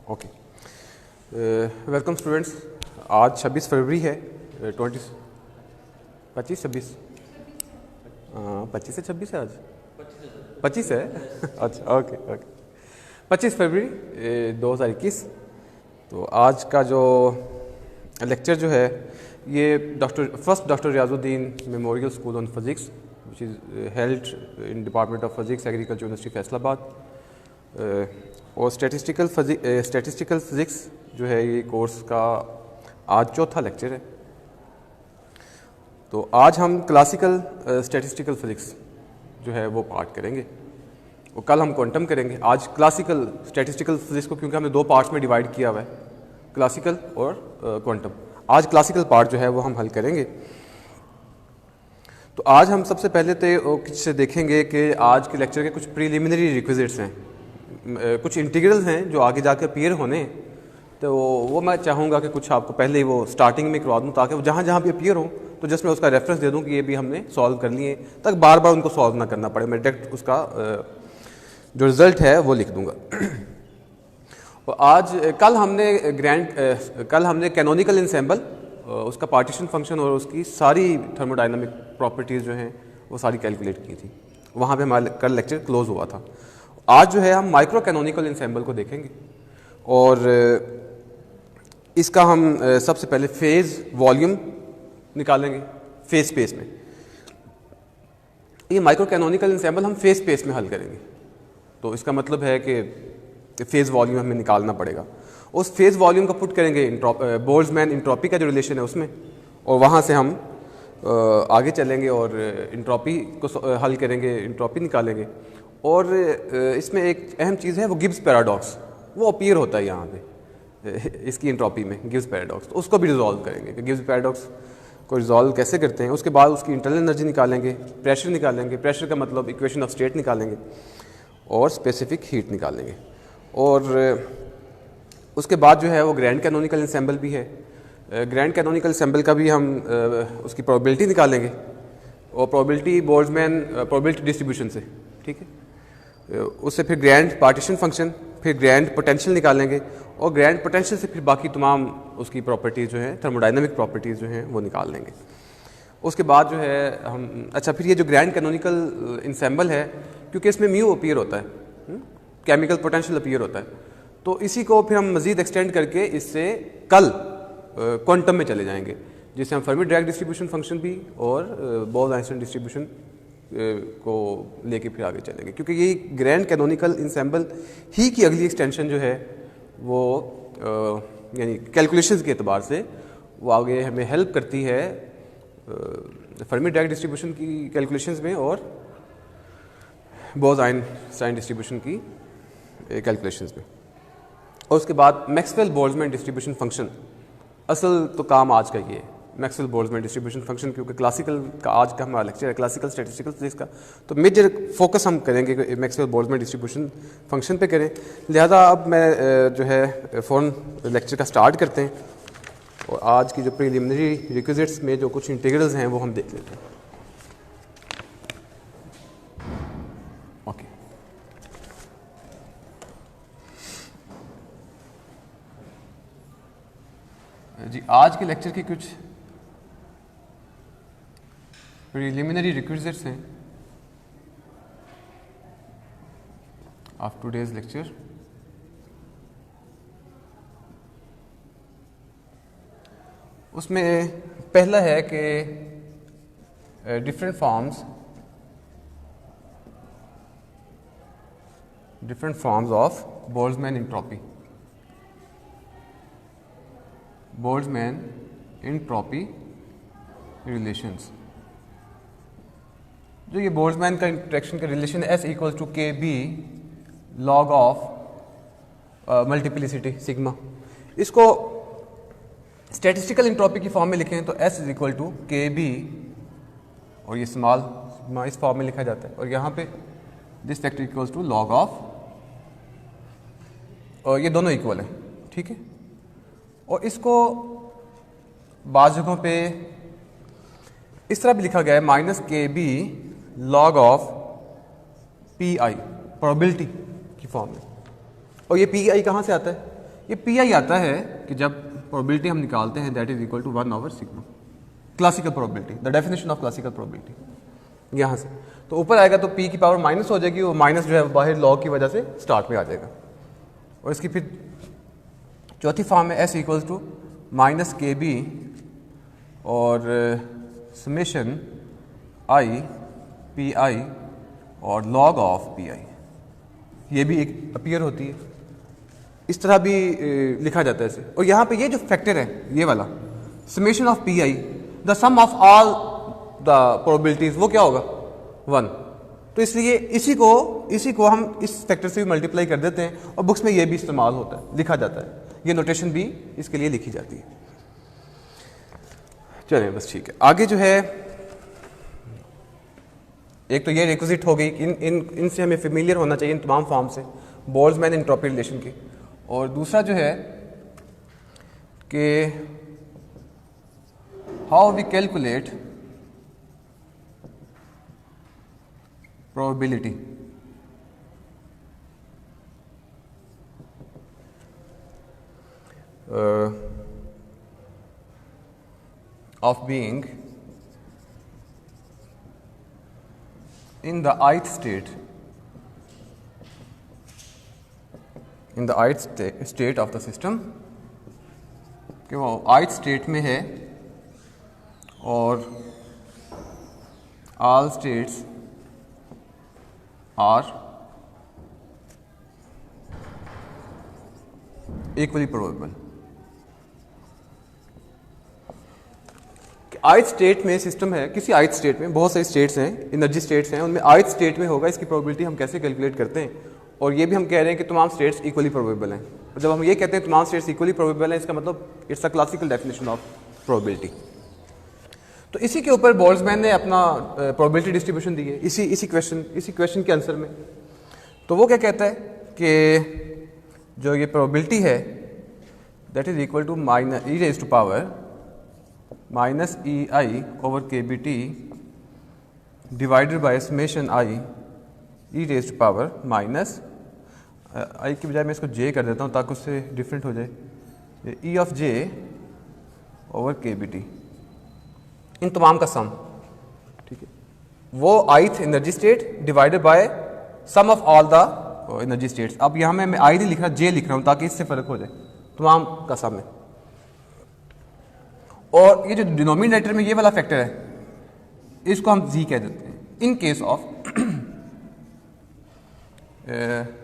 Okay, welcome students. आज 26 फरवरी है। 25 26 25 से 26 है। आज 25 है। अच्छा, ओके ओके। 25 फरवरी 2021। तो आज का जो लेक्चर जो है ये doctor Riyazuddin memorial school on physics which is held in department of physics agriculture university Faisalabad और स्टैटिस्टिकल फिज़िक्स जो है ये कोर्स का आज चौथा लेक्चर है। तो आज हम क्लासिकल स्टैटिस्टिकल फिज़िक्स जो है वो पार्ट करेंगे और कल हम क्वांटम करेंगे। आज क्लासिकल स्टैटिस्टिकल फिज़िक्स को क्योंकि हमने दो पार्ट्स में डिवाइड किया हुआ है, क्लासिकल और क्वांटम। आज क्लासिकल पार्ट जो है वो हम हल करेंगे। तो आज हम सबसे पहले तो किससे देखेंगे कि आज के लेक्चर के कुछ प्रीलिमिनरी रिक्विजिट्स हैं, कुछ इंटीग्रल्स हैं जो आगे जाकर अपीयर होने, तो वो मैं चाहूँगा कि कुछ आपको पहले ही वो स्टार्टिंग में करवा दूँ ताकि वो जहाँ जहाँ भी अपीयर हो तो जस्ट मैं उसका रेफरेंस दे दूँ कि ये भी हमने सॉल्व कर लिए, तक बार बार उनको सॉल्व ना करना पड़े। मैं डायरेक्ट उसका जो रिज़ल्ट है वो लिख दूँगा। और आज कल हमने कैनोनिकल इंसेंबल, उसका पार्टीशन फंक्शन और उसकी सारी थर्मोडायनामिक प्रॉपर्टीज़ जो हैं वो सारी कैलकुलेट की थी। वहाँ पे हमारा कल लेक्चर क्लोज हुआ था। आज जो है हम माइक्रो कैनोनिकल इंसेंबल को देखेंगे और इसका हम सबसे पहले फेज़ वॉल्यूम निकालेंगे फेज स्पेस में। ये माइक्रो कैनोनिकल इंसेंबल हम फेज स्पेस में हल करेंगे, तो इसका मतलब है कि फेज़ वॉल्यूम हमें निकालना पड़ेगा। उस फेज़ वॉल्यूम का पुट करेंगे बोल्ट्जमैन इंट्रॉपी का जो रिलेशन है उसमें, और वहाँ से हम आगे चलेंगे और इंट्रॉपी को हल करेंगे, इंट्रॉपी निकालेंगे। और इसमें एक अहम चीज़ है वो गिब्स पैराडॉक्स, वो अपीयर होता है यहाँ पे इसकी इंट्रॉपी में, गिब्स पैराडॉक्स। तो उसको भी रिजॉल्व करेंगे कि गिब्स पैराडॉक्स को रिजॉल्व कैसे करते हैं। उसके बाद उसकी इंटरनल एनर्जी निकालेंगे, प्रेशर निकालेंगे, प्रेशर का मतलब इक्वेशन ऑफ स्टेट निकालेंगे और स्पेसिफिक हीट निकालेंगे। और उसके बाद जो है वो ग्रैंड कैनोनिकल इंसेंबल भी है। ग्रैंड कैनोनिकल इंसेंबल का भी हम उसकी प्रोबेबिलिटी निकालेंगे और प्रोबेबिलिटी बोल्ट्जमैन प्रोबेबिलिटी डिस्ट्रीब्यूशन से, ठीक है। उससे फिर ग्रैंड पार्टीशन फंक्शन, फिर ग्रैंड पोटेंशियल निकालेंगे और ग्रैंड पोटेंशियल से फिर बाकी तमाम उसकी प्रॉपर्टीज़ जो हैं, थर्मोडायनामिक प्रॉपर्टीज़ जो हैं वो निकाल लेंगे। उसके बाद जो है हम फिर ये जो ग्रैंड कैनोनिकल इंसेंबल है, क्योंकि इसमें म्यू अपीयर होता है, केमिकल पोटेंशियल अपीयर होता है, तो इसी को फिर हम मज़ीद एक्सटेंड करके इससे कल क्वांटम में चले जाएंगे, जिससे हम फर्मी ड्रैग डिस्ट्रीब्यूशन फंक्शन भी और बोल्स-आइंस्टाइन डिस्ट्रीब्यूशन को लेके फिर आगे चलेंगे। क्योंकि ये ग्रैंड कैनोनिकल इंसेंबल ही की अगली एक्सटेंशन जो है वो यानी कैलकुलेशंस के एतबार से वो आगे हमें हेल्प करती है फर्मी ड्रैग डिस्ट्रीब्यूशन की कैलकुलेशंस में और बोल्स-आइंस्टाइन डिस्ट्रीब्यूशन की कैलकुलेशंस में। और उसके बाद मैक्सवेल बोल्ट्जमैन डिस्ट्रीब्यूशन फंक्शन, असल तो काम आज का ये है, मैक्सवेल बोल्ट्जमैन डिस्ट्रीब्यूशन फंक्शन, क्योंकि क्लासिकल का आज का हमारा लेक्चर है क्लासिकल स्टैटिस्टिकल फिजिक्स का, तो मेजर फोकस हम करेंगे मैक्सवेल बोल्ट्जमैन डिस्ट्रीब्यूशन फंक्शन पे करें। लिहाजा अब मैं जो है फ़ौरन लेक्चर का स्टार्ट करते हैं और आज की जो प्रीलिमिनरी रिक्विजिट्स में जो कुछ इंटीग्रल्स हैं वो हम देख लेते हैं। ओके, जी आज के लेक्चर की कुछ प्रीलिमिनरी रिक्विजिट्स हैं ऑफ टुडेज लेक्चर। उसमें पहला है कि different forms of Boltzmann entropy, Boltzmann entropy relations. जो ये बोल्ट्जमैन का इंटरेक्शन का relation S equal to k B log of multiplicity sigma, इसको स्टैटिस्टिकल इंट्रॉपी की फॉर्म में लिखें तो S is equal to k B और ये स्मॉल सिग्मा इस फॉर्म में लिखा जाता है, और यहाँ पे this factor equals to log of, और ये दोनों इक्वल हैं, ठीक है। और इसको बाज़ जगहों पे इस तरह भी लिखा गया है minus k B log of p i, probability की फॉर्म में। और ये पी आई कहाँ से आता है? ये पी आई आता है कि जब प्रोबेबिलिटी हम निकालते हैं that is equal to 1/σ, classical probability, the definition of classical probability यहाँ से। तो ऊपर आएगा तो p की पावर माइनस हो जाएगी, वो माइनस जो है बाहर लॉग की वजह से स्टार्ट में आ जाएगा। और इसकी फिर चौथी फॉर्म है s equals to minus k B और समेशन आई पी आई और लॉग ऑफ पी आई, ये भी एक अपीयर होती है, इस तरह भी लिखा जाता है इसे। और यहाँ पे ये जो फैक्टर है ये वाला summation of p i, the sum of all the probabilities, वो क्या होगा 1। तो इसलिए इसी को हम इस फैक्टर से भी मल्टीप्लाई कर देते हैं और बुक्स में ये भी इस्तेमाल होता है, लिखा जाता है, ये नोटेशन भी इसके लिए लिखी जाती है। चलिए बस ठीक है। आगे जो है एक तो ये रिक्विजिट हो गई, इनसे हमें फेमिलियर होना चाहिए इन तमाम फॉर्म से, बोल्ट्जमैन एंट्रोपी रिलेशन की। और दूसरा जो है कि how we calculate probability of being in the ith state, in the ith state of the system, कि वो ith state में है और all states are equally probable। Ith state में सिस्टम है, किसी आइथ स्टेट में बहुत सारी स्टेट्स हैं, एनर्जी स्टेट्स हैं, उनमें आइथ स्टेट में होगा, इसकी प्रोबेबिलिटी हम कैसे कैलकुलेट करते हैं। और ये भी हम कह रहे हैं कि तमाम स्टेट्स इक्वली प्रोबेबल हैं। और जब हम ये कहते हैं तमाम स्टेट्स इक्वली प्रोबेबल हैं, इसका मतलब it's a classical definition of probability. तो इसी के ऊपर बोल्ट्जमैन ने अपना प्रोबेबिलिटी डिस्ट्रीब्यूशन दी है इसी क्वेश्चन के आंसर में। तो वो क्या कहता है कि जो ये प्रोबेबिलिटी है that is equal to minus E raise to power minus E I over के B T divided by summation I E raise to power minus I की बजाय मैं इसको जे कर देता हूँ ताकि उससे डिफरेंट हो जाए, ई ऑफ जे ओवर के बी टी, इन तमाम का सम, ठीक है। वो ith energy state divided by sum of all the energy states. अब यहाँ मैं आई नहीं लिख रहा, जे लिख रहा हूँ ताकि इससे फर्क हो जाए, तमाम का सम है। और ये जो डिनोमिनेटर में ये वाला फैक्टर है इसको हम जी कह देते हैं in case of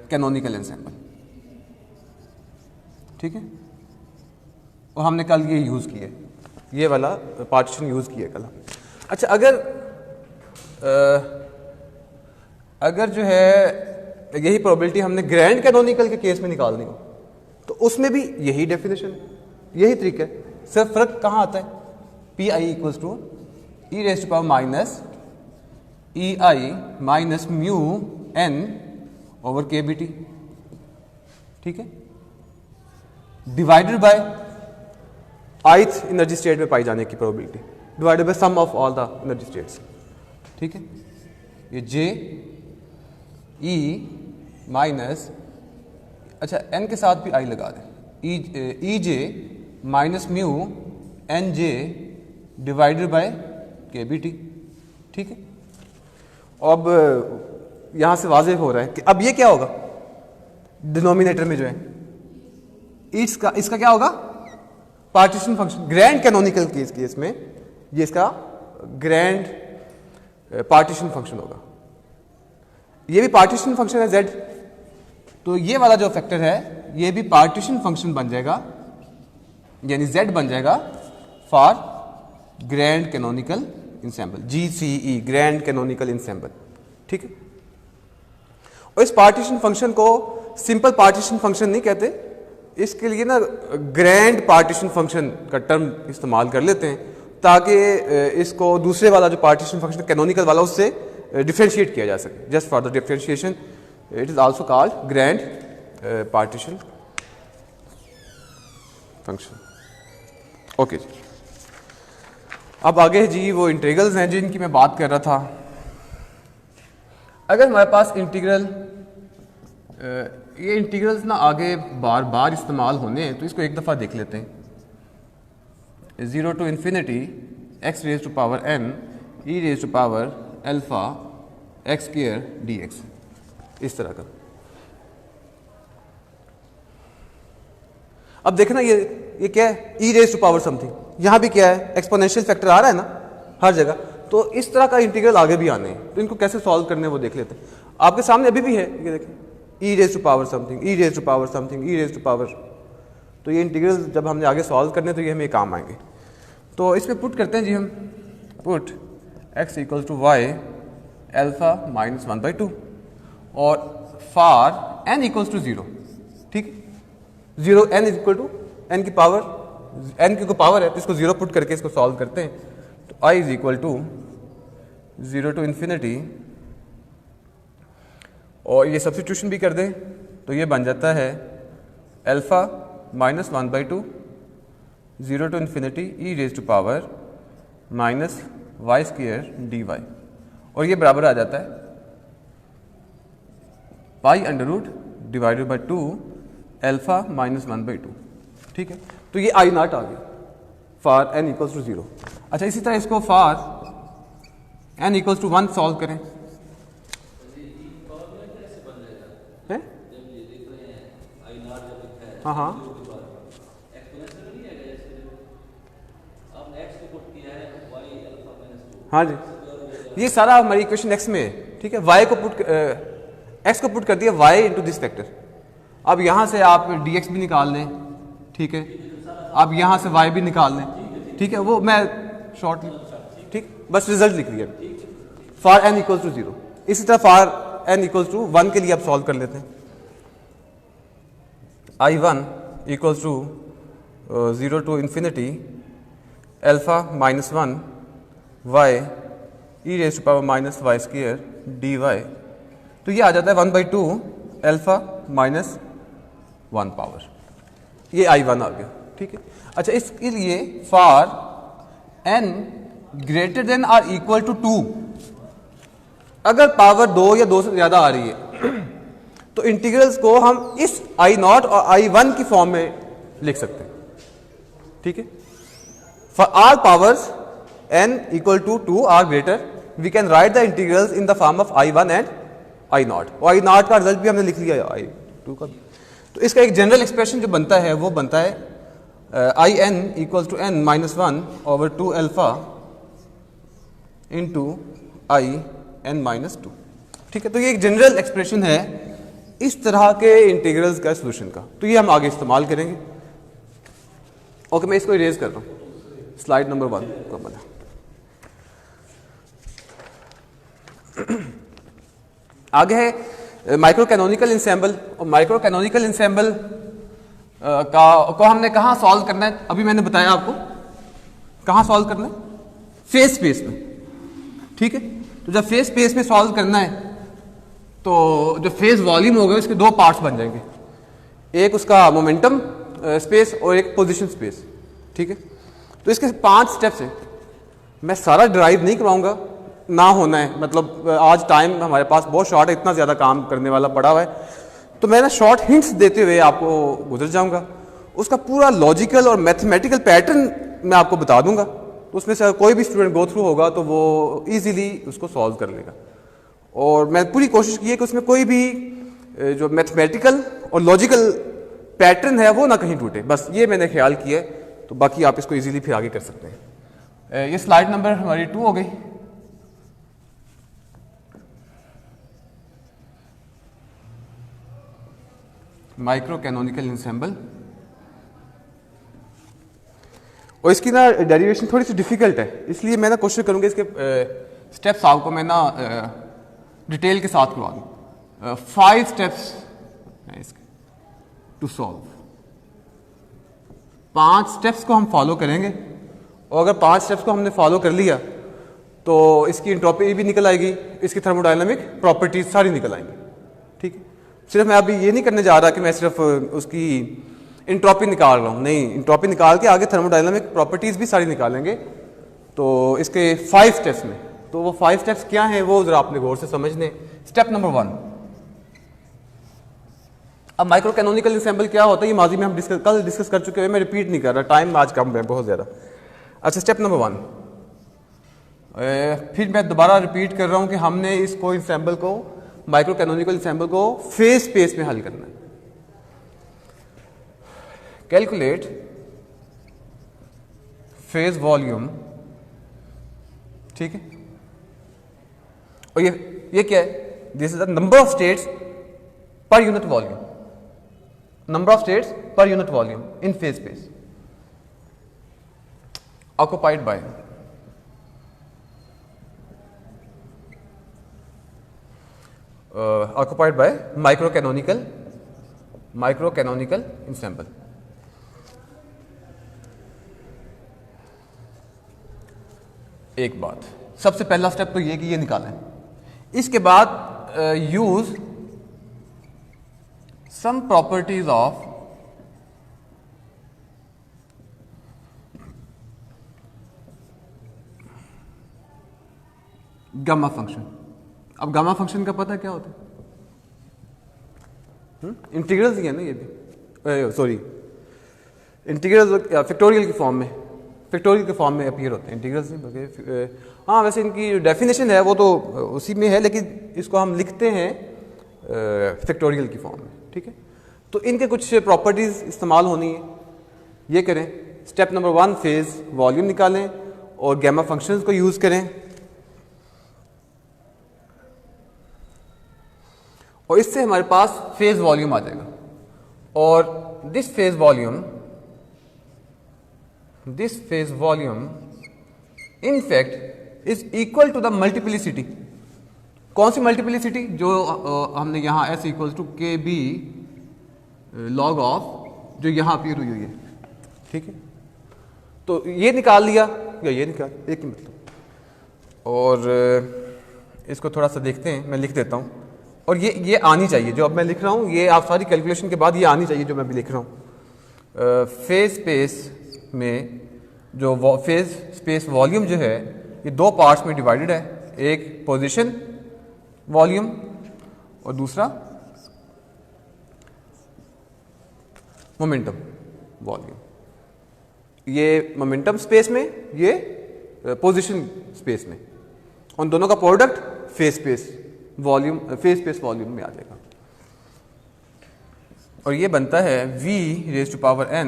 canonical ensemble, ठीक है। और हमने कल ये यूज़ किया, ये वाला पार्टीशन यूज़ किया कल। अच्छा, अगर जो है यही प्रोबेबिलिटी हमने ग्रैंड कैनोनिकल के केस में निकालनी हो तो उसमें भी यही डेफिनेशन है, यही तरीका है, सिर्फ फर्क कहाँ आता है, p i equals to e raise to power minus E I minus mu n over के बी टी, ठीक है, divided by ith energy state में पाई जाने की probability divided by sum of all the energy states, ठीक है। ये जे ई माइनस, अच्छा n के साथ भी i लगा दें, E J minus mu N J divided by के बी टी, ठीक है। अब यहां से वाज़ेह हो रहा है कि अब ये क्या होगा डिनोमिनेटर में जो है इसका क्या होगा, partition function. Grand canonical case में ये इसका ग्रैंड पार्टीशन फंक्शन होगा, ये भी पार्टीशन फंक्शन है z, तो ये वाला जो फैक्टर है ये भी पार्टीशन फंक्शन बन जाएगा, यानी z बन जाएगा for grand canonical ensemble, GCE grand canonical ensemble, ठीक है। और इस पार्टीशन फंक्शन को सिंपल पार्टीशन फंक्शन नहीं कहते, इसके लिए ना ग्रैंड पार्टीशन फंक्शन का टर्म इस्तेमाल कर लेते हैं ताकि इसको दूसरे वाला जो पार्टीशन फंक्शन कैनोनिकल वाला उससे डिफरेंशिएट किया जा सके। Just for the differentiation it is also called grand partition function. Okay ji, अब आगे जी वो इंटीग्रल्स हैं जिनकी मैं बात कर रहा था। अगर हमारे पास इंटीग्रल ये इंटीग्रल्स ना आगे बार बार इस्तेमाल होने हैं, तो इसको एक दफ़ा देख लेते हैं। 0 to infinity x raised to power n e raised to power alpha x square dx, इस तरह का। अब देखना ये क्या है, e raised to power something, यहाँ भी क्या है, एक्सपोनेंशियल फैक्टर आ रहा है ना हर जगह, तो इस तरह का इंटीग्रल आगे भी आने हैं, तो इनको कैसे सॉल्व करने वो देख लेते हैं। आपके सामने अभी भी है, ये देखें, e raised to power something, e raised to power something, e raised to power, तो ये इंटीग्रल जब हमने आगे सॉल्व करने तो ये हमें काम आएंगे। तो इसमें पुट करते हैं जी हम, put x equal to y alpha minus 1/2 और फार n इक्वल्स टू 0, ठीक, 0 n इक्वल टू n की पावर, n की कोई पावर है तो इसको 0 पुट करके इसको सॉल्व करते हैं। तो i is equal to 0 to infinity, और ये सब्स्टिट्यूशन भी कर दें तो ये बन जाता है alpha minus 1/2 0 to infinity e raise to power minus y square d y, और ये बराबर आ जाता है pi under root divided by 2 alpha minus 1/2, ठीक है। तो ये आई नॉट आ गया फार n इक्वल्स टू 0। अच्छा, इसी तरह इसको फार n इक्वल्स टू 1 सॉल्व करें, है? हाँ हाँ हाँ जी, ये सारा हमारी इक्वेशन x में है, ठीक है। y को पुट x को पुट कर दिया y इंटू दिस फैक्टर। अब यहाँ से आप dx भी निकाल लें, ठीक है, अब यहाँ से y भी निकाल लें, ठीक है, वो मैं शॉर्ट, ठीक, बस रिजल्ट लिख दिया फार n इक्वल्स टू 0। इसी तरह फार n इक्वल्स टू 1 के लिए आप सॉल्व कर लेते हैं। I1 equals to 0 to infinity alpha minus 1 y e raise to power minus y square d y, तो ये आ जाता है 1/2 एल्फा माइनस 1 पावर, ये I1 आ गया, ठीक है। अच्छा, इसके लिए for n greater than or equal to 2, अगर पावर 2 या 2 से ज़्यादा आ रही है तो इंटीग्रल्स को हम इस I0 और I1 की फॉर्म में लिख सकते हैं, ठीक है। For all powers n equal to 2 are greater, we can write the integrals in the form of I1 and I0, और I0 का रिजल्ट भी हमने लिख लिया है I2 का। तो इसका एक जनरल एक्सप्रेशन जो बनता है वो बनता है In equals to n minus 1 over 2 alpha into I n minus 2, ठीक है। तो ये एक जनरल एक्सप्रेशन है इस तरह के इंटीग्रल्स का सोल्यूशन का, तो ये हम आगे इस्तेमाल करेंगे। ओके, मैं इसको इरेज कर रहा हूँ, स्लाइड नंबर 1 को बना। आगे है माइक्रो कैनोनिकल इंसेंबल, और माइक्रो कैनोनिकल इंसेंबल को हमने कहाँ सॉल्व करना है, अभी मैंने बताया आपको कहाँ सॉल्व करना है, फेज स्पेस में, ठीक है। तो जब फेज स्पेस में सॉल्व करना है तो जो फेज वॉल्यूम होगा उसके दो पार्ट्स बन जाएंगे, एक उसका मोमेंटम स्पेस और एक पोजीशन स्पेस, ठीक है। तो इसके 5 स्टेप्स हैं, मैं सारा ड्राइव नहीं करवाऊंगा, ना होना है, मतलब आज टाइम हमारे पास बहुत शॉर्ट है, इतना ज़्यादा काम करने वाला पड़ा हुआ है, तो मैं ना शॉर्ट हिंट्स देते हुए आपको गुजर जाऊंगा। उसका पूरा लॉजिकल और मैथमेटिकल पैटर्न मैं आपको बता दूंगा, तो उसमें से कोई भी स्टूडेंट गो थ्रू होगा तो वो इजीली उसको सॉल्व कर लेगा। और मैं पूरी कोशिश की है कि उसमें कोई भी जो मैथमेटिकल और लॉजिकल पैटर्न है वो ना कहीं टूटे, बस ये मैंने ख्याल किया है, तो बाकी आप इसको इजीली फिर आगे कर सकते हैं। ये स्लाइड नंबर हमारी 2 हो गई। माइक्रो कैनोनिकल इंसेंबल, और इसकी ना डेरिवेशन थोड़ी सी डिफिकल्ट है, इसलिए मैं ना कोशिश करूंगा इसके स्टेप्स आपको मैं ना डिटेल के साथ करवा दूं। 5 स्टेप्स है इसके टू सॉल्व, 5 स्टेप्स को हम फॉलो करेंगे, और अगर 5 स्टेप्स को हमने फॉलो कर लिया तो इसकी एंट्रोपी भी निकल आएगी, इसकी थर्मोडायनामिक प्रॉपर्टीज सारी निकल आएंगी, ठीक है। सिर्फ मैं अभी ये नहीं करने जा रहा कि मैं सिर्फ उसकी इंट्रोपी निकाल रहा हूँ, नहीं, इंट्रोपी निकाल के आगे थर्मोडायनामिक प्रॉपर्टीज भी सारी निकालेंगे। तो इसके 5 स्टेप्स में, तो वो 5 स्टेप्स क्या हैं वो जरा आपने गौर से समझने। स्टेप नंबर 1, अब माइक्रो कैनोनिकल इंसेंबल क्या होता है, ये माजी में हम कल डिस्कस कर चुके हैं, मैं रिपीट नहीं कर रहा, टाइम आज कम है बहुत ज़्यादा। अच्छा, स्टेप नंबर 1, फिर मैं दोबारा रिपीट कर रहा हूँ कि हमने इसको इंसेंबल को, माइक्रो कैनोनिकल इंसेंबल को फेज स्पेस में हल करना है। कैलकुलेट फेज वॉल्यूम, ठीक है, और ये क्या है, this is the number of states per unit volume, number of states per unit volume in phase space occupied by microcanonical ensemble। एक बात, सबसे पहला स्टेप तो ये कि ये निकालें। इसके बाद use some properties of gamma function. अब गामा फंक्शन का पता क्या होता है, इंटीग्रल्स ही है ना ये भी, सॉरी इंटीग्रल्स फैक्टोरियल की फॉर्म में, फैक्टोरियल के फॉर्म में अपीयर होते हैं, इंटीग्रल्स नहीं बल्कि, हाँ वैसे इनकी जो डेफिनेशन है वो तो उसी में है, लेकिन इसको हम लिखते हैं फैक्टोरियल की फॉर्म में, ठीक है। तो इनके कुछ प्रॉपर्टीज इस्तेमाल होनी है, ये करें। स्टेप नंबर 1, फेज वॉल्यूम निकालें और गामा फंक्शंस को यूज करें, और इससे हमारे पास फेज वॉल्यूम आ जाएगा। और this phase volume in fact is equal to the multiplicity. कौन सी मल्टीप्लिसिटी, जो हमने यहां S equal to k B log of, जो यहां अपीयर हुई है, ठीक है। तो ये निकाल लिया या ये निकाल, एक ही मतलब। और इसको थोड़ा सा देखते हैं, मैं लिख देता हूं, और ये आनी चाहिए जो अब मैं लिख रहा हूँ, ये आप सारी कैलकुलेशन के बाद ये आनी चाहिए जो मैं अभी लिख रहा हूँ। फेज स्पेस में जो फेज स्पेस वॉल्यूम जो है ये दो पार्ट्स में डिवाइडेड है, एक पोजीशन वॉल्यूम और दूसरा मोमेंटम वॉल्यूम। ये मोमेंटम स्पेस में, ये पोजीशन स्पेस में, उन दोनों का प्रोडक्ट फेज स्पेस वॉल्यूम में आ जाएगा। और ये बनता है v raise to power n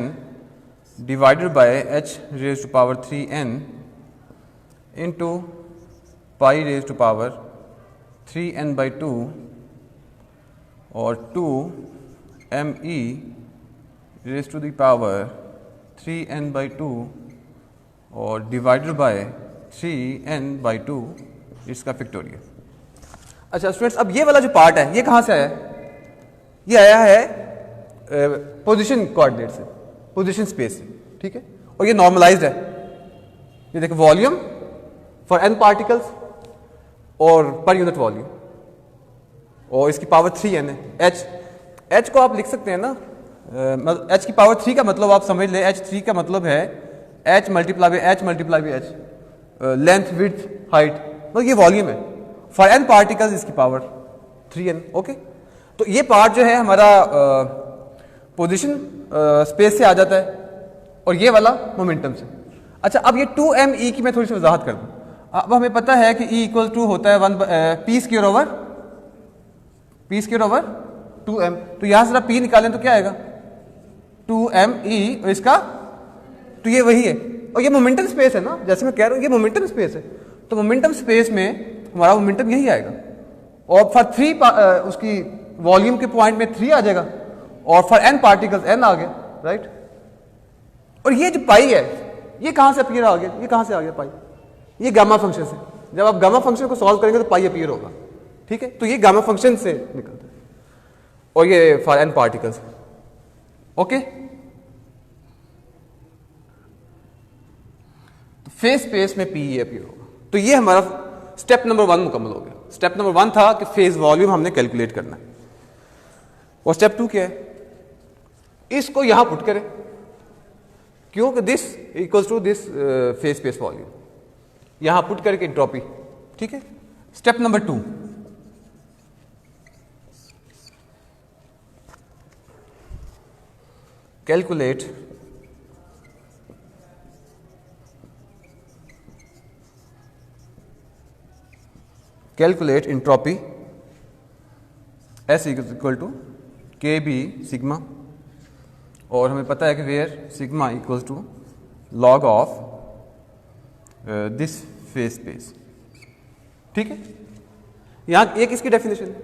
divided by h raise to power 3n into pi raise to power 3n by 2 और 2me raise to the power 3n by 2 और डिवाइडेड बाय 3n बाई 2 इसका factorial. अच्छा students, अब ये वाला जो part है ये कहाँ से आया है, ये आया है पोजीशन कोऑर्डिनेट से, पोजीशन स्पेस से, ठीक है। और ये नॉर्मलाइज्ड है, ये देखो वॉल्यूम फॉर n पार्टिकल्स और पर यूनिट वॉल्यूम, और इसकी पावर 3n है। h को आप लिख सकते हैं ना, h की पावर 3 का मतलब आप समझ लें, h3 का मतलब है h multiply by h multiply by h, length width height, मतलब ये वॉल्यूम है। फॉर n पार्टिकल्स इसकी पावर 3n, ओके। तो ये पार्ट जो है हमारा पोजीशन स्पेस से आ जाता है, और ये वाला मोमेंटम से। अच्छा, अब ये 2me की मैं थोड़ी सी वजाहत कर दूं। अब हमें पता है कि E इक्वल टू होता है 1 p स्क्वायर ओवर 2m। तो यहां से p निकालें तो क्या आएगा, 2me, और इसका तो ये वही है, और ये मोमेंटम स्पेस है ना, जैसे मैं कह रहा हूं ये मोमेंटम स्पेस है। तो मोमेंटम स्पेस में हमारा मोमेंटम यही आएगा, और फॉर 3 उसकी वॉल्यूम के पॉइंट में 3 आ जाएगा, और फॉर n पार्टिकल्स n आ गया, राइट। और ये जो पाई है ये कहां से अपीयर आ गया, ये कहां से आ गया पाई, ये गामा फंक्शन से। जब आप गामा फंक्शन को सॉल्व करेंगे तो पाई अपीयर होगा, ठीक है। तो ये गामा फंक्शन से निकलता है, और ये फॉर n पार्टिकल्स, ओके। तो फेज स्पेस में p ये अपीयर होगा। तो ये हमारा स्टेप नंबर 1 मुकम्मल हो गया। स्टेप नंबर 1 था कि फेज वॉल्यूम हमने कैलकुलेट करना है, और स्टेप 2 क्या है, इसको यहां पुट करें, क्योंकि this equals to this phase space volume, यहां पुट करके एंट्रोपी, ठीक है। Step number 2, calculate entropy S equal to k B sigma, और हमें पता है कि where sigma equals to log of this phase space. ठीक है, यहाँ ये किसकी डेफिनेशन है?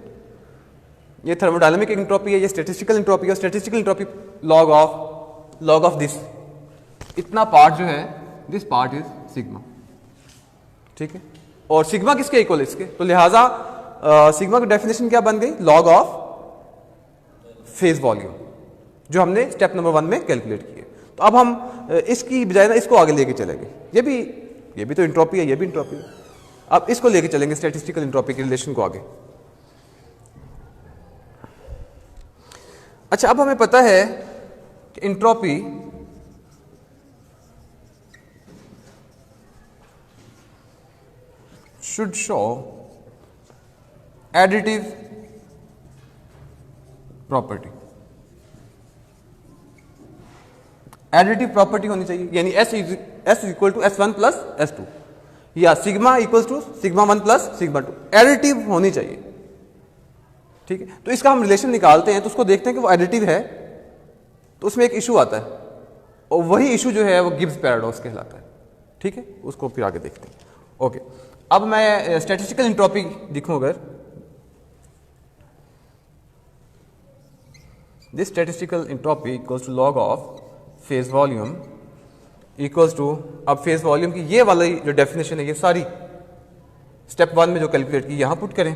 ये थर्मोडायनामिक एंट्रोपी है, ये स्टैटिस्टिकल एंट्रोपी है। Statistical entropy log of this, इतना पार्ट जो है, दिस पार्ट इज सिग्मा। ठीक है, और सिग्मा किसके इक्वल है? इसके। तो लिहाजा सिग्मा की डेफिनेशन क्या बन गई? लॉग ऑफ फेज वॉल्यूम, जो हमने स्टेप नंबर 1 में कैलकुलेट किए। तो अब हम इसकी बजाय ना इसको आगे लेके चलेंगे। ये भी तो एंट्रोपी है, ये भी एंट्रोपी है। अब इसको लेके चलेंगे स्टैटिस्टिकल एंट्रोपी के रिलेशन को आगे। अच्छा, अब हमें पता है कि entropy should show additive property. Additive property होनी चाहिए, यानी S equal to S1 plus S2 या sigma equal to sigma 1 plus sigma 2, additive होनी चाहिए। ठीक है, तो इसका हम रिलेशन निकालते हैं, तो उसको देखते हैं कि वो एडिटिव है, तो उसमें एक इशू आता है, और वही इशू जो है वो गिब्स पैराडॉक्स कहलाता है। ठीक है, उसको फिर आगे देखते हैं। ओके, अब मैं स्टैटिस्टिकल एंट्रोपी दिखूं अगर, this statistical entropy equals to log of phase volume equals to, अब फेज वॉल्यूम की ये वाली जो डेफिनेशन है, ये सारी स्टेप 1 में जो कैलकुलेट की यहां पुट करें,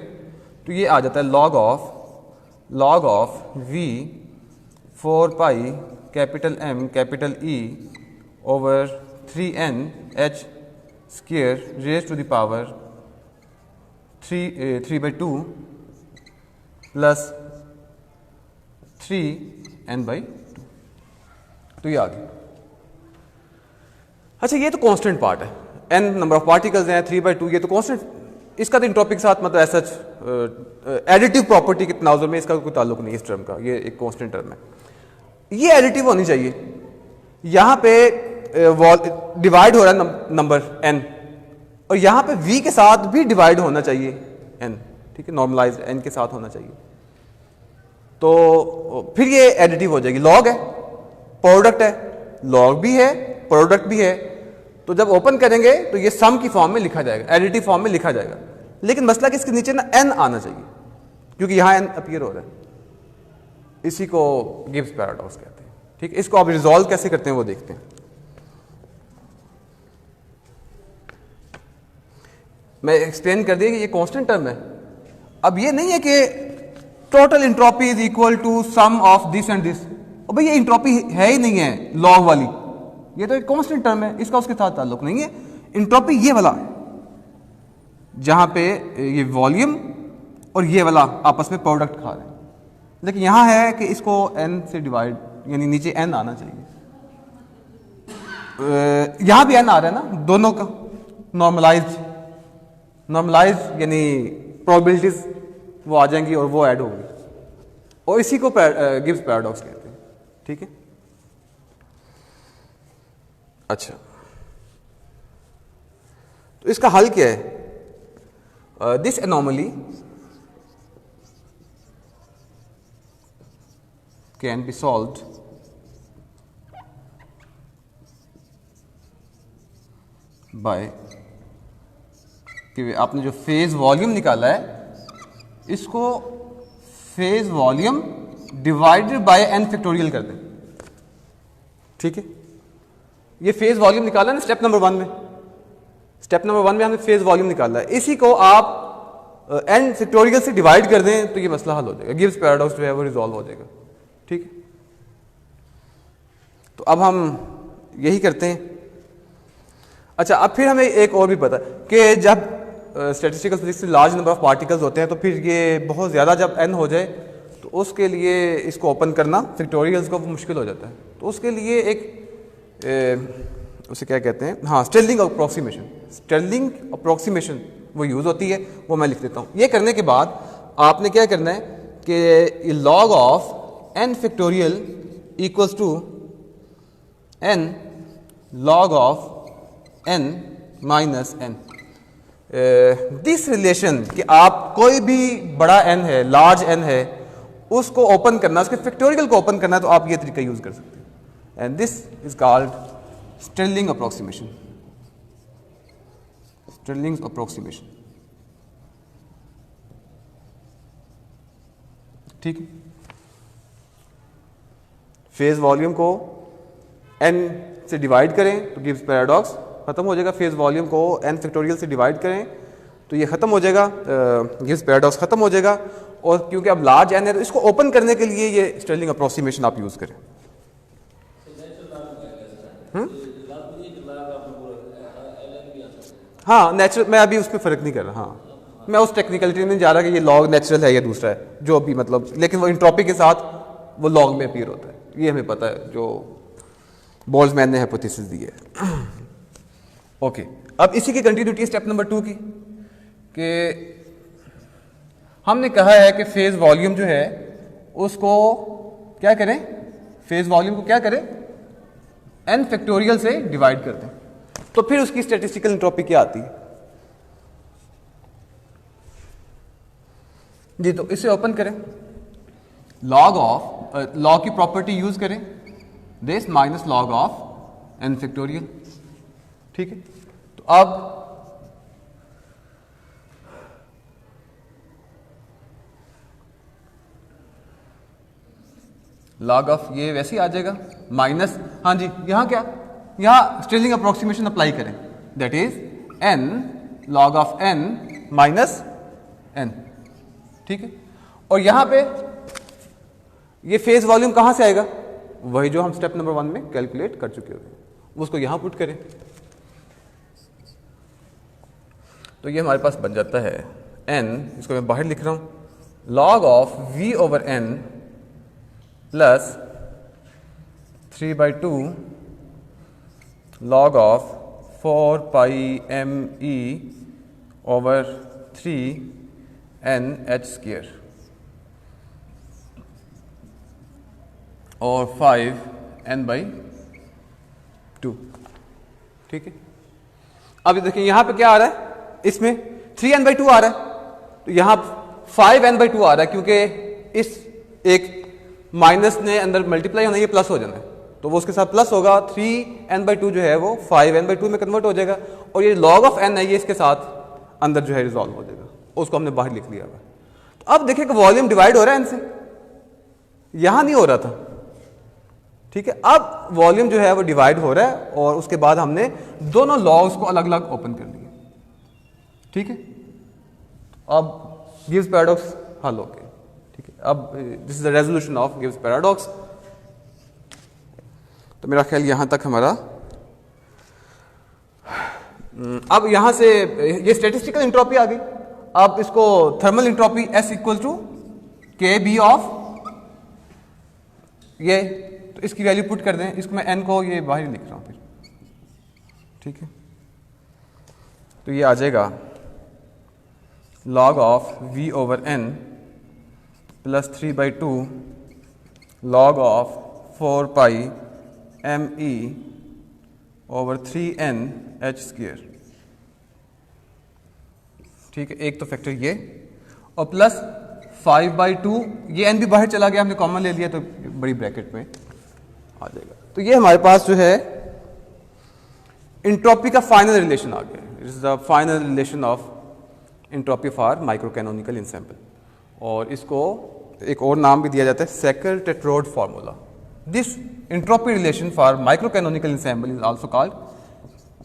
तो ये आ जाता है log of V 4 pi capital M capital E over 3n H square raise to the power 3/2 plus 3n/2। तो ये आ गया। अच्छा, ये तो कांस्टेंट पार्ट है, n नंबर ऑफ पार्टिकल्स हैं, 3/2, ये तो कांस्टेंट। इसका तो एंट्रोपी के साथ मतलब ऐसा एडिटिव प्रॉपर्टी के तनाजुर में इसका कोई ताल्लुक नहीं है इस टर्म का, ये एक कांस्टेंट टर्म है। ये एडिटिव होनी चाहिए। यहां पे डिवाइड हो रहा है नंबर n, और यहां पे v के साथ भी डिवाइड होना चाहिए n। ठीक है, नॉर्मलाइज्ड n के साथ होना चाहिए, तो फिर ये एडिटिव हो जाएगी। लॉग है, प्रोडक्ट है, लॉग भी है, प्रोडक्ट भी है, तो जब ओपन करेंगे तो ये सम की फॉर्म में लिखा जाएगा, एडिटिव फॉर्म में लिखा जाएगा। लेकिन मसला कि इसके नीचे ना n आना चाहिए, क्योंकि यहां n अपीयर हो रहा है। इसी को गिब्स पैराडॉक्स कहते हैं। ठीक है, इसको आप रिजॉल्व कैसे करते हैं वो देखते हैं। मैं एक्सप्लेन कर दिया कि ये कांस्टेंट टर्म है। अब ये नहीं है कि total entropy is equal to sum of this and this. और भाई ये एंट्रोपी है ही नहीं है लॉग वाली, ये तो एक कांस्टेंट टर्म है, इसका उसके साथ ताल्लुक नहीं है। एंट्रोपी ये वाला है जहां पे ये वॉल्यूम और ये वाला आपस में प्रोडक्ट खा रहे हैं, लेकिन यहां है कि इसको n से डिवाइड, यानी नीचे n आना चाहिए। यहां भी n आ रहा है ना, दोनों का नॉर्मलाइज्ड यानी प्रोबेबिलिटीज वो आ जाएंगी और वो ऐड होगी, और इसी को गिब्स पैराडॉक्स कहते हैं। ठीक है, अच्छा, तो इसका हल क्या है? This anomaly can be solved by कि आपने जो फेज वॉल्यूम निकाला है इसको phase volume divided by n factorial कर दें। ठीक है, ये फेज वॉल्यूम निकाला ना स्टेप नंबर 1 में। स्टेप नंबर 1 में हमने फेज वॉल्यूम निकाला है, इसी को आप n फैक्टोरियल से डिवाइड कर दें तो ये मसला हल हो जाएगा, गिब्स पैराडॉक्स जो है वो रिजॉल्व हो जाएगा। ठीक है, तो अब हम यही करते हैं। अच्छा, अब फिर हमें एक और भी पता कि जब स्टैटिस्टिकल फिजिक्स में लार्ज नंबर ऑफ पार्टिकल्स होते हैं तो फिर ये बहुत ज़्यादा जब n हो जाए तो उसके लिए इसको ओपन करना फैक्टोरियल्स को मुश्किल हो जाता है। तो उसके लिए एक उसे क्या कहते हैं, हाँ, स्टेर्लिंग अप्रॉक्सीमेशन वो यूज़ होती है, वो मैं लिख देता हूँ। ये करने के बाद आपने क्या करना है कि log of n factorial equals to n log of n minus n। This relation कि आप कोई भी बड़ा n है, लार्ज n है, उसको ओपन करना, उसके फैक्टोरियल को ओपन करना है, तो आप ये तरीका यूज कर सकते हैं। And this is called sterling approximation. Sterling approximation, ठीक है। फेज वॉल्यूम को n से डिवाइड करें तो गिव्स पैराडॉक्स, खत्म हो जाएगा। फेज वॉल्यूम को n फैक्टोरियल से डिवाइड करें तो ये खत्म हो जाएगा, गिव्स पैराडॉक्स खत्म हो जाएगा। और क्योंकि अब लार्ज n है तो इसको ओपन करने के लिए ये स्टिरलिंग अप्रोक्सीमेशन आप यूज करें। हाँ, नेचुरल, मैं अभी उस पर फर्क नहीं कर रहा। हाँ, मैं उस टेक्निकलिटी में जा रहा कि ये लॉग नेचुरल है या दूसरा है, जो भी मतलब, लेकिन वो इंट्रोपी के साथ वो लॉग में अपीयर होता है, ये हमें पता है, जो बोल्ट्जमैन ने हाइपोथेसिस दी है। ओके, अब इसी की कंटिन्यूटी स्टेप नंबर 2 की, कि हमने कहा है कि फेज वॉल्यूम जो है उसको क्या करें, फेज वॉल्यूम को क्या करें, n फैक्टोरियल से डिवाइड कर दें। तो फिर उसकी स्टैटिस्टिकल एंट्रोपी क्या आती है जी? तो इसे ओपन करें, लॉग की प्रॉपर्टी यूज करें, this minus log of n factorial, ठीक है। तो अब लॉग ऑफ ये वैसे ही आ जाएगा माइनस, हाँ जी, यहां क्या, यहां स्टिरलिंग अप्रोक्सीमेशन अप्लाई करें, that is n log of n minus n, ठीक है। और यहां पे ये फेज वॉल्यूम कहां से आएगा, वही जो हम स्टेप नंबर 1 में कैलकुलेट कर चुके होंगे, उसको यहां पुट करें। तो ये हमारे पास बन जाता है n, इसको मैं बाहर लिख रहा हूं, log of v over n plus 3/2 log of 4 pi m e over 3 n h square और 5 n by 2, ठीक है। अब ये देखिए यहां पे क्या आ रहा है, इसमें 3 n by 2 आ रहा है, तो यहां 5 n by 2 आ रहा है, क्योंकि इस एक माइनस ने अंदर मल्टीप्लाई होना, ये प्लस हो जाना है, तो वो उसके साथ प्लस होगा। 3n/2 जो है वो 5n/2 में कन्वर्ट हो जाएगा, और ये log ऑफ n है, ये इसके साथ अंदर जो है रिजॉल्व हो जाएगा, उसको हमने बाहर लिख लिया है। तो अब देखिए कि वॉल्यूम डिवाइड हो रहा है n से, यहां नहीं हो रहा था, ठीक है। अब वॉल्यूम जो है वो डिवाइड हो रहा है, और उसके बाद हमने दोनों लॉग्स को अलग अलग ओपन कर लिया, ठीक है। अब गिव्स पैराडॉक्स हल हो गए, ठीक है। अब this is the resolution of gives paradox. तो मेरा ख्याल यहां तक हमारा, अब यहां से ये स्टैटिस्टिकल एंट्रोपी आ गई। अब इसको thermal entropy S equal to k B of ये, तो इसकी वैल्यू पुट कर दें, इसको मैं n को ये बाहर ही लिख रहा हूं फिर, ठीक है। तो ये आ जाएगा log of v over n plus 3/2 log of 4 pi m e over 3n h square, ठीक है। एक तो फैक्टर ये, और प्लस 5/2, ये n भी बाहर चला गया, हमने कॉमन ले लिया, तो बड़ी ब्रैकेट में आ जाएगा। तो ये हमारे पास जो है एंट्रोपी का फाइनल रिलेशन आ गया। It is the final relation of entropy for micro canonical ensemble, और इसको एक और नाम भी दिया जाता है Sackur Tetrode formula. This entropy relation for micro canonical ensemble is also called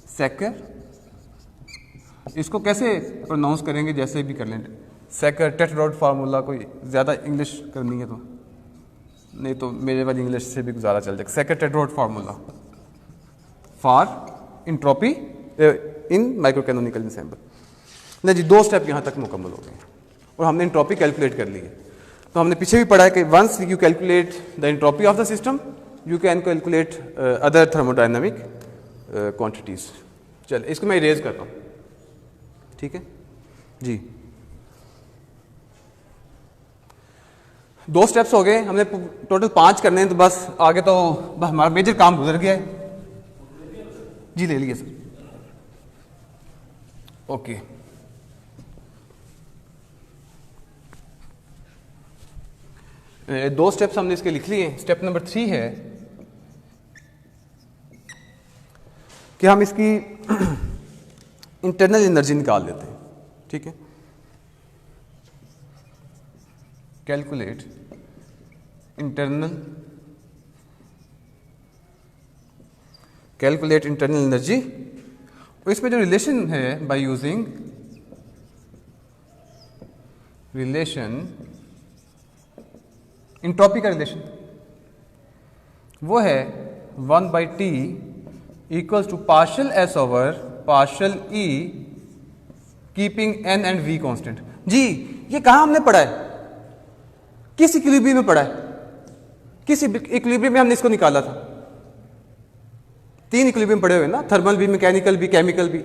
Sackur, इसको कैसे प्रोनाउंस करेंगे, जैसे भी कर लें, सेकर-टेट्रोड फार्मूला। कोई ज़्यादा इंग्लिश करनी है तो नहीं, तो मेरे वाली इंग्लिश से भी गुजारा चल जाएगा। Sackur Tetrode formula for entropy in micro canonical ensemble. नहीं जी, 2 स्टेप यहाँ तक मुकम्मल हो गए, और हमने एंट्रोपी कैलकुलेट कर ली है। तो हमने पीछे भी पढ़ा है कि once you calculate the entropy of the system, you can calculate other thermodynamic quantities. चल, इसको मैं इरेज करता हूँ, ठीक है जी। 2 स्टेप्स हो गए, हमने टोटल 5 करने हैं, तो बस आगे तो बस हमारा मेजर काम गुजर गया है। जी ले लिए सर। ओके, दो स्टेप्स हमने इसके लिख लिए। स्टेप नंबर 3 है कि हम इसकी इंटरनल एनर्जी निकाल लेते हैं। ठीक है, कैलकुलेट इंटरनल एनर्जी। और इसमें जो रिलेशन है बाय यूजिंग रिलेशन, इंट्रोपी का रिलेशन, वो है 1/T equals to partial S over partial E keeping N and V constant. Ji ये कहाँ हमने पढ़ा है, किस इक्विलिब्रियम में पढ़ा है, किस इक्विलिब्रियम में हमने इसको निकाला था? 3 इक्विलिब्रियम पढ़े हुए ना, थर्मल भी, मैकेनिकल भी, केमिकल भी।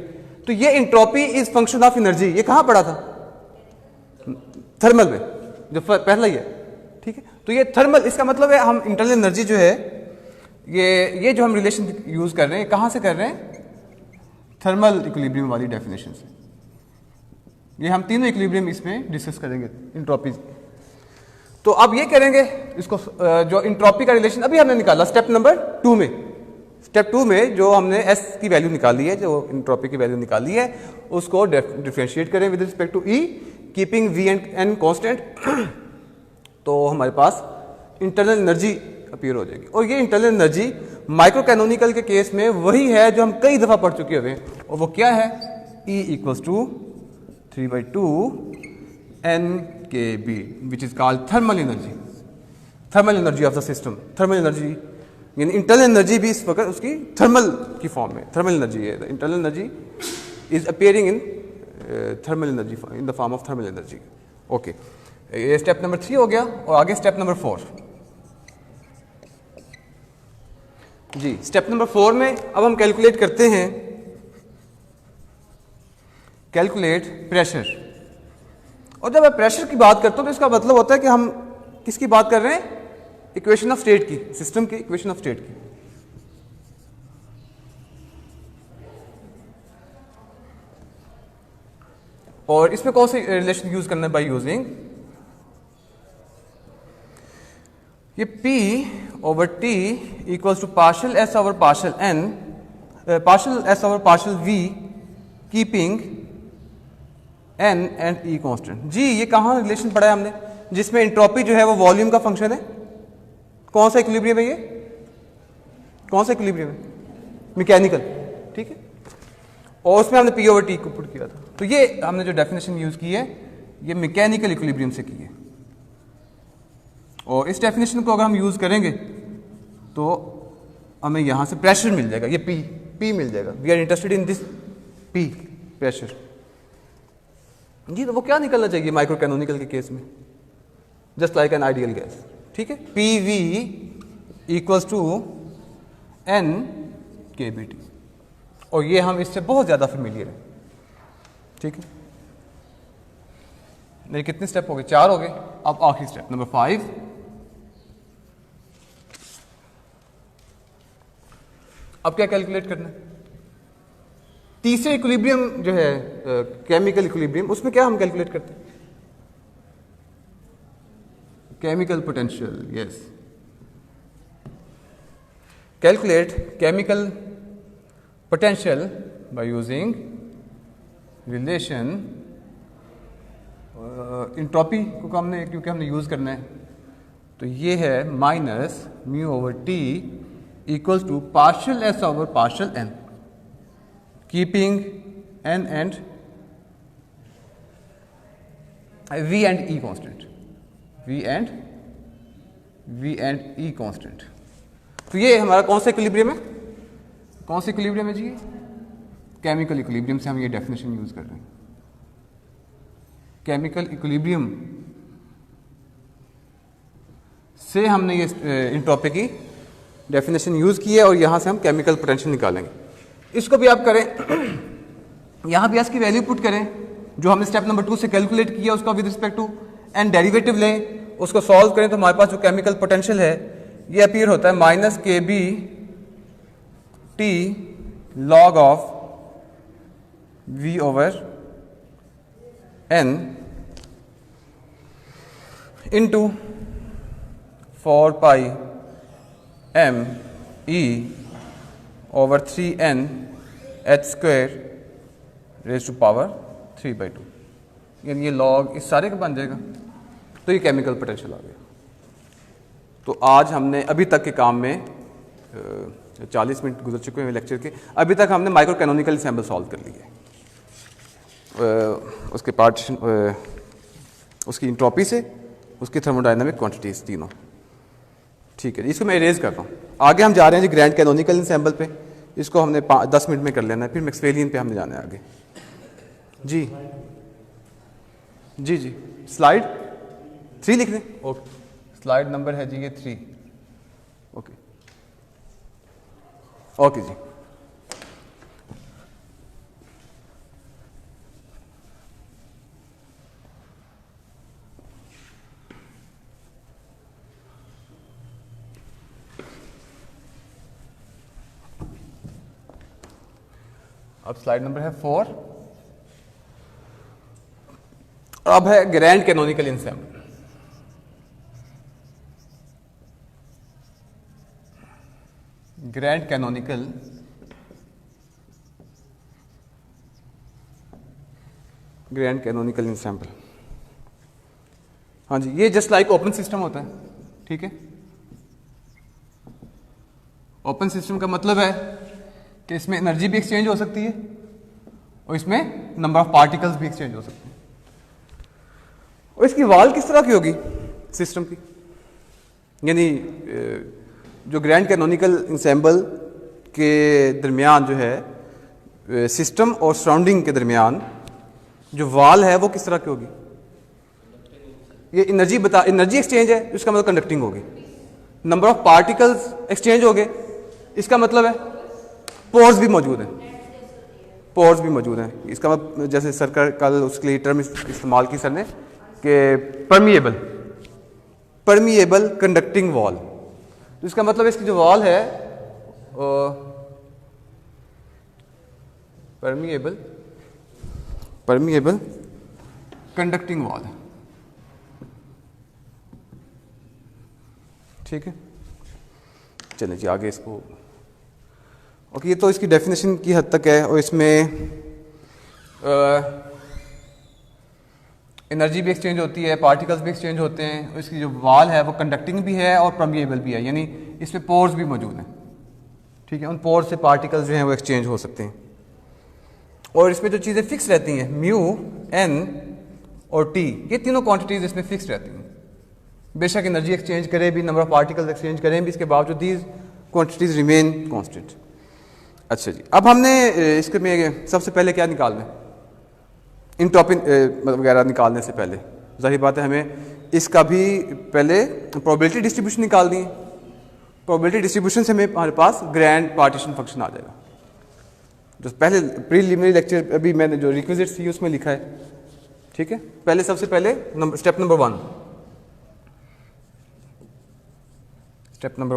तो ये entropy is function of energy, ये कहाँ पढ़ा था? थर्मल में, जो पहला ही है। ठीक है, तो ये थर्मल, इसका मतलब है हम इंटरनल एनर्जी जो है ये जो हम रिलेशन यूज कर रहे हैं, कहाँ से कर रहे हैं? थर्मल इक्विलिब्रियम वाली डेफिनेशन से। ये हम तीनों इक्विलिब्रियम इसमें डिस्कस करेंगे एंट्रोपी। तो अब ये करेंगे इसको, जो एंट्रोपी का रिलेशन अभी हमने निकाला स्टेप नंबर 2 में। स्टेप 2 में जो हमने S की वैल्यू निकाली है, जो एंट्रोपी की वैल्यू निकाली है, उसको डिफरेंशिएट करें with respect to E keeping V and N constant. तो हमारे पास इंटरनल एनर्जी अपीयर हो जाएगी। और ये इंटरनल एनर्जी माइक्रो कैनोनिकल के केस में वही है जो हम कई दफा पढ़ चुके हुए हैं, और वो क्या है? E equals to 3/2 NkB which is called thermal energy, thermal energy of the system. Thermal energy यानी इंटरनल एनर्जी भी इस वक्त उसकी थर्मल की फॉर्म में थर्मल एनर्जी है। Internal energy is appearing in thermal energy in the form of thermal energy. Okay, ये step number 3 हो गया। और आगे स्टेप नंबर 4। जी स्टेप नंबर 4 में अब हम कैलकुलेट करते हैं, कैलकुलेट प्रेशर। और जब मैं प्रेशर की बात करता हूं तो इसका मतलब होता है कि हम किसकी बात कर रहे हैं? इक्वेशन ऑफ स्टेट की, सिस्टम की इक्वेशन ऑफ स्टेट की। और इसमें कौन सी रिलेशन यूज करना है? बाय यूजिंग ये P over T equals to partial S over partial N, partial S over partial V keeping N and E constant. Ji ये कहाँ रिलेशन पढ़ा है हमने, जिसमें एंट्रोपी जो है वो वॉल्यूम का फंक्शन है। कौन सा इक्विलिब्रियम है ये? कौन सा इक्विलिब्रियम है? मैकेनिकल। ठीक है, और उसमें हमने P ओवर T को पुट किया था। तो ये हमने जो डेफिनेशन यूज की है ये मैकेनिकल इक्विलिब्रियम से की है। और इस डेफिनेशन को अगर हम यूज करेंगे तो हमें यहां से प्रेशर मिल जाएगा, ये P मिल जाएगा। We are interested in this P pressure. Ji तो वो क्या निकलना चाहिए माइक्रो कैनोनिकल के केस में? Just like an ideal gas. ठीक है, PV इक्वल्स टू NkBT। और ये हम इससे बहुत ज्यादा फेमिलियर हैं। ठीक है, मेरे कितने स्टेप हो गए? 4 हो गए। अब आखिरी स्टेप नंबर 5। अब क्या कैलकुलेट करना है? तीसरे इक्विलिब्रियम जो है केमिकल इक्विलिब्रियम, उसमें क्या हम कैलकुलेट करते हैं? Chemical potential. Yes, calculate chemical potential bye using relation entropy को हमने, क्योंकि हमने यूज करना है, तो ये है minus mu over t equals to partial S over partial N keeping N and V and E constant, V and E constant. तो ये हमारा कौन सा इक्विलिब्रियम है? कौन सा इक्विलिब्रियम है जी? केमिकल इक्विलिब्रियम से हम ये डेफिनेशन यूज कर रहे हैं। केमिकल इक्विलिब्रियम से हमने ये एंट्रोपी की डेफिनेशन यूज की है, और यहां से हम केमिकल पोटेंशियल निकालेंगे। इसको भी आप करें, यहां भी इसकी वैल्यू पुट करें जो हमने स्टेप नंबर 2 से कैलकुलेट किया, उसका with respect to and derivative लें, उसको सॉल्व करें तो हमारे पास जो केमिकल पोटेंशियल है ये अपीयर होता है minus KB T log of v over n into 4 pi m e over 3n h square raise to power 3/2, यानी ये लॉग इस सारे का बन जाएगा। तो ये केमिकल पोटेंशियल आ गया। तो आज हमने अभी तक के काम में 40 मिनट गुजर चुके हैं लेक्चर के। अभी तक हमने माइक्रो कैनोनिकल इंसेम्बल सॉल्व कर लिए, उसके पार्टीशन, उसकी इंट्रोपी से उसकी थर्मोडायनामिक क्वांटिटीज तीनों। ठीक है, इसको मैं इरेज कर रहा हूँ। आगे हम जा रहे हैं जी ग्रैंड कैनोनिकल इंसेम्बल पे। इसको हमने 10 मिनट में कर लेना है, फिर मैक्सवेलियन पे हमने जाना है आगे। जी जी जी, स्लाइड 3 लिख दें। ओके, स्लाइड नंबर है जी ये 3। Okay okay ji. अब स्लाइड नंबर है 4 और अब है grand canonical ensemble. Grand canonical ensemble, हाँ जी, ये जस्ट लाइक ओपन सिस्टम होता है। ठीक है, ओपन सिस्टम का मतलब है कि इसमें एनर्जी भी एक्सचेंज हो सकती है और इसमें नंबर ऑफ पार्टिकल्स भी एक्सचेंज हो सकते हैं। और इसकी वाल किस तरह की होगी सिस्टम की, यानी जो ग्रैंड कैनोनिकल इंसेम्बल के दरमियान जो है सिस्टम और सराउंडिंग के दरमियान जो वाल है वो किस तरह की होगी। ये एनर्जी एक्सचेंज है, इसका मतलब कंडक्टिंग होगी। नंबर ऑफ पार्टिकल्स एक्सचेंज हो गए, इसका मतलब है पोर्स भी मौजूद हैं। पोर्स भी मौजूद हैं, इसका मतलब जैसे सर का कल उसके लिए टर्म इस्तेमाल की सर ने कि परमिएबल कंडक्टिंग वॉल। तो इसका मतलब इसकी जो वॉल है परमिएबल कंडक्टिंग वॉल है। ठीक है, चलिए जी आगे इसको। ओके, ये तो इसकी डेफिनेशन की हद तक है और इसमें एनर्जी भी एक्सचेंज होती है, पार्टिकल्स भी एक्सचेंज होते हैं और इसकी जो वाल है वो कंडक्टिंग भी है और परमिएबल भी है, यानी इसमें पोर्स भी मौजूद हैं। ठीक है, उन पोर्स से पार्टिकल्स जो हैं वो एक्सचेंज हो सकते हैं और इसमें जो चीज़ें फिक्स रहती हैं म्यू, एन और टी, ये तीनों क्वांटिटीज इसमें फिक्स रहती हैं। बेशक एनर्जी एक्सचेंज करे भी, नंबर ऑफ पार्टिकल्स एक्सचेंज करें भी, इसके बावजूद दीज क्वांटिटीज रिमेन कांस्टेंट। अच्छा जी, अब हमने इसके में सबसे पहले क्या निकालना है, इंट्रोपी वगैरह निकालने से पहले जाहिर बात है हमें इसका भी पहले प्रोबेबिलिटी डिस्ट्रीब्यूशन निकालनी है। प्रोबेबिलिटी डिस्ट्रीब्यूशन से हमारे पास ग्रैंड पार्टीशन फंक्शन आ जाएगा। जो पहले प्रीलिमिनरी लेक्चर अभी मैंने जो रिक्विजिट्स थी उसमें लिखा है। ठीक है, पहले सबसे पहले step number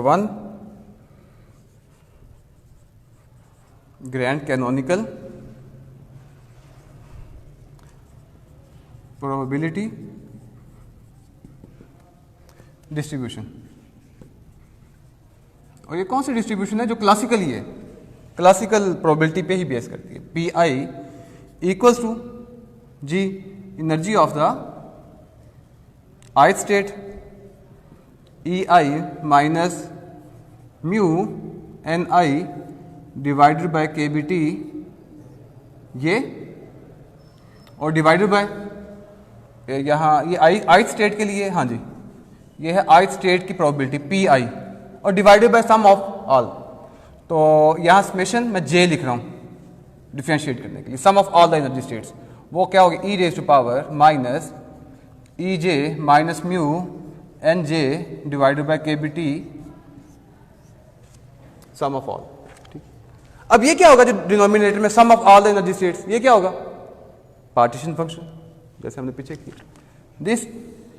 1 grand canonical probability distribution. और ये कौन सी डिस्ट्रीब्यूशन है, जो क्लासिकली है, क्लासिकल प्रोबेबिलिटी पे ही बेस करती है। P i equals to g energy of the ith state e I minus mu N I divided by के बी टी, ये और डिवाइडेड बाय यहाँ ये ith स्टेट के लिए, हाँ जी ये है ith स्टेट की प्रोबेबिलिटी पी आई और divided by sum of all. तो यहाँ समेशन मैं जे लिख रहा हूँ डिफरेंशिएट करने के लिए, sum of all the energy states, वो क्या होगी E raise to power minus E J minus mu N J divided by के B T sum of all. ठीक, अब ये क्या होगा जो डिनोमिनेटर में sum of all the energy states, ये क्या होगा पार्टीशन फंक्शन, जैसे हमने पीछे किया। This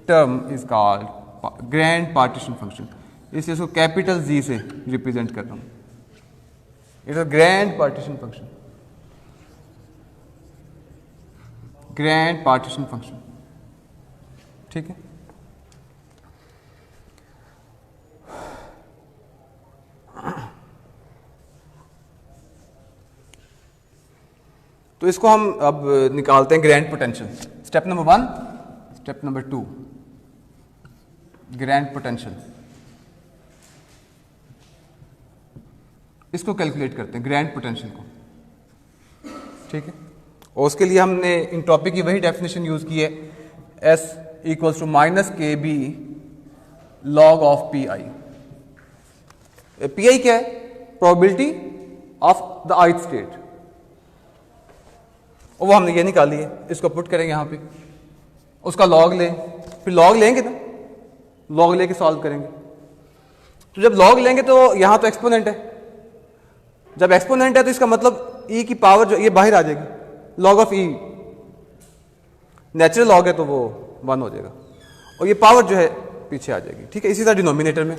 term is called grand partition function, इसलिए इसको कैपिटल जी से रिप्रेजेंट कर रहा हूं। It is grand partition function, grand partition function, ठीक है। तो इसको हम अब निकालते हैं grand potential. Step number 1, step number 2, grand potential. इसको कैलकुलेट करते हैं ग्रैंड पोटेंशियल को, ठीक है। और उसके लिए हमने एंट्रोपी की वही डेफिनेशन यूज की है, S equals to minus k B log of p i. P i क्या है? Probability of the ith state, और वो हमने ये निकाली है। इसको पुट करेंगे यहाँ पे, उसका लॉग लें, फिर लॉग लेंगे ना, लॉग लेके सॉल्व करेंगे। तो जब लॉग लेंगे तो यहाँ तो एक्सपोनेंट है, जब एक्सपोनेंट है तो इसका मतलब e की पावर जो ये बाहर आ जाएगी, log of e natural log है तो वो 1 हो जाएगा, और ये पावर जो है पीछे आ जाएगी, ठीक है। इसी तरह डिनोमिनेटर में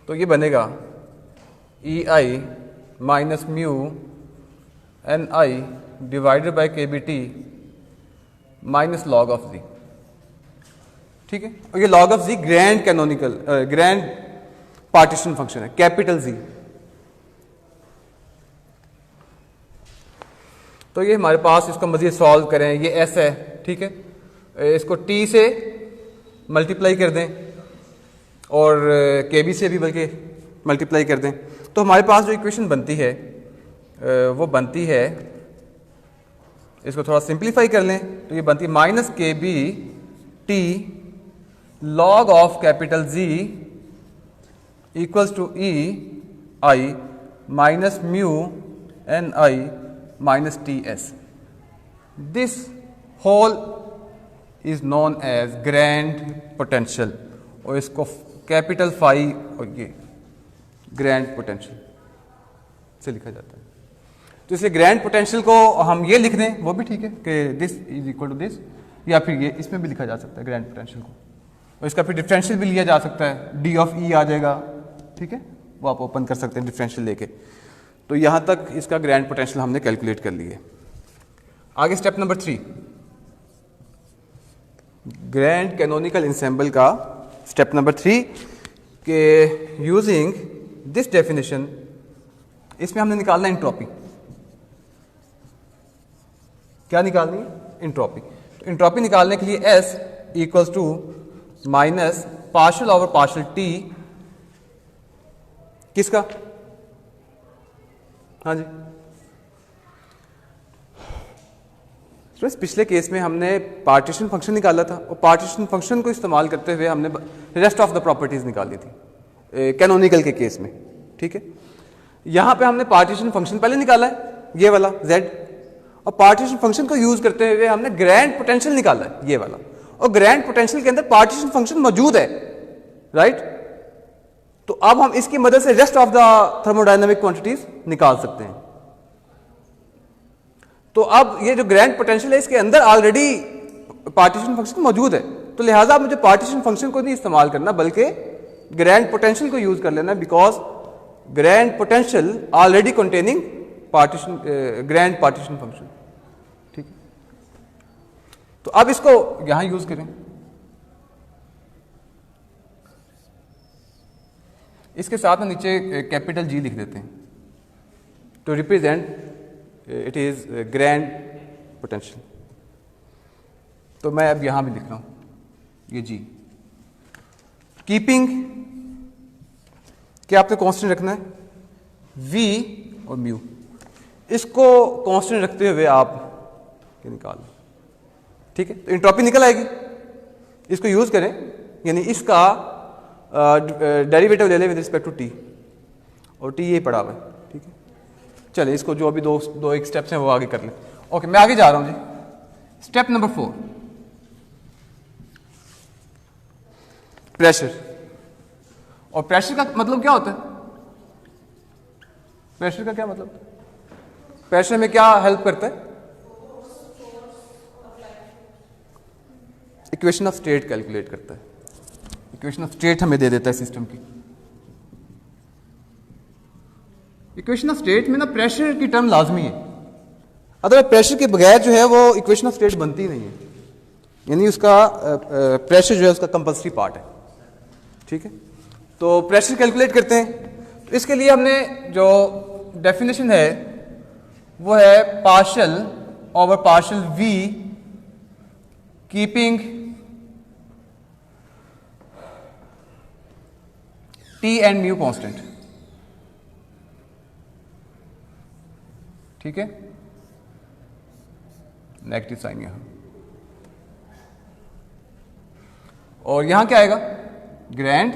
तो ये बनेगा E I minus mu N I divided by K B T minus log of जी, ठीक है। और ये log of G grand canonical grand partition function है, कैपिटल जी। तो ये हमारे पास, इसको मजीद सॉल्व करें, ये एस है, ठीक है। इसको टी से मल्टीप्लाई कर दें और के बी से भी बल्कि मल्टीप्लाई कर दें, तो हमारे पास जो इक्वेशन बनती है वो बनती है, इसको थोड़ा सिंप्लीफाई कर लें तो ये बनती है minus k B T log of capital G equals to e I minus mu N i minus T S. This whole is known as grand potential, और इसको कैपिटल फाई और ये ग्रैंड पोटेंशियल से लिखा जाता है। तो इसलिए ग्रैंड पोटेंशियल को हम ये लिख दें वो भी ठीक है कि this is equal to this, या फिर ये इसमें भी लिखा जा सकता है ग्रैंड पोटेंशियल को, और इसका फिर डिफरेंशियल भी लिया जा सकता है, डी ऑफ ई आ जाएगा, ठीक है। वो आप ओपन कर सकते हैं डिफरेंशियल लेके। तो यहाँ तक इसका ग्रैंड पोटेंशियल हमने कैलकुलेट कर लिए। आगे step number 3, grand canonical ensemble का स्टेप नंबर 3 के यूजिंग दिस डेफिनेशन, इसमें हमने निकालना एंट्रोपी। क्या निकालनी है? एंट्रोपी। तो एंट्रोपी निकालने के लिए S equals to minus partial over partial t, किसका? हाँ जी, तो पिछले केस में हमने पार्टीशन फंक्शन निकाला था, और पार्टीशन फंक्शन को इस्तेमाल करते हुए हमने रेस्ट ऑफ द प्रॉपर्टीज निकाली थी कैनोनिकल के केस में, ठीक है। यहां पे हमने पार्टीशन फंक्शन पहले निकाला है, ये वाला z, और पार्टीशन फंक्शन को यूज करते हुए हमने ग्रैंड पोटेंशियल निकाला है, ये वाला, और ग्रैंड पोटेंशियल के अंदर पार्टीशन फंक्शन मौजूद है, राइट। तो अब हम इसकी मदद से rest of the thermodynamic quantities निकाल सकते हैं। तो अब ये जो ग्रैंड पोटेंशियल है इसके अंदर ऑलरेडी पार्टीशन फंक्शन मौजूद है, तो लिहाजा अब मुझे पार्टीशन फंक्शन को नहीं इस्तेमाल करना बल्कि ग्रैंड पोटेंशियल को यूज कर लेना, because grand potential already containing partition grand partition function, ठीक है। तो अब इसको यहां यूज करें, इसके साथ में नीचे कैपिटल जी लिख देते हैं to represent it is grand potential. तो मैं अब यहां भी लिख रहा हूं ये जी, कीपिंग क्या आपको कांस्टेंट रखना है, v और म्यू, इसको कांस्टेंट रखते हुए आप ये निकाल, ठीक है। तो एंट्रोपी निकल आएगी, इसको यूज करें, यानी इसका डेरिवेटिव ले लें विद रिस्पेक्ट टू टी, और टी ये पड़ा हुआ है, ठीक है। चलिए इसको जो अभी दो एक स्टेप्स हैं वो आगे कर लें। ओके, मैं आगे जा रहा हूं जी। Step number 4, pressure. और प्रेशर का मतलब क्या होता है? प्रेशर का क्या मतलब? प्रेशर में क्या हेल्प करता है? इक्वेशन ऑफ स्टेट कैलकुलेट करता है, इक्वेशन ऑफ स्टेट हमें दे देता है सिस्टम की। इक्वेशन ऑफ स्टेट में ना प्रेशर की टर्म लाजमी है, अदरवाइज प्रेशर के बगैर जो है वो इक्वेशन ऑफ स्टेट बनती ही नहीं है, यानी उसका प्रेशर जो है उसका कंपल्सरी पार्ट है। ठीक है, तो प्रेशर कैलकुलेट करते हैं। तो इसके लिए हमने जो डेफिनेशन है वो है partial over partial V keeping T and mu constant. ठीक है, नेगेटिव साइन यहां, और यहां क्या आएगा, ग्रैंड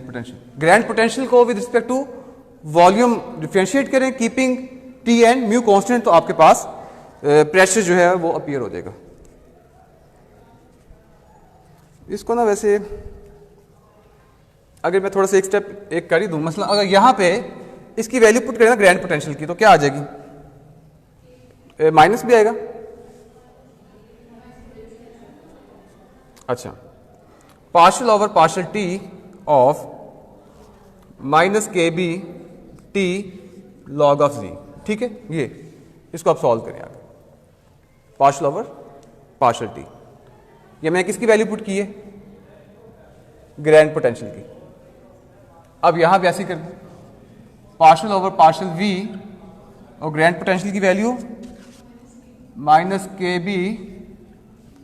पोटेंशियल। ग्रैंड पोटेंशियल को with respect to volume differentiate करें keeping T and mu constant, तो आपके पास प्रेशर जो है वो अपीयर हो जाएगा। इसको ना वैसे अगर मैं थोड़ा सा एक स्टेप एक कर ही दूं, मसला अगर यहां पे इसकी वैल्यू पुट करें ना ग्रैंड पोटेंशियल की, तो क्या आ जाएगी, माइनस भी आएगा। अच्छा, partial over partial T of minus k B T log of जी। ठीक है, ये इसको आप सॉल्व करें आगे, पार्शियल ओवर पार्शियल टी, ये मैंने किसकी वैल्यू पुट की है, ग्रैंड पोटेंशियल की। अब यहां भी ऐसे कर दें, पार्शियल ओवर पार्शियल वी और ग्रैंड पोटेंशियल की value minus k B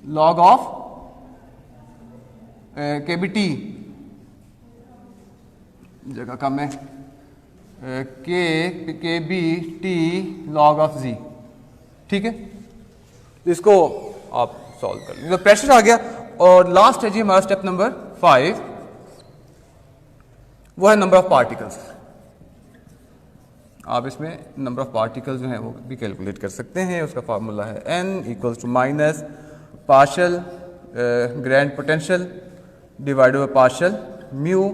log of k B T, जगह कम है, के बी टी लॉग ऑफ जी। ठीक है, इसको आप सॉल्व कर लीजिए, तो प्रेशर आ गया। और लास्ट है जी हमारा स्टेप नंबर 5, वो है नंबर ऑफ पार्टिकल्स। आप इसमें नंबर ऑफ पार्टिकल्स जो हैं वो भी कैलकुलेट कर सकते हैं। उसका फार्मूला है n equals to minus partial grand potential divided by partial mu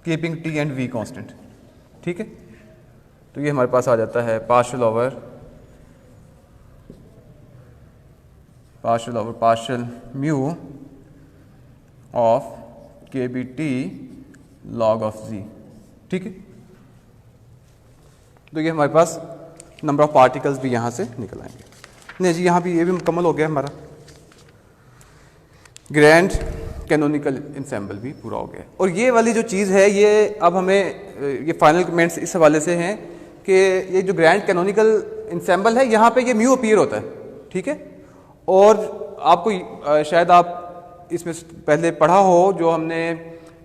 keeping T and v constant. ठीक है, तो ये हमारे पास आ जाता है partial over partial mu of k B T log of जी। ठीक है, तो ये हमारे पास नंबर ऑफ पार्टिकल्स भी यहां से निकल आएंगे। नहीं जी, यहां भी ये भी मुकम्मल हो गया हमारा, ग्रैंड कैनोनिकल इंसेंबल भी पूरा हो गया। और ये वाली जो चीज़ है ये अब हमें ये फाइनल कमेंट्स इस हवाले से हैं कि ये जो ग्रैंड कैनोनिकल इंसेंबल है यहाँ पे ये म्यू अपीयर होता है। ठीक है, और आपको शायद आप इसमें पहले पढ़ा हो, जो हमने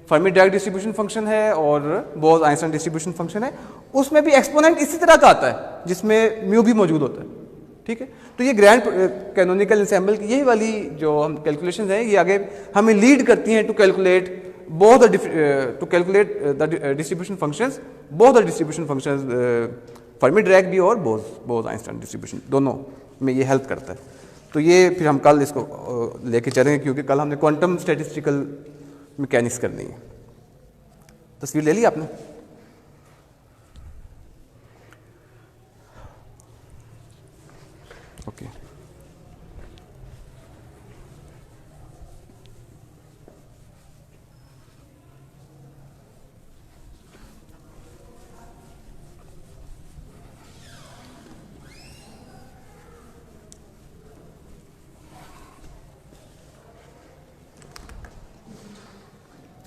फर्मी डायरेक्ट डिस्ट्रीब्यूशन फंक्शन है और बोस आइंस्टाइन डिस्ट्रीब्यूशन फंक्शन है, उसमें भी एक्सपोनेंट इसी तरह का आता है जिसमें म्यू भी मौजूद होता है। ठीक है, तो ये ग्रैंड कैनोनिकल इंसेंबल की यही वाली जो हम कैलकुलेशंस हैं ये आगे हमें लीड करती हैं to calculate both the distribution functions, both the distribution functions Fermi Dirac भी और बोस आइंस्टाइन डिस्ट्रीब्यूशन, दोनों में ये हेल्प करता है। तो ये फिर हम कल इसको लेके चलेंगे, क्योंकि कल हमने क्वांटम स्टैटिस्टिकल मैकेनिक्स करनी है। तस्वीर ले ली आपने? ओके,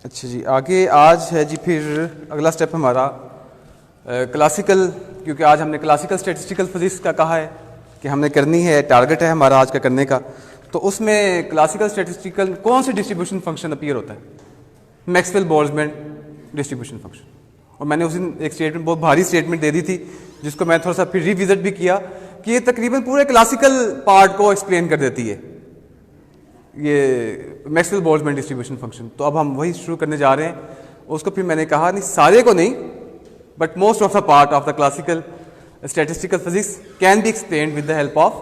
अच्छा जी, आगे आज है जी फिर अगला स्टेप हमारा क्लासिकल, क्योंकि आज हमने क्लासिकल स्टैटिस्टिकल फिजिक्स का कहा है कि हमने करनी है, टारगेट है हमारा आज का करने का। तो उसमें क्लासिकल स्टैटिस्टिकल कौन से डिस्ट्रीब्यूशन फंक्शन अपीयर होता है? Maxwell Boltzmann distribution function. और मैंने उस दिन एक स्टेटमेंट, बहुत भारी स्टेटमेंट दे दी थी, जिसको मैं थोड़ा सा फिर रिविजिट भी किया कि ये तकरीबन पूरे क्लासिकल पार्ट को एक्सप्लेन कर देती है, ये मैक्सवेल बोल्ट्जमैन डिस्ट्रीब्यूशन फंक्शन। तो अब हम वही शुरू करने जा रहे हैं। उसको फिर मैंने कहा नहीं, सारे को नहीं, but most of the part of the classical statistical physics can be explained with the help of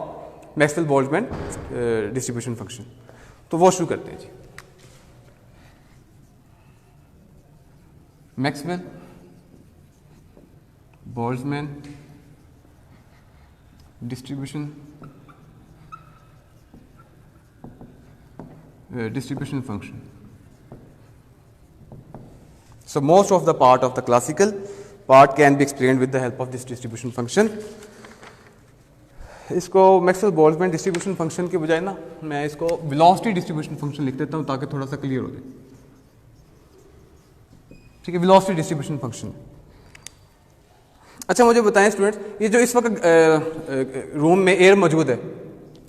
Maxwell Boltzmann distribution function। तो वो शुरू करते हैं जी। Maxwell Boltzmann distribution function। So most of the part of the classical part can be explained with the help of this distribution function. इसको Maxwell Boltzmann distribution function के बजाय ना मैं इसको वेलोसिटी डिस्ट्रीब्यूशन फंक्शन लिख देता हूँ ताकि थोड़ा सा क्लियर हो जाए. ठीक है, वेलोसिटी डिस्ट्रीब्यूशन फंक्शन. अच्छा मुझे बताएं स्टूडेंट्स, ये जो इस वक्त रूम में एयर मौजूद है,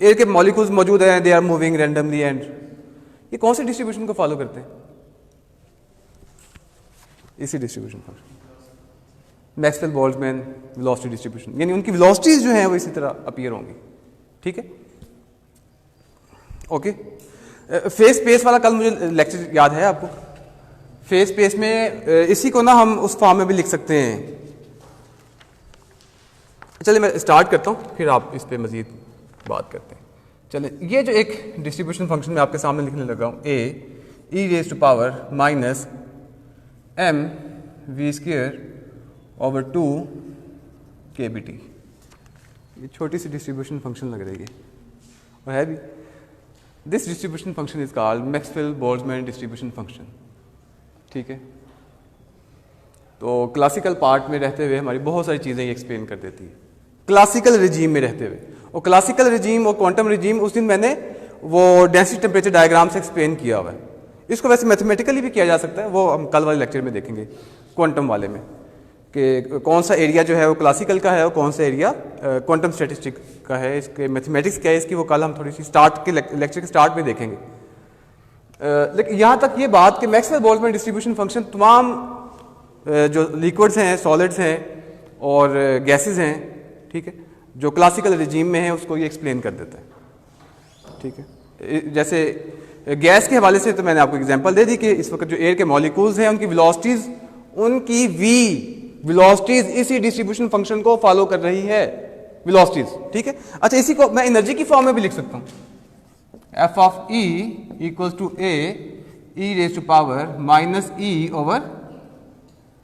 एयर के मॉलिक्यूल्स मौजूद हैं, they are moving randomly and ये कौन से डिस्ट्रीब्यूशन को फॉलो करते हैं? इसी distribution function, Maxwell Boltzmann velocity distribution, यानी उनकी वेलोसिटीज जो हैं वो इसी तरह अपीयर होंगी. ठीक है, ओके. फेज स्पेस वाला कल मुझे लेक्चर याद है आपको? फेज स्पेस में इसी को ना हम उस फॉर्म में भी लिख सकते हैं. चलिए मैं स्टार्ट करता हूँ, फिर आप इस पे मजीद बात करते हैं. चलिए, ये जो एक डिस्ट्रीब्यूशन फंक्शन मैं आपके सामने लिखने लगा हूँ, A E raise to power minus M we square over 2 के बी टी. ये छोटी सी डिस्ट्रीब्यूशन फंक्शन लग रही है और है भी. This distribution function is called Maxwell Boltzmann distribution function. ठीक है, तो क्लासिकल पार्ट में रहते हुए हमारी बहुत सारी चीज़ें ये एक्सप्लेन कर देती है, क्लासिकल रिजीम में रहते हुए. और क्लासिकल रिजीम और क्वांटम रिजीम उस दिन मैंने वो डेंसिटी टेम्परेचर डायग्राम से एक्सप्लेन किया हुआ है. इसको वैसे मैथमेटिकली भी किया जा सकता है, वो हम कल वाले लेक्चर में देखेंगे क्वांटम वाले में, कि कौन सा एरिया जो है वो क्लासिकल का है और कौन सा एरिया क्वांटम स्टैटिस्टिक का है. इसके मैथमेटिक्स क्या है इसकी, वो कल हम थोड़ी सी स्टार्ट के लेक्चर के स्टार्ट में देखेंगे. लेकिन यहाँ तक ये बात कि मैक्सवेल बोल्ट्जमैन डिस्ट्रीब्यूशन फंक्शन तमाम जो लिक्विड्स हैं, सॉलिड्स हैं और गैसेस हैं, ठीक है, जो क्लासिकल रिजीम में है उसको ये एक्सप्लेन कर देता है. ठीक है, जैसे गैस के हवाले से तो मैंने आपको एग्जांपल दे दी कि इस वक्त जो एयर के मॉलिक्यूल्स हैं उनकी वेलोसिटीज, उनकी वी वेलोसिटीज इसी डिस्ट्रीब्यूशन फंक्शन को फॉलो कर रही है, वेलोसिटीज. ठीक है, अच्छा इसी को मैं एनर्जी की फॉर्म में भी लिख सकता हूँ, f of e equals to a E raise to power minus e over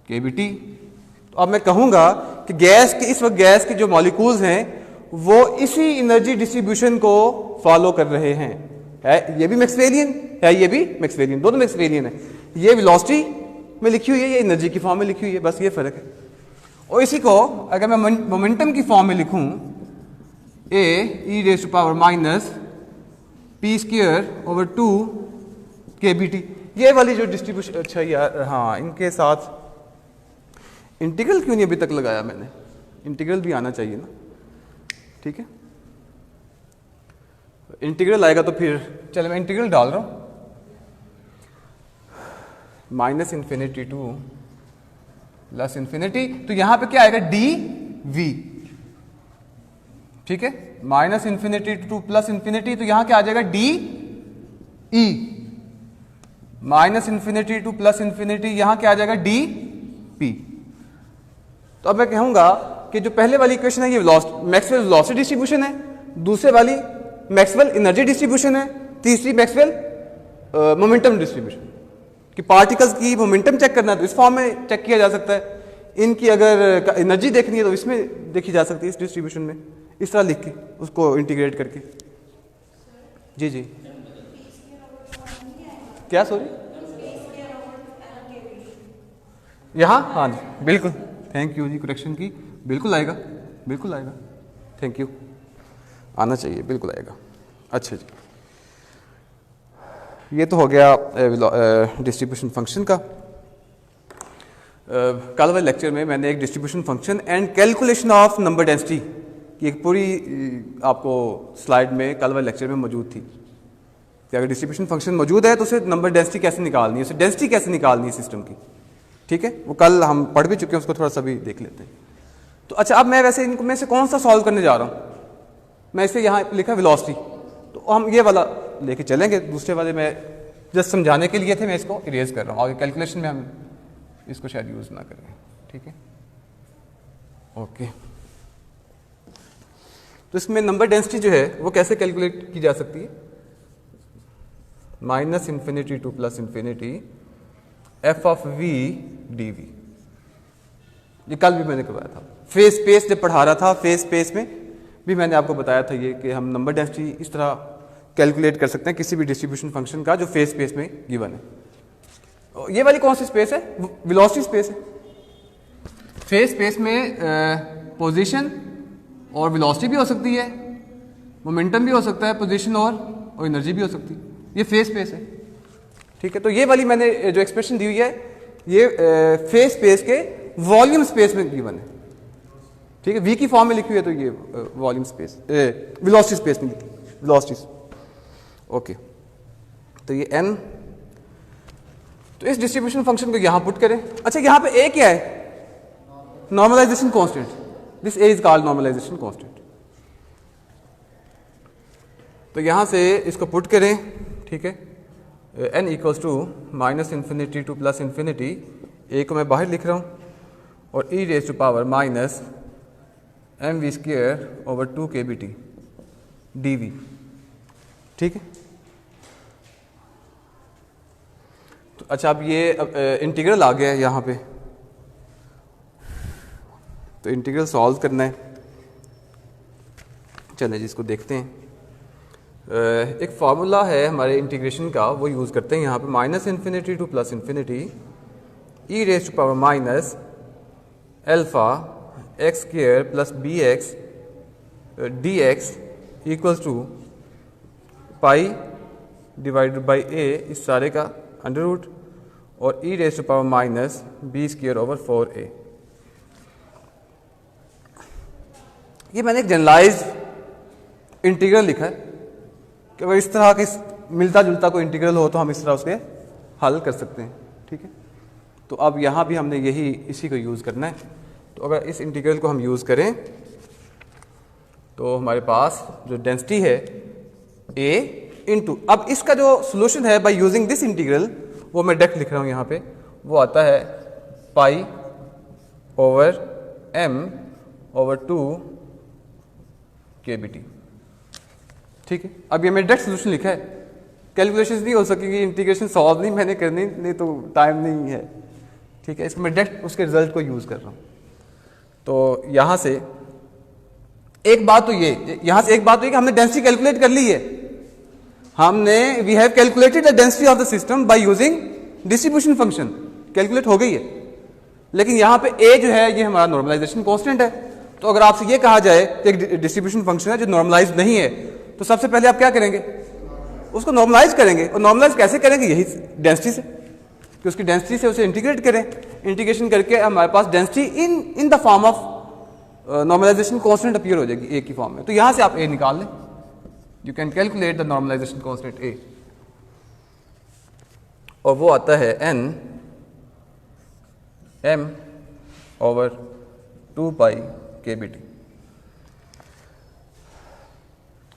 के बी टी. तो अब मैं कहूंगा कि गैस के इस वक्त गैस के जो मॉलिक्यूल्स हैं वो इसी एनर्जी डिस्ट्रीब्यूशन को फॉलो कर रहे हैं. है ये भी मैक्सवेलियन है, ये भी मैक्सवेलियन, दोनों मैक्सवेलियन है. ये वेलोसिटी में लिखी हुई है, ये एनर्जी की फॉर्म में लिखी हुई है, बस ये फर्क है. और इसी को अगर मैं मोमेंटम की फॉर्म में लिखूं, A E raise to power minus P square over 2 के बी टी. ये वाली जो डिस्ट्रीब्यूशन, अच्छा यार हाँ, इनके साथ इंटीग्रल क्यों नहीं अभी तक लगाया मैंने? इंटीग्रल भी आना चाहिए ना. ठीक है, इंटीग्रल आएगा तो फिर चलो मैं इंटीग्रल डाल रहा हूं, minus infinity to plus infinity. तो यहां पे क्या आएगा? D v. ठीक है, minus infinity to plus infinity, तो यहां क्या आ जाएगा? D e. Minus infinity to plus infinity, यहां क्या आ जाएगा? D p. तो अब मैं कहूंगा कि जो पहले वाली इक्वेशन है ये मैक्सवेल वेलोसिटी डिस्ट्रीब्यूशन है, दूसरे वाली मैक्सवेल एनर्जी डिस्ट्रीब्यूशन है, तीसरी मैक्सवेल मोमेंटम डिस्ट्रीब्यूशन. कि पार्टिकल्स की मोमेंटम चेक करना है तो इस फॉर्म में चेक किया जा सकता है, इनकी अगर एनर्जी देखनी है तो इसमें देखी जा सकती है, इस डिस्ट्रीब्यूशन में, इस तरह लिख के उसको इंटीग्रेट करके. जी जी क्या, सॉरी यहाँ, हाँ जी बिल्कुल, थैंक यू जी करेक्शन की. बिल्कुल आएगा, बिल्कुल आएगा, थैंक यू, आना चाहिए, बिल्कुल आएगा. अच्छा जी, ये तो हो गया डिस्ट्रीब्यूशन फंक्शन का. कल वाले लेक्चर में मैंने एक distribution function and calculation of number density की एक पूरी आपको स्लाइड में कल वाले लेक्चर में मौजूद थी कि अगर डिस्ट्रीब्यूशन फंक्शन मौजूद है तो उसे नंबर डेंसिटी कैसे निकालनी है, उसे डेंसिटी कैसे निकालनी है सिस्टम की. ठीक है, वो कल हम पढ़ भी चुके हैं, उसको थोड़ा सा भी देख लेते हैं. तो अच्छा, अब मैं वैसे इनको में से कौन सा सॉल्व करने जा रहा हूँ? मैं इसे यहाँ लिखा वेलोसिटी, तो हम ये वाला लेके चलेंगे, दूसरे वाले में जस्ट समझाने के लिए थे, मैं इसको इरेज कर रहा हूँ और कैलकुलेशन में हम इसको शायद यूज ना करें. ठीक है, ओके. तो इसमें नंबर डेंसिटी जो है वो कैसे कैलकुलेट की जा सकती है? Minus infinity to plus infinity f of v d v. ये कल भी मैंने करवाया था, फेज स्पेस जब पढ़ा रहा था, फेज स्पेस में भी मैंने आपको बताया था ये कि हम नंबर डेंसिटी इस तरह कैलकुलेट कर सकते हैं किसी भी डिस्ट्रीब्यूशन फंक्शन का जो फेज स्पेस में गिवन है. ये वाली कौन सी स्पेस है? वेलोसिटी स्पेस है। फेज स्पेस में पोजीशन और वेलोसिटी भी हो सकती है, मोमेंटम भी हो सकता है, पोजीशन और एनर्जी भी हो सकती है। ये फेज स्पेस है, ठीक है। तो ये वाली मैंने जो एक्सप्रेशन दी हुई है ये फेज स्पेस के वॉल्यूम स्पेस में गिवन है, ठीक है। वी की फॉर्म में लिखी हुई है, तो ये वॉल्यूम स्पेस वेलोसिटी स्पेस में लिखी वेलोसिटी। ओके, तो ये n, तो इस डिस्ट्रीब्यूशन फंक्शन को यहां पुट करें। अच्छा, यहां पे a क्या है? Normalization constant. This a is called normalization constant. तो यहां से इसको पुट करें, ठीक है। n equals to -∞ to +∞, a को मैं बाहर लिख रहा हूं, और e raise to power minus mv²/2kBt dv, ठीक है। तो अच्छा, अब ये इंटीग्रल आ गया है यहाँ पे, तो इंटीग्रल सॉल्व करना है। चलिए जिसको देखते हैं। एक फार्मूला है हमारे इंटीग्रेशन का, वो यूज़ करते हैं यहाँ पे, -∞ to +∞, e raise to power minus alpha x² + bx dx equals to pi divided by a, इस सारे का अंडर रूट, और e raise to power minus b²/4a। ये मैंने एक जनरलाइज इंटीग्रल लिखा है कि अगर इस तरह के मिलता जुलता कोई इंटीग्रल हो तो हम इस तरह उसके हल कर सकते हैं, ठीक है। तो अब यहाँ भी हमने इसी को यूज़ करना है। तो अगर इस इंटीग्रल को हम यूज़ करें तो हमारे पास जो डेंसिटी है a इंटू, अब इसका जो सोल्यूशन है बाय यूजिंग दिस इंटीग्रल, वो मैं डायरेक्ट लिख रहा हूँ यहाँ पे, वो आता है पाई ओवर m/2 kBt, ठीक है। अब ये मैं डायरेक्ट सोल्यूशन लिखा है, कैलकुलेशंस नहीं हो सकेगी, इंटीग्रेशन सॉल्व नहीं मैंने करनी, नहीं तो टाइम नहीं है, ठीक है। इसको मैं डायरेक्ट उसके रिजल्ट को यूज़ कर रहा हूँ। तो यहाँ से एक बात तो ये, यहाँ से एक बात तो ये कि हमने डेंसिटी कैलकुलेट कर ली है। हमने we have calculated the density of the system by using distribution function, calculate हो गई है। लेकिन यहाँ पे a जो है ये हमारा नॉर्मलाइजेशन कांस्टेंट है। तो अगर आपसे ये कहा जाए कि एक डिस्ट्रीब्यूशन फंक्शन है जो नॉर्मलाइज नहीं है, तो सबसे पहले आप क्या करेंगे? उसको नॉर्मलाइज करेंगे। और नॉर्मलाइज कैसे करेंगे? यही डेंसिटी से, कि उसकी डेंसिटी से उसे इंटीग्रेट करें। इंटीग्रेशन करके हमारे पास density in the form of normalization constant appear हो जाएगी a की फॉर्म में। तो यहां से आप a निकाल लें, you can calculate the normalization constant a, और वो आता है n m/2 पाई kBt।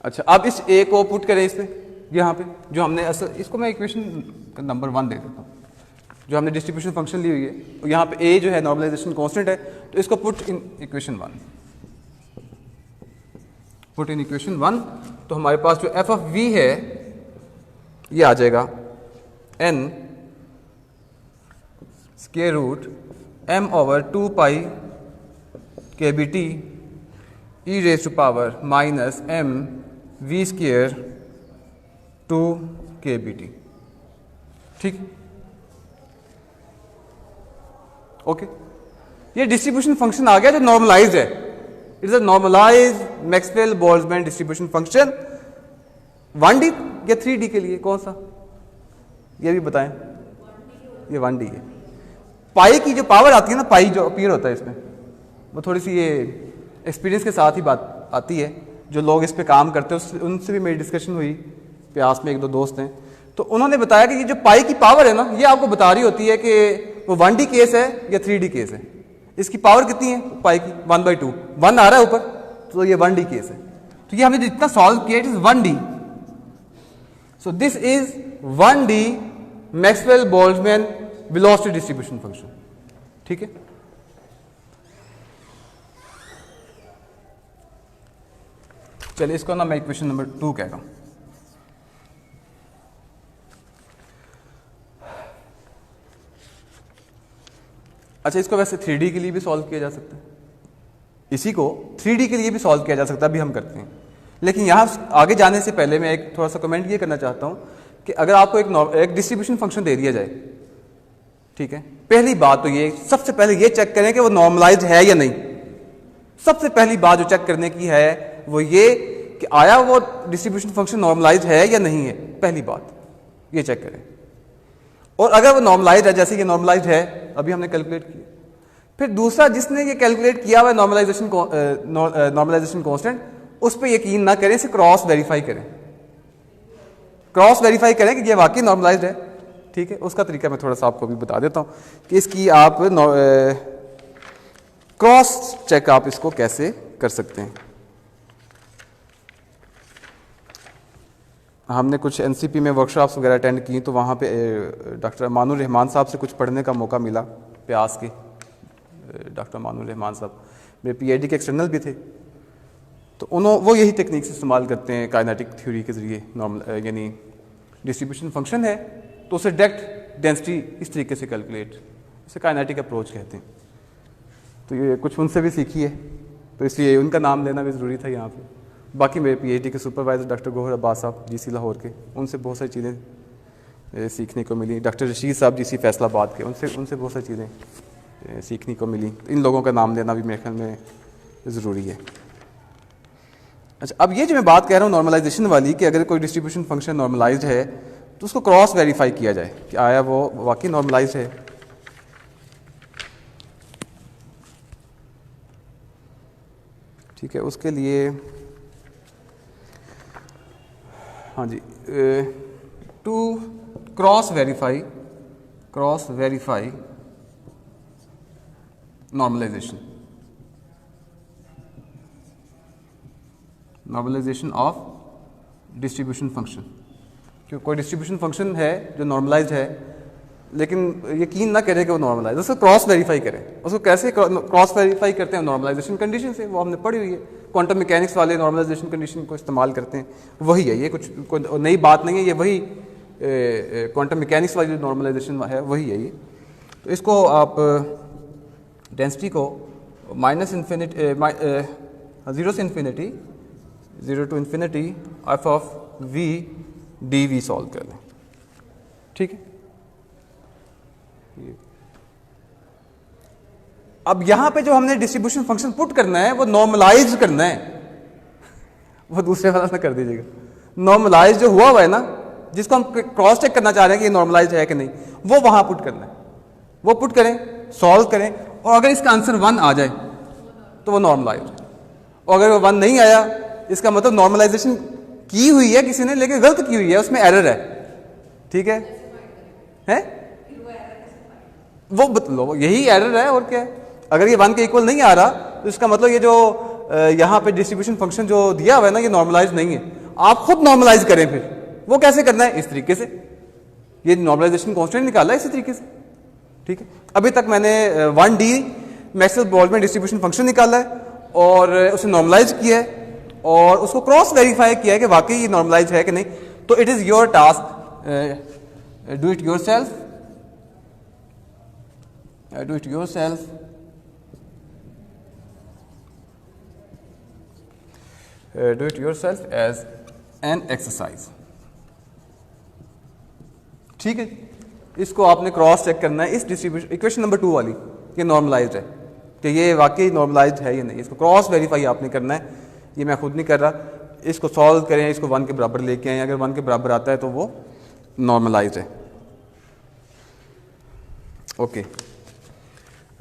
अच्छा, अब इस a को पुट करें इसमें, यहाँ पे जो हमने असल, इसको मैं इक्वेशन नंबर 1 दे देता हूँ, जो हमने डिस्ट्रीब्यूशन फंक्शन ली हुई है। और यहाँ पे a जो है नॉर्मलाइजेशन कांस्टेंट है, तो इसको put in equation 1, put in equation 1। तो हमारे पास जो f ऑफ v है ये आ जाएगा n √m/2 pi kBt e raise to power minus mv²/2 kBt, ठीक। ओके, ये डिस्ट्रीब्यूशन फंक्शन आ गया जो नॉर्मलाइज्ड है। It is a normalized Maxwell Boltzmann distribution function. 1D या 3D के लिए कौन सा, ये भी बताएं। ये 1D है। पाई की जो पावर आती है ना, पाई जो अपीयर होता है इसमें, वो थोड़ी सी ये एक्सपीरियंस के साथ ही बात आती है। जो लोग इस पे काम करते हैं उनसे भी मेरी डिस्कशन हुई, प्यास में 1-2 दोस्त हैं, तो उन्होंने बताया कि ये जो पाई की पावर है ना, ये आपको बता रही होती है कि वो 1D केस है या 3D केस है। इसकी पावर कितनी है पाई की? 1/2, 1 आ रहा है ऊपर, तो ये 1D केस है। तो ये हमने जितना सॉल्व किया it is 1D। So this is 1D Maxwell Boltzmann velocity distribution function, ठीक है। चलिए इसको ना मैं इक्वेशन नंबर 2 कह रहा हूं। अच्छा, इसको वैसे 3D के लिए भी सॉल्व किया जा सकता है, इसी को 3D के लिए भी सॉल्व किया जा सकता है, अभी हम करते हैं। लेकिन यहाँ आगे जाने से पहले मैं एक थोड़ा सा कमेंट ये करना चाहता हूँ कि अगर आपको एक डिस्ट्रीब्यूशन फंक्शन दे दिया जाए, ठीक है, पहली बात तो ये, सबसे पहले ये चेक करें कि वो नॉर्मलाइज्ड है या नहीं। सबसे पहली बात जो चेक करने की है वो ये कि आया वो डिस्ट्रीब्यूशन फंक्शन नॉर्मलाइज्ड है या नहीं है, पहली बात ये चेक करें। और अगर वो नॉर्मलाइज्ड है, जैसे कि नॉर्मलाइज्ड है, अभी हमने कैलकुलेट किया, फिर दूसरा जिसने ये कैलकुलेट किया हुआ नॉर्मलाइजेशन कांस्टेंट, उस पर यकीन ना करें, इसे क्रॉस वेरीफाई करें। क्रॉस वेरीफाई करें कि ये वाकई नॉर्मलाइज्ड है। ठीक है, उसका तरीका मैं थोड़ा सा आपको भी बता देता हूं कि इसकी आप क्रॉस चेक आप इसको कैसे कर सकते हैं। हमने कुछ एनसीपी में वर्कशॉप्स वगैरह अटेंड की, तो वहाँ पे डॉक्टर अमानुर रहमान साहब से कुछ पढ़ने का मौका मिला। प्यास के डॉक्टर अमानुर रहमान साहब मेरे पीएचडी के एक्सटर्नल भी थे, तो वो यही टेक्निक्स इस्तेमाल करते हैं काइनेटिक थ्योरी के ज़रिए। नॉर्मल यानी डिस्ट्रीब्यूशन फंक्शन है तो उसे डायरेक्ट डेंसिटी इस तरीके से कैलकुलेट, इसे काइनेटिक अप्रोच कहते हैं। तो ये कुछ उनसे भी सीखी है, तो इसलिए उनका नाम लेना भी ज़रूरी था यहाँ पे। बाकी मेरे पीएचडी के सुपरवाइज़र डॉक्टर गोहर अब्बास साहब जीसी लाहौर के, उनसे बहुत सारी चीज़ें सीखने को मिली। डॉक्टर रशीद साहब जीसी फैसलाबाद के, उनसे बहुत सारी चीज़ें सीखने को मिली। इन लोगों का नाम लेना भी मेरे ख्याल में ज़रूरी है। अच्छा, अब ये जो मैं बात कह रहा हूँ नॉर्मलाइजेशन वाली, कि अगर कोई डिस्ट्रीब्यूशन फंक्शन नॉर्मलाइज्ड है तो उसको क्रॉस वेरीफाई किया जाए कि आया वो वाकई नॉर्मलाइज्ड है। ठीक है, उसके लिए हाँ जी, to cross verify normalization of distribution function. क्योंकि कोई डिस्ट्रीब्यूशन फंक्शन है जो नॉर्मलाइज्ड है, लेकिन यकीन ना करें कि वो नॉर्मलाइज, उसको क्रॉस वेरीफाई करें। उसको कैसे क्रॉस वेरीफाई करते हैं? नॉर्मलाइजेशन कंडीशन से, वो हमने पढ़ी हुई है। क्वांटम मैकेनिक्स वाले नॉर्मलाइजेशन कंडीशन को इस्तेमाल करते हैं, वही है ये, कुछ नई बात नहीं है, ये वही क्वांटम मैकेनिक्स वाली जो नॉर्मलाइजेशन है वही है ये। तो इसको आप डेंसिटी को zero to infinity f of v d v solve कर लें। ठीक है, अब यहां पे जो हमने डिस्ट्रीब्यूशन फंक्शन पुट करना है वो नॉर्मलाइज करना है, वो दूसरे वाला ना कर दीजिएगा। नॉर्मलाइज जो हुआ है ना, जिसको हम क्रॉस चेक करना चाह रहे हैं कि ये नॉर्मलाइज है कि नहीं, वो वहां पुट करना है। वो पुट करें, सॉल्व करें, और अगर इसका आंसर 1 आ जाए तो वो नॉर्मलाइज है, और अगर वो 1 नहीं आया इसका मतलब नॉर्मलाइजेशन की हुई है किसी ने, लेकिन गलत की हुई है, उसमें एरर है। ठीक है, वो बतलो, यही एरर है और क्या है। अगर ये 1 के इक्वल नहीं आ रहा तो इसका मतलब ये जो यहाँ पे डिस्ट्रीब्यूशन फंक्शन जो दिया हुआ है ना, ये नॉर्मलाइज नहीं है। आप खुद नॉर्मलाइज करें, फिर वो कैसे करना है? इस तरीके से, ये नॉर्मलाइजेशन कांस्टेंट निकाला है इसी तरीके से। ठीक है, अभी तक मैंने 1D Maxwell Boltzmann distribution function निकाला है और उसे नॉर्मलाइज किया है और उसको क्रॉस वेरीफाई किया है कि वाकई ये नॉर्मलाइज है कि नहीं। तो it is your task, do it yourself, do it yourself, do it yourself as an exercise। ठीक है, इसको आपने क्रॉस चेक करना है इस डिस्ट्रीब्यूशन इक्वेशन नंबर 2 वाली, ये नॉर्मलाइज्ड है कि ये वाकई नॉर्मलाइज्ड है या नहीं। इसको क्रॉस वेरीफाई आपने करना है, ये मैं खुद नहीं कर रहा। इसको सॉल्व करें, इसको 1 के बराबर लेके आए, अगर 1 के बराबर आता है तो वो नॉर्मलाइज्ड है। ओके,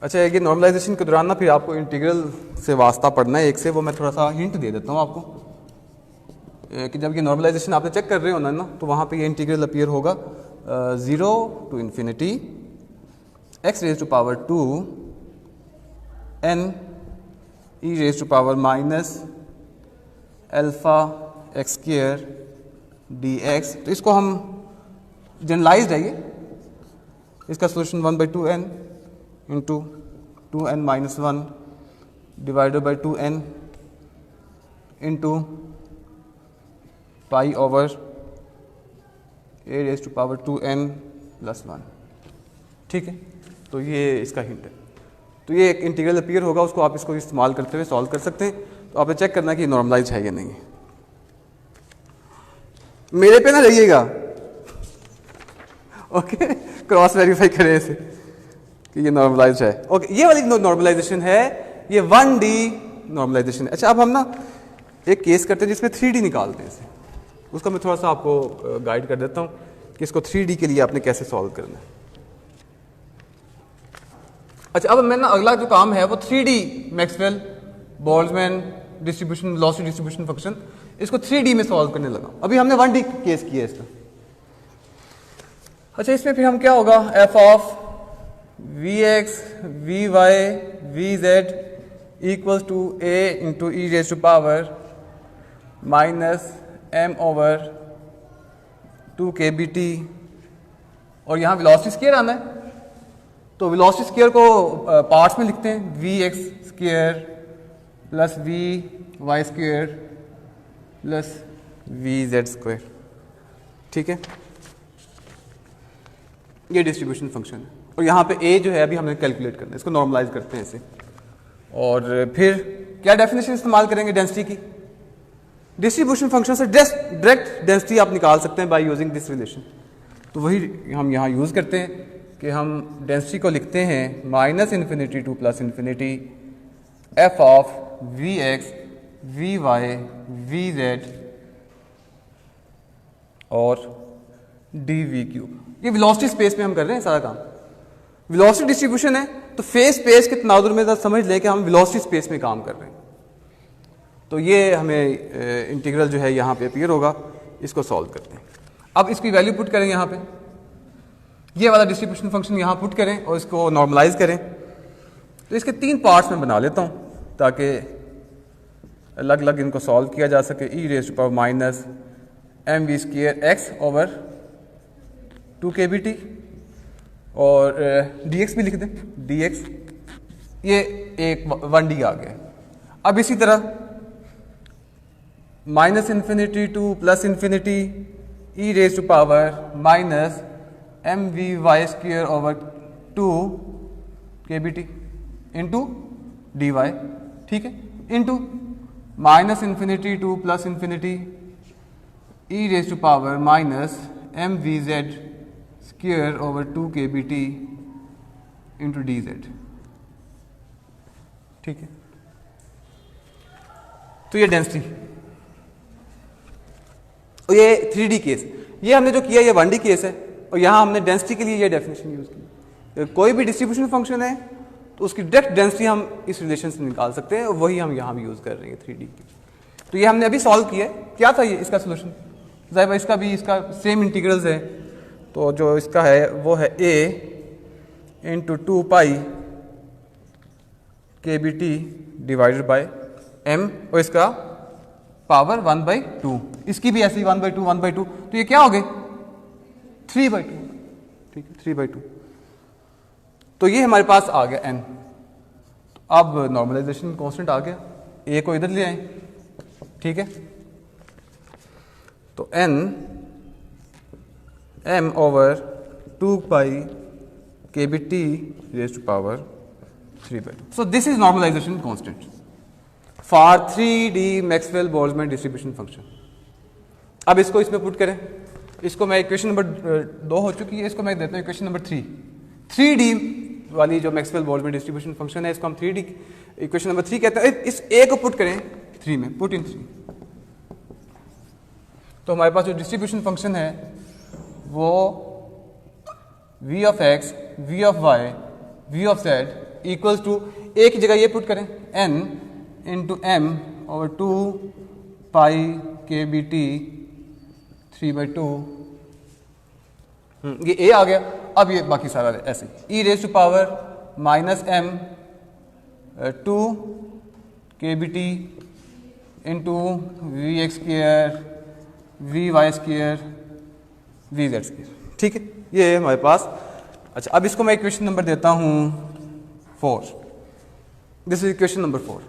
अच्छा, ये नॉर्मलाइजेशन के दौरान ना फिर आपको इंटीग्रल से वास्ता पढ़ना है एक से, वो मैं थोड़ा सा हिंट दे देता हूँ आपको कि जब ये नॉर्मलाइजेशन आपने चेक कर रहे हो ना, तो वहाँ पे ये इंटीग्रल अपीयर होगा 0 to infinity x raised to power 2 n e raised to power minus alpha x square dx। तो इसको हम जनरलाइज्ड है ये, इसका solution 1/2n into 2n minus 1 divided by 2n into pi over a raised to power 2n plus 1। ठीक है, तो ये इसका हिंट है। तो ये एक इंटीग्रल अपीयर होगा, उसको आप इसको इस्तेमाल करते हुए सॉल्व कर सकते हैं। तो आपने चेक करना कि नॉर्मलाइज है या नहीं है। मेरे पे ना रहिएगा, ओके, क्रॉस वेरीफाई करें इसे। कि ये नॉर्मलाइज है। ओके, ये वाली नॉर्मलाइजेशन है, ये 1D नॉर्मलाइजेशन है। अच्छा, अब हम ना एक केस करते हैं जिसमें 3D निकालते हैं इसे, उसका मैं थोड़ा सा आपको गाइड कर देता हूँ कि इसको 3D के लिए आपने कैसे सॉल्व करना है। अच्छा, अब मैं ना अगला जो काम है वो 3D Maxwell Boltzmann distribution velocity distribution function, इसको 3D में सॉल्व करने लगा। अभी हमने 1D केस किया इसका। अच्छा, इसमें फिर हम क्या होगा, f of v x v y v z equals to a into e raise to power minus m over 2 B T, और यहाँ वेलोसिटी स्क्वायर आना है, तो वेलोसिटी स्क्वायर को पार्ट्स में लिखते हैं, v x square plus v y square plus v z square. ठीक है, ये डिस्ट्रीब्यूशन फंक्शन है, और यहाँ पे ए जो है अभी हमने कैलकुलेट करना है, इसको नॉर्मलाइज करते हैं इसे। और फिर क्या डेफिनेशन इस्तेमाल करेंगे डेंसिटी की, डिस्ट्रीब्यूशन फंक्शन से डायरेक्ट डेंसिटी आप निकाल सकते हैं बाय यूजिंग दिस रिलेशन। तो वही हम यहाँ यूज़ करते हैं कि हम डेंसिटी को लिखते हैं minus infinity to plus infinity f of v x v y v z और डी वी क्यूब। ये वेलोसिटी स्पेस में हम कर रहे हैं सारा काम। वेलोसिटी डिस्ट्रीब्यूशन है तो फेज स्पेस के तनाजुर में समझ लें कि हम वेलोसिटी स्पेस में काम कर रहे हैं। तो ये हमें इंटीग्रल जो है यहाँ पे अपीयर होगा, इसको सॉल्व करते हैं। अब इसकी वैल्यू पुट करें यहाँ पे, ये वाला डिस्ट्रीब्यूशन फंक्शन यहाँ पुट करें और इसको नॉर्मलाइज करें। तो इसके 3 पार्ट्स में बना लेता हूँ ताकि अलग अलग इनको सॉल्व किया जा सके। E raise to power minus M we square X over 2 B T, और डी एक्स भी लिख दें, डी एक्स, ये एक 1D आ गया। अब इसी तरह minus infinity to plus infinity e raise to power minus M v y square over 2 B t into d y. ठीक है, into minus infinity to plus infinity e raise to power minus M v z square over 2 B t into d z. ठीक है, तो ये density, और ये 3D case, ये हमने जो किया ये 1D केस है, और यहाँ हमने डेंसिटी के लिए ये डेफिनेशन यूज की। कोई भी डिस्ट्रीब्यूशन फंक्शन है तो उसकी डायरेक्ट डेंसिटी हम इस रिलेशन से निकाल सकते हैं, और वही हम यहाँ भी यूज कर रहे हैं 3D की। तो ये हमने अभी सॉल्व किया है। क्या था ये इसका सोल्यूशन, ज़ाहिर इसका भी इसका सेम इंटीग्रल्स है। तो जो इसका है वो है a into 2 pi k B T divided by m, और इसका पावर 1/2, इसकी भी ऐसी 1/2 1/2, तो ये क्या हो गए 3/2। ठीक है, 3/2। तो ये हमारे पास आ गया n। तो अब नॉर्मलाइजेशन कांस्टेंट आ गया, a को इधर ले आए। ठीक है, तो n m over 2 pi k B t raise to power 3/2। So this is normalization constant for 3D Maxwell Boltzmann distribution function. अब इसको इसमें पुट करें, इसको मैं इक्वेशन नंबर 2 हो चुकी है, इसको मैं देता हूँ इक्वेशन नंबर 3। 3D वाली जो मैक्सवेल बोल्ट्जमैन डिस्ट्रीब्यूशन फंक्शन है इसको हम 3D इक्वेशन नंबर 3 कहते हैं। इस a को पुट करें 3 में, पुट इन 3। तो हमारे पास जो डिस्ट्रीब्यूशन फंक्शन है वो v of x v of y v of z equals to, एक ही जगह ये पुट करें n into m over 2 pi k B T 3/2। ये a आ गया। अब ये बाकी सारा ऐसे e raise to power minus m 2 के B t into v x square v y square v z square. ठीक है, ये है हमारे पास। अच्छा, अब इसको मैं इक्वेशन नंबर देता हूँ 4। This is equation number 4।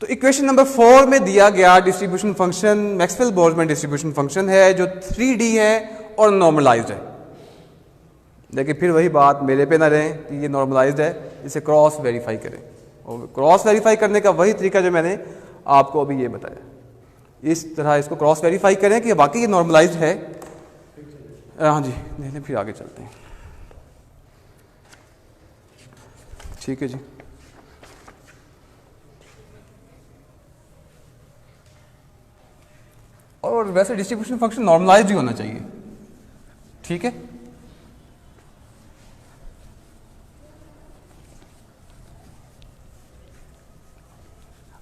तो इक्वेशन नंबर 4 में दिया गया distribution function Maxwell Boltzmann distribution function है जो 3D है और नॉर्मलाइज्ड है। लेकिन फिर वही बात, मेरे पे ना रहें कि ये नॉर्मलाइज्ड है, इसे क्रॉस वेरीफाई करें। और क्रॉस वेरीफाई करने का वही तरीका जो मैंने आपको अभी ये बताया, इस तरह इसको क्रॉस वेरीफाई करें कि वाकई ये नॉर्मलाइज्ड है। हाँ जी, नहीं फिर आगे चलते हैं। ठीक है जी। और वैसे डिस्ट्रीब्यूशन फंक्शन नॉर्मलाइज्ड ही होना चाहिए, ठीक है।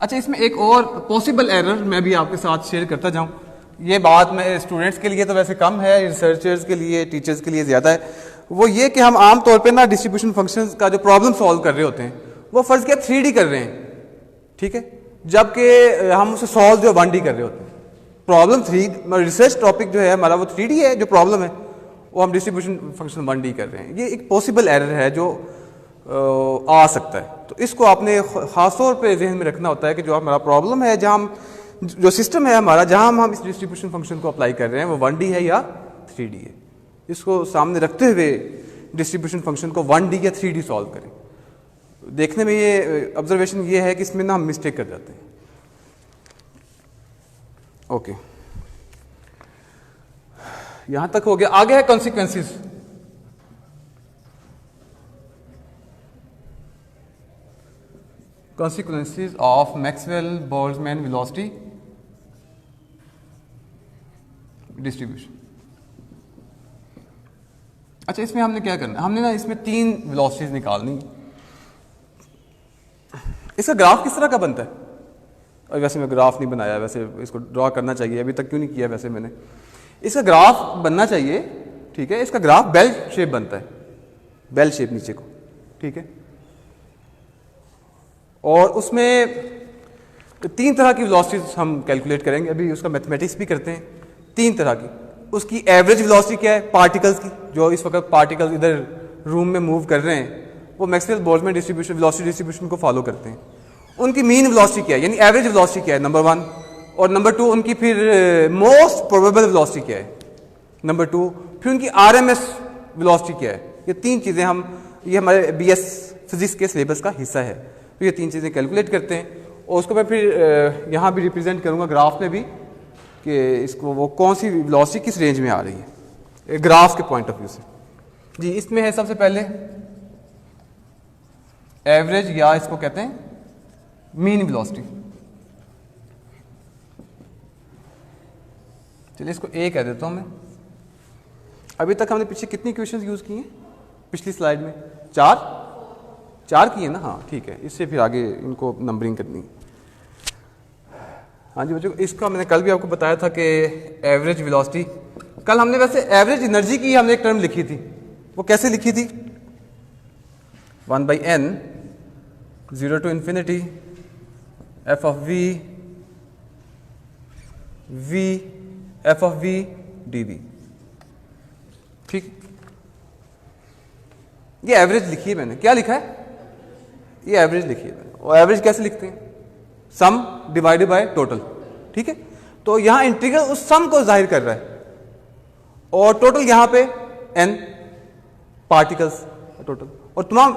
अच्छा, इसमें एक और पॉसिबल एरर मैं भी आपके साथ शेयर करता जाऊं। ये बात मैं स्टूडेंट्स के लिए तो वैसे कम है, रिसर्चर्स के लिए, टीचर्स के लिए ज़्यादा है। वो ये कि हम आम तौर पे ना डिस्ट्रीब्यूशन फंक्शंस का जो प्रॉब्लम सॉल्व कर रहे होते हैं वो फर्ज किया 3D कर रहे हैं, ठीक है, जबकि हम उसे सॉल्व जो 1D कर रहे होते हैं। प्रॉब्लम 3 रिसर्च टॉपिक जो है हमारा वो 3D है, जो प्रॉब्लम है वो हम डिस्ट्रीब्यूशन फंक्शन 1D कर रहे हैं। ये एक पॉसिबल एरर है जो आ सकता है। तो इसको आपने ख़ास तौर पे जहन में रखना होता है कि जो हमारा प्रॉब्लम है, जहाँ हम जो सिस्टम है हमारा, जहाँ हम इस डिस्ट्रीब्यूशन फंक्शन को अप्लाई कर रहे हैं वो 1D है या 3D है। इसको सामने रखते हुए डिस्ट्रीब्यूशन फंक्शन को 1D या 3D सॉल्व करें। देखने में ये ऑब्जर्वेशन ये है कि इसमें ना हम मिस्टेक कर जाते हैं। ओके, यहां तक हो गया। आगे है consequences. Consequences of Maxwell-Boltzmann velocity distribution। अच्छा, इसमें हमने क्या करना है, हमने ना इसमें 3 वेलोसिटीज निकालनी। इसका ग्राफ किस तरह का बनता है? और वैसे मैं ग्राफ नहीं बनाया, वैसे इसको ड्रॉ करना चाहिए, अभी तक क्यों नहीं किया वैसे मैंने। इसका ग्राफ बनना चाहिए, ठीक है। इसका ग्राफ बेल शेप बनता है, बेल शेप नीचे को, ठीक है। और उसमें 3 तरह की वेलोसिटीज हम कैलकुलेट करेंगे, अभी उसका मैथमेटिक्स भी करते हैं। 3 तरह की। उसकी एवरेज वेलोसिटी क्या है पार्टिकल्स की, जो इस वक्त पार्टिकल्स इधर रूम में मूव कर रहे हैं, वो Maxwell Boltzmann distribution velocity distribution को फॉलो करते हैं। उनकी मीन वेलोसिटी क्या है, यानी एवरेज वेलोसिटी क्या है, नंबर 1। और नंबर 2 उनकी फिर मोस्ट प्रोबेबल वेलोसिटी क्या है, नंबर 2। फिर उनकी आरएमएस वेलोसिटी क्या है। ये 3 चीज़ें हम, ये हमारे बीएस फिजिक्स के सिलेबस का हिस्सा है। तो ये 3 चीज़ें कैलकुलेट करते हैं और उसको मैं फिर यहाँ भी रिप्रेजेंट करूँगा ग्राफ में भी, कि इसको वो कौन सी वेलोसिटी किस रेंज में आ रही है ग्राफ के पॉइंट ऑफ व्यू से। जी, इसमें है सबसे पहले एवरेज, या इसको कहते हैं मीन वेलोसिटी। चलिए इसको ए कह देता हूँ मैं। अभी तक हमने पीछे कितनी क्वेश्चंस यूज़ किए हैं पिछली स्लाइड में? 4 किए ना, हाँ ठीक है। इससे फिर आगे इनको नंबरिंग करनी। हाँ जी बच्चों, इसका मैंने कल भी आपको बताया था कि एवरेज वेलोसिटी, कल हमने वैसे एवरेज एनर्जी की हमने एक टर्म लिखी थी। वो कैसे लिखी थी? 1/n 0 to infinity f of v f of v dv, ठीक। ये एवरेज लिखी है मैंने। क्या लिखा है? ये एवरेज लिखी है मैंने। और एवरेज कैसे लिखते हैं? सम डिवाइडेड बाय टोटल, ठीक है। तो यहां इंटीग्रल उस सम को जाहिर कर रहा है और टोटल यहां पे n पार्टिकल्स टोटल, और तमाम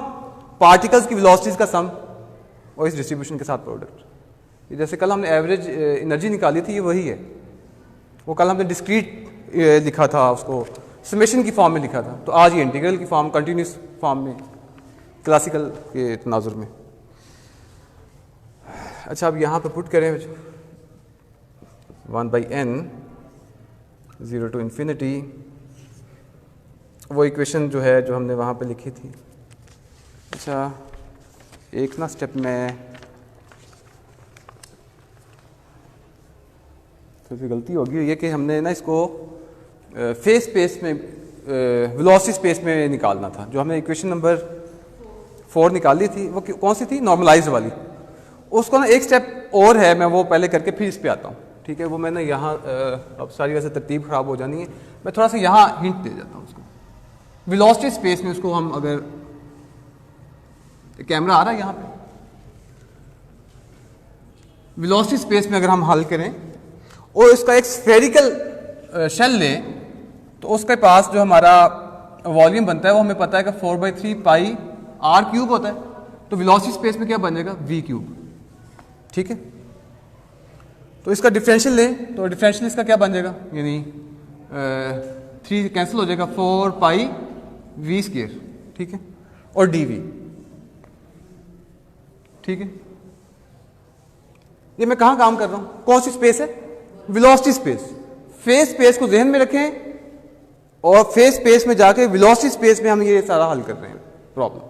पार्टिकल्स की वेलोसिटीज का सम और इस डिस्ट्रीब्यूशन के साथ प्रोडक्ट। जैसे कल हमने एवरेज एनर्जी निकाली थी, ये वही है। वो कल हमने डिस्क्रीट लिखा था, उसको समेशन की फॉर्म में लिखा था। तो आज ये इंटीग्रल की फॉर्म, कंटिन्यूस फॉर्म में, क्लासिकल के तनाजुर में। अच्छा, अब यहाँ पे पुट करें 1/n 0 to infinity, वो इक्वेशन जो है जो हमने वहाँ पे लिखी थी। अच्छा, एक ना स्टेप में फिर गलती होगी, ये कि हमने ना इसको फेस स्पेस में, वेलोसिटी स्पेस में निकालना था। जो हमने इक्वेशन नंबर 4 निकाली थी वो कौन सी थी? नॉर्मलाइज्ड वाली। उसको ना एक स्टेप और है, मैं वो पहले करके फिर इस पे आता हूँ, ठीक है। वो मैंने यहाँ अब सारी वैसे तरतीब ख़राब हो जानी है, मैं थोड़ा सा यहाँ हिंट दे देता हूँ उसको। वेलोसिटी स्पेस में उसको हम, अगर कैमरा आ रहा है यहाँ पे, वेलोसिटी स्पेस में अगर हम हल करें और इसका एक स्फेरिकल शेल लें, तो उसके पास जो हमारा वॉल्यूम बनता है वो हमें पता है कि 4/3 पाई r³ होता है। तो वेलोसिटी स्पेस में क्या बनेगा? v³, ठीक है। तो इसका डिफरेंशियल लें, तो डिफरेंशियल इसका क्या बन जाएगा? यानी 3 कैंसिल हो जाएगा, 4 पाई v², ठीक है। और dv, ठीक है, ये मैं कहां काम कर रहा हूं, कौन सी स्पेस है, वेलोसिटी स्पेस। फेज स्पेस को जहन में रखें और फेज स्पेस में जाके वेलोसिटी स्पेस में हम ये सारा हल कर रहे हैं प्रॉब्लम।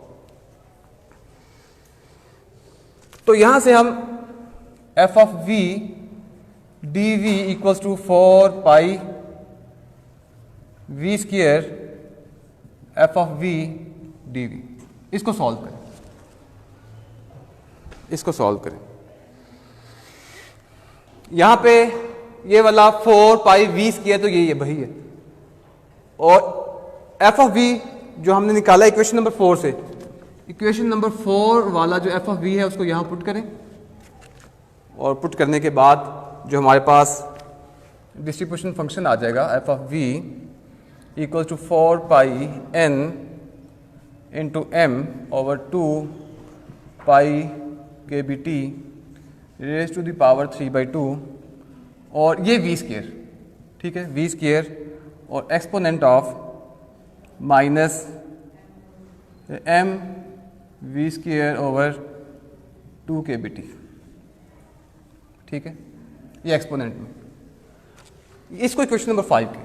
तो यहां से हम f of v d v equals to 4 pi v square f of v d v, इसको सॉल्व करें, इसको सॉल्व करें। यहां पे ये वाला 4 पाई वी स्क्वायर तो ये वही है, और एफ ऑफ वी जो हमने निकाला इक्वेशन नंबर 4 से, इक्वेशन नंबर 4 वाला जो एफ ऑफ वी है उसको यहां पुट करें, और पुट करने के बाद जो हमारे पास डिस्ट्रीब्यूशन फंक्शन आ जाएगा f of v equal to 4 pi n into m over 2 pi k B t raise to the power 3/2, और ये वी स्क्वायर, ठीक है, वी स्क्वायर और exponent of minus M we square over 2 के B T, ठीक है, ये exponent में, इसको इक्वेशन नंबर 5 की।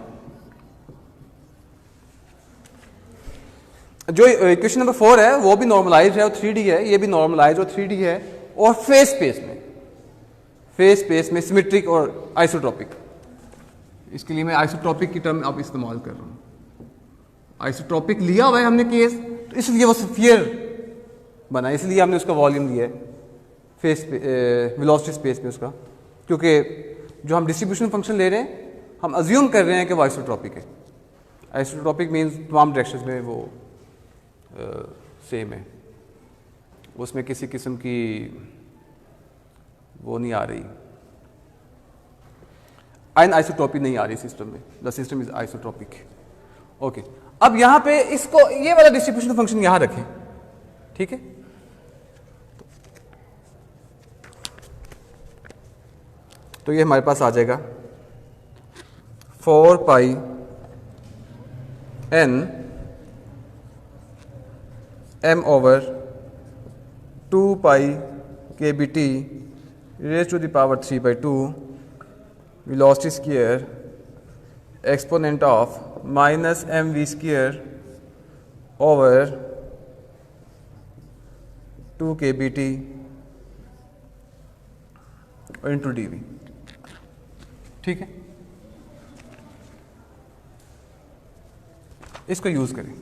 जो इक्वेशन नंबर 4 है वो भी नॉर्मलाइज है और 3D है, ये भी नॉर्मलाइज और 3D है, और फेज स्पेस में सिमेट्रिक और आइसोट्रोपिक। इसके लिए मैं आइसोट्रोपिक की टर्म अब इस्तेमाल कर रहा हूं। आइसोट्रोपिक लिया हुआ है हमने केस, तो इसलिए वो स्फीयर बना, इसलिए हमने उसका वॉल्यूम लिया है फेस वेलोसिटी स्पेस में उसका, क्योंकि जो हम डिस्ट्रीब्यूशन फंक्शन ले रहे हैं हम अज्यूम कर रहे हैं कि वो आइसोट्रोपिक है। आइसोट्रोपिक मीन्स तमाम डायरेक्शंस में वो सेम है, उसमें किसी किस्म की वो नहीं आ रही, आइन आइसोट्रोपी नहीं आ रही सिस्टम में, the system is isotropic. Okay, अब यहां पे इसको ये वाला डिस्ट्रीब्यूशन फंक्शन यहां रखें, ठीक है, तो ये हमारे पास आ जाएगा 4 pi n m over 2 pi k B t raise to the power 3/2 velocity square exponent of minus M we square over 2 के B t into d v, ठीक है, इसको यूज करें।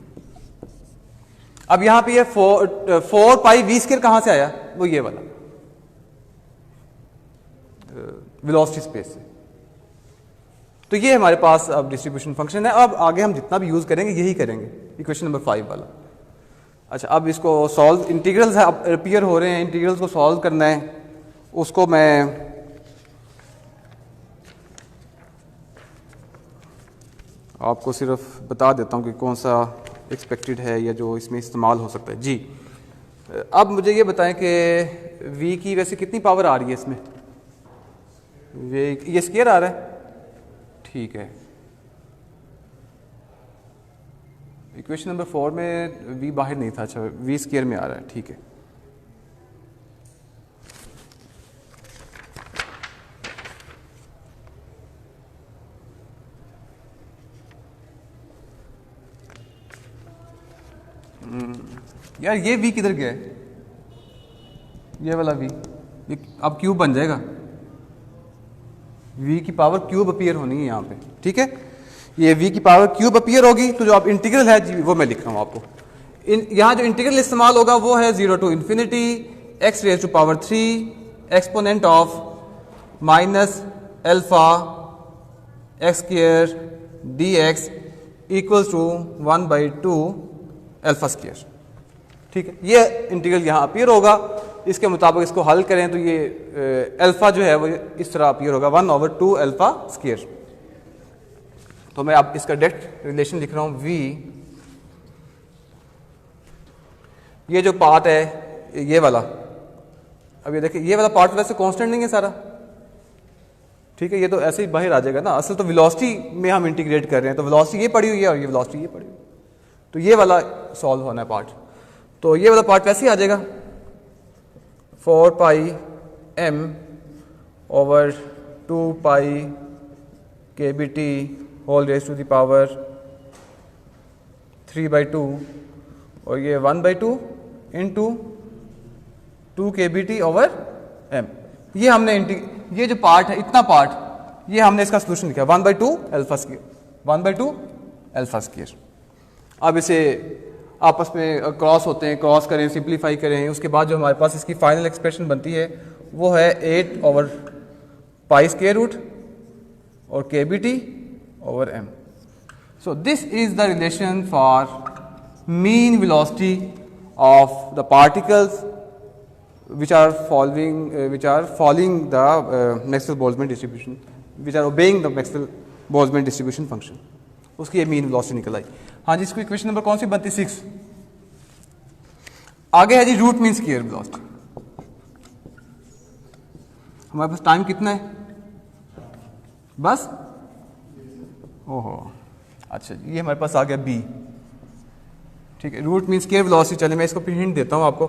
अब यहां पे ये 4 पाई वी स्क्वायर कहां से आया, वो ये वाला वेलोसिटी स्पेस से, तो ये हमारे पास अब डिस्ट्रीब्यूशन फंक्शन है। अब आगे हम जितना भी यूज करेंगे यही करेंगे, इक्वेशन नंबर 5 वाला। अच्छा, अब इसको सॉल्व, इंटीग्रल्स अपीयर हो रहे हैं, इंटीग्रल्स को सॉल्व करना है, उसको मैं आपको सिर्फ बता देता हूं कि कौन सा एक्सपेक्टेड है या जो इसमें इस्तेमाल हो सकता है। जी, अब मुझे ये बताएं कि v की वैसे कितनी पावर आ रही है इसमें, ये स्क्वायर आ रहा है, ठीक है, इक्वेशन नंबर 4 में v बाहर नहीं था, अच्छा v स्क्वायर में आ रहा है, ठीक है। यार ये v किधर गया है, ये वाला v, ये अब क्यूब बन जाएगा, v की पावर क्यूब अपीयर होनी है यहाँ पे, ठीक है, ये v की पावर क्यूब अपीयर होगी, तो जो आप इंटीग्रल है जी वो मैं लिख रहा हूँ आपको। यहाँ जो इंटीग्रल इस्तेमाल होगा वो है 0 to infinity x raised to power 3 exponent of minus alpha x square d x equals to 1/2 alpha square, ठीक है, ये इंटीग्रल यहाँ अपीयर होगा। इसके मुताबिक इसको हल करें तो ये अल्फा जो है वो इस तरह अपीयर होगा 1/2 अल्फा स्क्वायर। तो मैं अब इसका डायरेक्ट रिलेशन लिख रहा हूँ v, ये जो पार्ट है ये वाला, अब ये देखिए ये वाला पार्ट वैसे कांस्टेंट नहीं है सारा, ठीक है, ये तो ऐसे ही बाहर आ जाएगा ना, असल तो वेलोसिटी में हम इंटीग्रेट कर रहे हैं, तो वेलोसिटी ये पड़ी हुई है और ये वेलोसिटी ये पड़ी हुई है, तो ये वाला सॉल्व होना है पार्ट, तो ये वाला पार्ट वैसे ही आ जाएगा 4 pi m over 2 pi kBt whole raise to the power 3/2 और ये 1/2 इंटू 2 kBt ओवर m। ये हमने ये जो पार्ट है, इतना पार्ट, ये हमने इसका सोल्यूशन लिखा 1/2 अल्फा स्क्वायर, 1/2 अल्फा स्क्वायर। अब इसे आपस में क्रॉस होते हैं, क्रॉस करें, सिंप्लीफाई करें, उसके बाद जो हमारे पास इसकी फाइनल एक्सप्रेशन बनती है वो है 8 ओवर पाई स्क्वायर रूट और kBt over m। So this is the relation for mean velocity of the particles which are following the Maxwell-Boltzmann distribution, which are obeying the Maxwell-Boltzmann distribution function। उसकी ये mean velocity निकल आई। हाँ जी, इसको equation number कौन सी बनती? 6। आगे है जी root mean square velocity. हमारे पास टाइम कितना है? बस, ओहो अच्छा जी, ये हमारे पास आ गया बी। ठीक है, रूट मीन स्क्वायर वेलोसिटी। चले मैं इसको फिर हिंट देता हूँ आपको।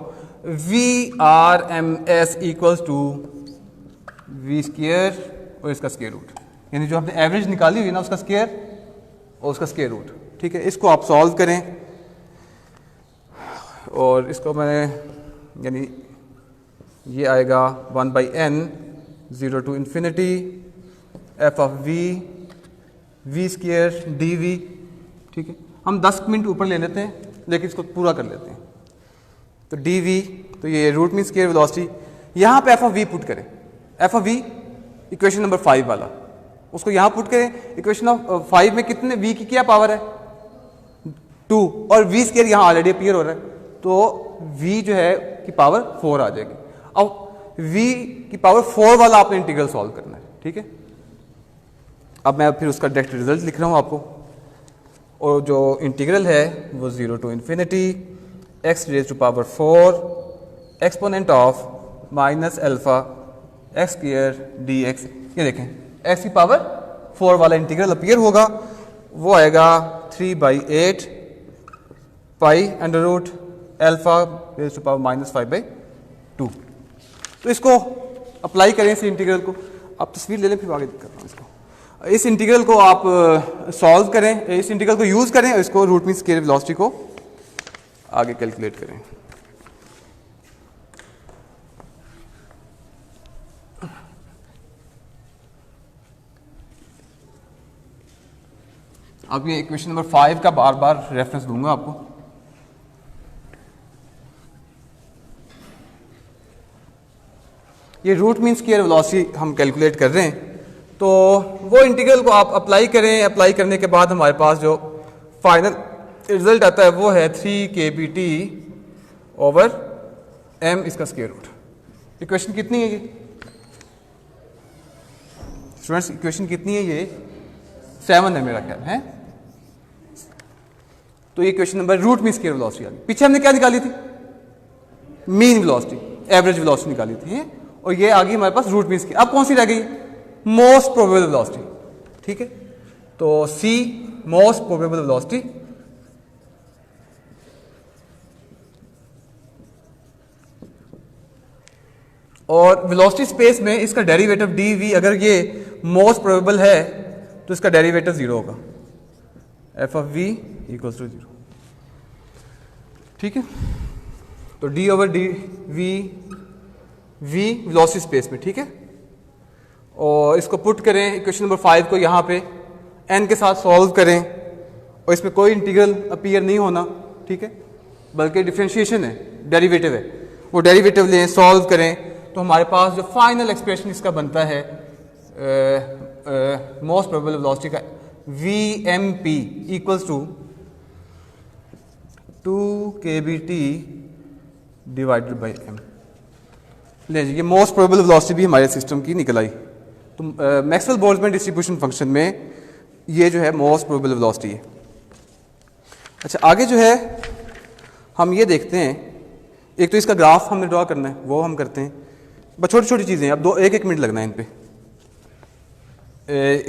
VRMS equals to v square और इसका स्क्वायर रूट, यानी जो आपने एवरेज निकाली हुई ना उसका स्क्वायर और उसका स्क्वायर रूट। ठीक है, इसको आप सॉल्व करें और इसको मैंने, यानी ये आएगा 1/n 0 to infinity f of v square dv। ठीक है, हम 10 मिनट ऊपर ले लेते हैं लेकिन इसको पूरा कर लेते हैं। तो dv, तो ये रूट मीन स्क्वायर वेलोसिटी, यहाँ पे f ऑफ v पुट करें। f of v equation number 5 वाला, उसको यहाँ पुट करें। इक्वेशन ऑफ 5 में कितने v की क्या पावर है? 2, और v स्क्वायर यहाँ ऑलरेडी अपीयर हो रहा है, तो v जो है की पावर 4 आ जाएगी। अब v की पावर 4 वाला आपने इंटीग्रल सॉल्व करना है। ठीक है, अब मैं फिर उसका डायरेक्ट रिजल्ट लिख रहा हूँ आपको, और जो इंटीग्रल है वो 0 to infinity x raise to power 4 exponent of minus alpha x square dx। ये देखें x की पावर 4 वाला इंटीग्रल अपीयर होगा, वो आएगा 3/8 pi under root alpha raise to power minus 5/2। तो इसको अप्लाई करें इस इंटीग्रल को। आप तस्वीर ले लें, फिर आगे करता हूँ इसको। इस इंटीग्रल को आप सॉल्व करें, इस इंटीग्रल को यूज करें और इसको रूट मीन स्क्वायर वेलोसिटी को आगे कैलकुलेट करें। अब ये इक्वेशन नंबर 5 का बार बार रेफरेंस दूंगा आपको। ये रूट मीन स्क्वायर वेलोसिटी हम कैलकुलेट कर रहे हैं, तो वो इंटीग्रल को आप अप्लाई करें। अप्लाई करने के बाद हमारे पास जो फाइनल रिजल्ट आता है वो है 3 kBt ओवर m इसका स्क्वायर रूट। इक्वेशन कितनी है ये स्टूडेंट्स? इक्वेशन कितनी है ये? 7 है मेरा ख्याल है। तो ये question number root mean square velocity आ गई। पीछे हमने क्या निकाली थी? मीन वेलोसिटी, एवरेज वेलोसिटी निकाली थी, और ये आ गई हमारे पास रूट मीन स्क्वायर। अब कौन सी रह गई? Most probable velocity. ठीक है, तो C मोस्ट प्रोबेबल वेलोसिटी, और वेलोसिटी स्पेस में इसका डेरिवेटिव dv, अगर ये मोस्ट प्रोबेबल है तो इसका डेरिवेटिव 0 होगा, f of v equals to 0। ठीक है, तो d over d v velocity space में। ठीक है, और इसको पुट करें इक्वेशन नंबर 5 को यहाँ पे n के साथ सॉल्व करें, और इसमें कोई इंटीग्रल अपीयर नहीं होना। ठीक है, बल्कि डिफरेंशिएशन है, डेरिवेटिव है, वो डेरिवेटिव लें, सॉल्व करें, तो हमारे पास जो फाइनल एक्सप्रेशन इसका बनता है मोस्ट प्रोबेबल वेलोसिटी का vmp equals to 2 kBt divided by m। ले जी, ये मोस्ट प्रोबेबल वेलोसिटी भी हमारे सिस्टम की निकल आई। तो मैक्सवेल बोल्ट्जमैन डिस्ट्रीब्यूशन फंक्शन में ये जो है मोस्ट प्रोबेबल वेलोसिटी है। अच्छा, आगे जो है हम ये देखते हैं, एक तो इसका ग्राफ हमने ड्रॉ करना है, वो हम करते हैं। बस छोटी छोटी चीज़ें, अब एक मिनट लगना है इन पे।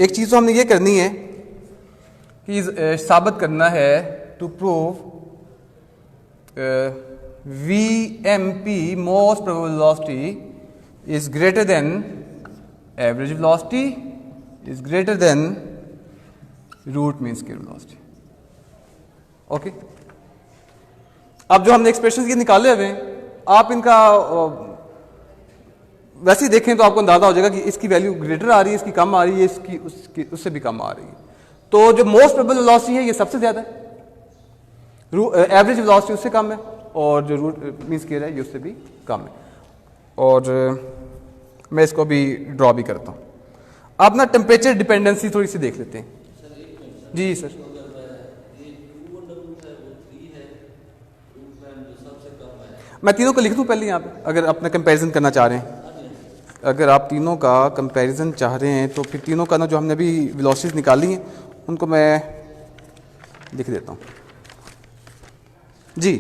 एक चीज़ तो हमने ये करनी है कि साबित करना है to prove VMP most probable velocity is greater than average velocity is greater than root mean square velocity. Okay अब जो हमने एक्सप्रेशन ये निकाले हुए हैं, आप इनका वैसे ही देखें तो आपको अंदाजा हो जाएगा कि इसकी वैल्यू ग्रेटर आ रही है, इसकी कम आ रही है, इसकी उससे भी कम आ रही है। तो जो मोस्ट प्रोबेबल वेलोसिटी है ये सबसे ज्यादा है, एवरेज वेलोसिटी उससे कम है, और जो रूट मीन स्क्वायर है ये उससे भी कम है। और मैं इसको भी ड्रॉ भी करता हूँ। अब ना टेम्परेचर डिपेंडेंसी थोड़ी सी देख लेते हैं। जी सर, मैं तीनों को लिख दूं पहले यहाँ पे, अगर अपना कंपैरिजन करना चाह रहे हैं। अगर आप तीनों का कंपैरिजन चाह रहे हैं तो फिर तीनों का ना जो हमने अभी वेलोसिटीज निकाली हैं उनको मैं लिख देता हूँ। जी,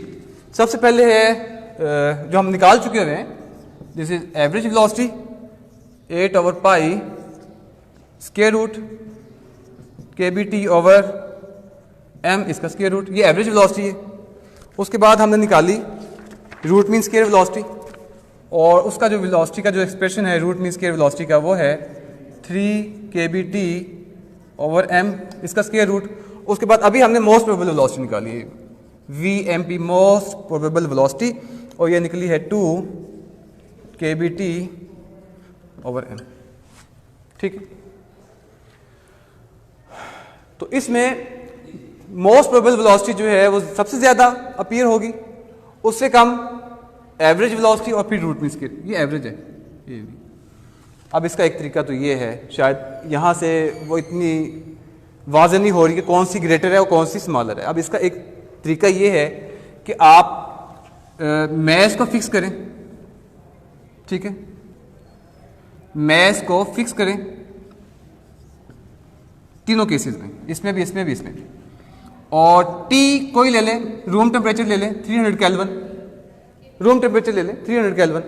सबसे पहले है जो हम निकाल चुके हुए हैं, दिस इज एवरेज वेलोसिटी 8/पाई square root KBT over m, इसका स्क्वायर रूट, ये एवरेज वेलोसिटी है। उसके बाद हमने निकाली रूट मीन स्क्वायर वेलोसिटी, और उसका जो वेलोसिटी का जो एक्सप्रेशन है रूट मीन स्क्वायर वेलोसिटी का वो है 3KBT ओवर m, इसका स्क्वायर रूट। उसके बाद अभी हमने मोस्ट प्रोबेबल वेलोसिटी निकाली है, VMP मोस्ट प्रोबेबल वेलोसिटी, और ये निकली है 2KBT ओवर m। ठीक है, तो इसमें मोस्ट प्रोबेबल वेलोसिटी जो है वो सबसे ज्यादा अपीयर होगी, उससे कम एवरेज वेलोसिटी, और फिर रूट मीन स्क्वायर, ये एवरेज है ये भी। अब इसका एक तरीका तो ये है, शायद यहाँ से वो इतनी वाज़ेह नहीं हो रही कि कौन सी ग्रेटर है और कौन सी स्मॉलर है। अब इसका एक तरीका ये है कि आप मैश को फिक्स करें, ठीक है, मैश को फिक्स करें तीनों केसेस में, इसमें भी, इसमें भी, इसमें भी, और T कोई ले लें, रूम टेम्परेचर ले लें 300 केल्विन, रूम टेम्परेचर ले लें 300 केल्विन,